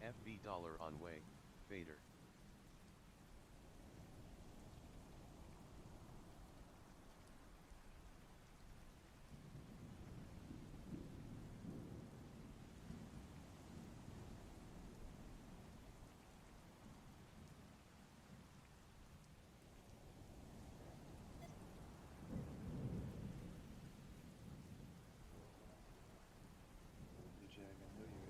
FV dollar on way. Vader. Jack, I know you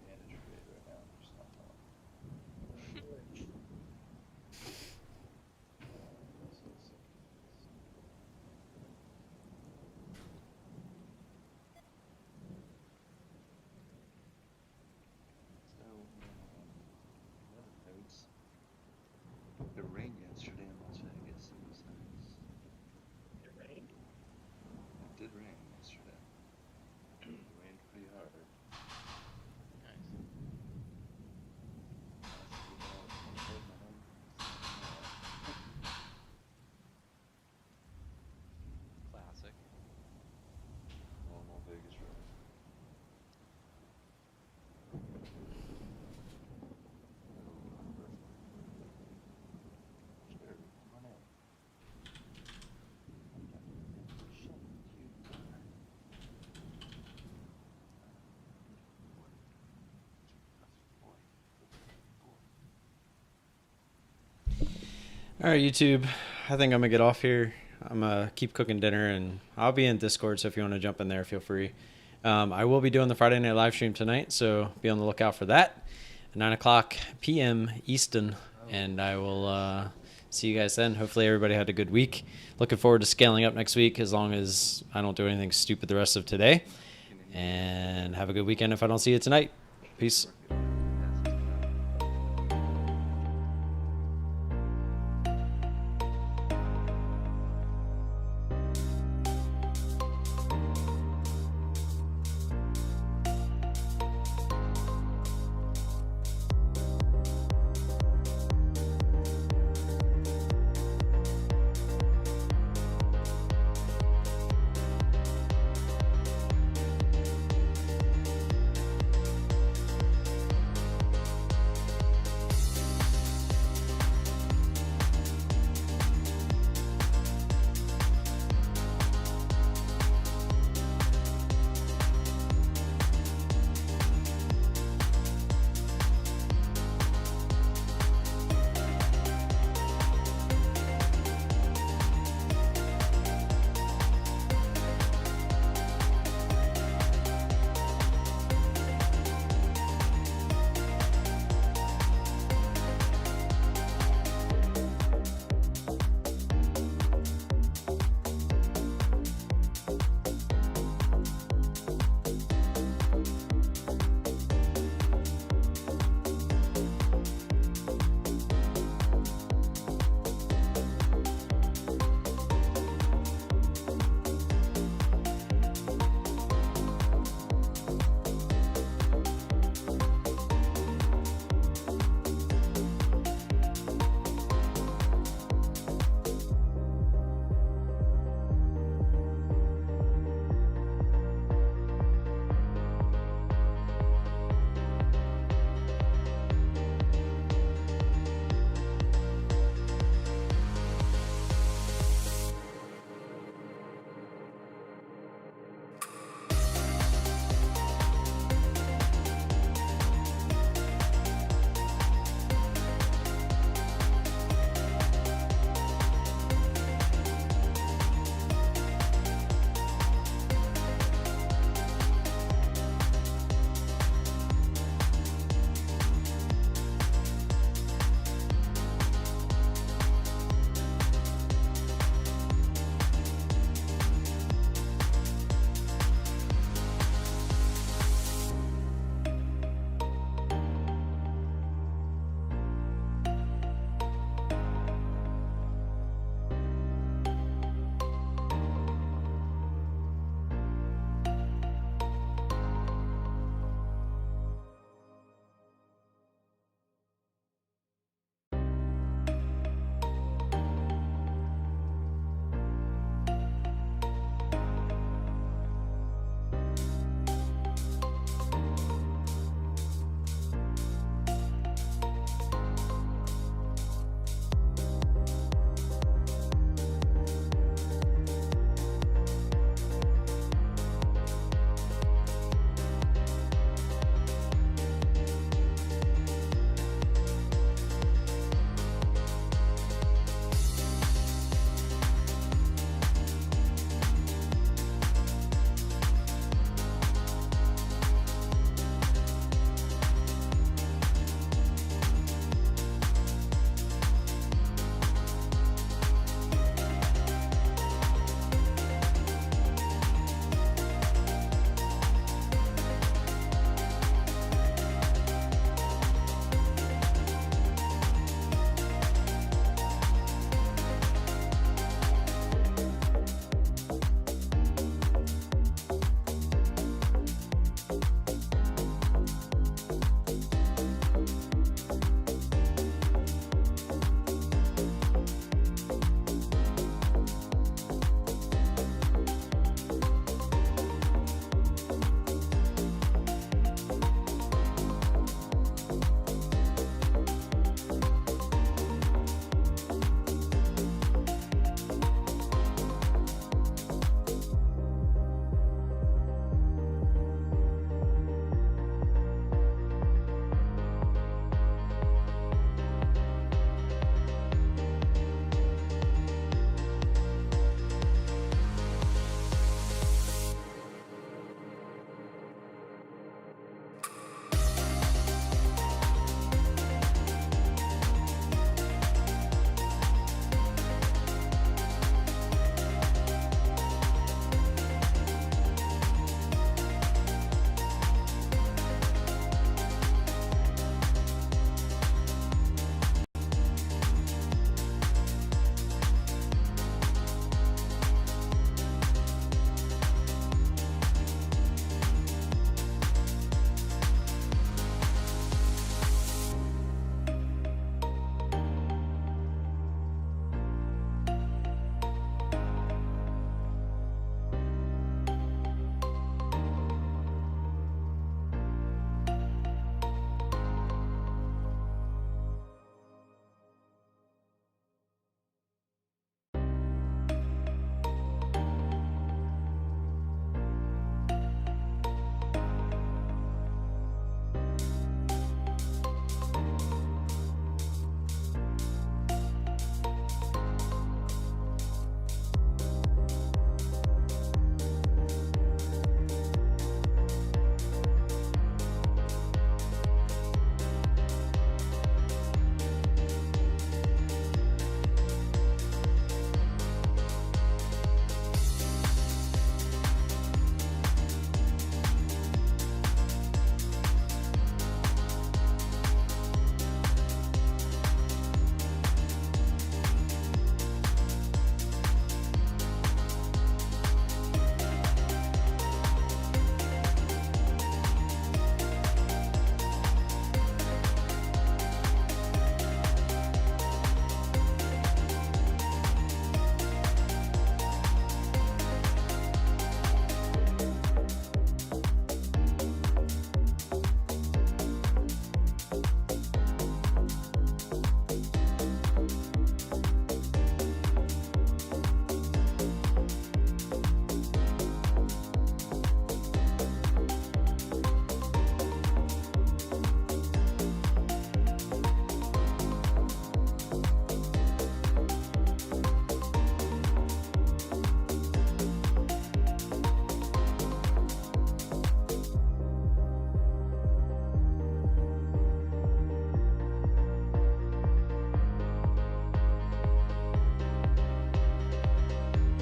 All right, YouTube. I think I'm gonna get off here. I'm gonna keep cooking dinner, and I'll be in Discord. So if you want to jump in there, feel free. I will be doing the Friday night live stream tonight, so be on the lookout for that. 9 p.m. Eastern, and I will see you guys then. Hopefully everybody had a good week. Looking forward to scaling up next week, as long as I don't do anything stupid the rest of today. And have a good weekend if I don't see you tonight. Peace.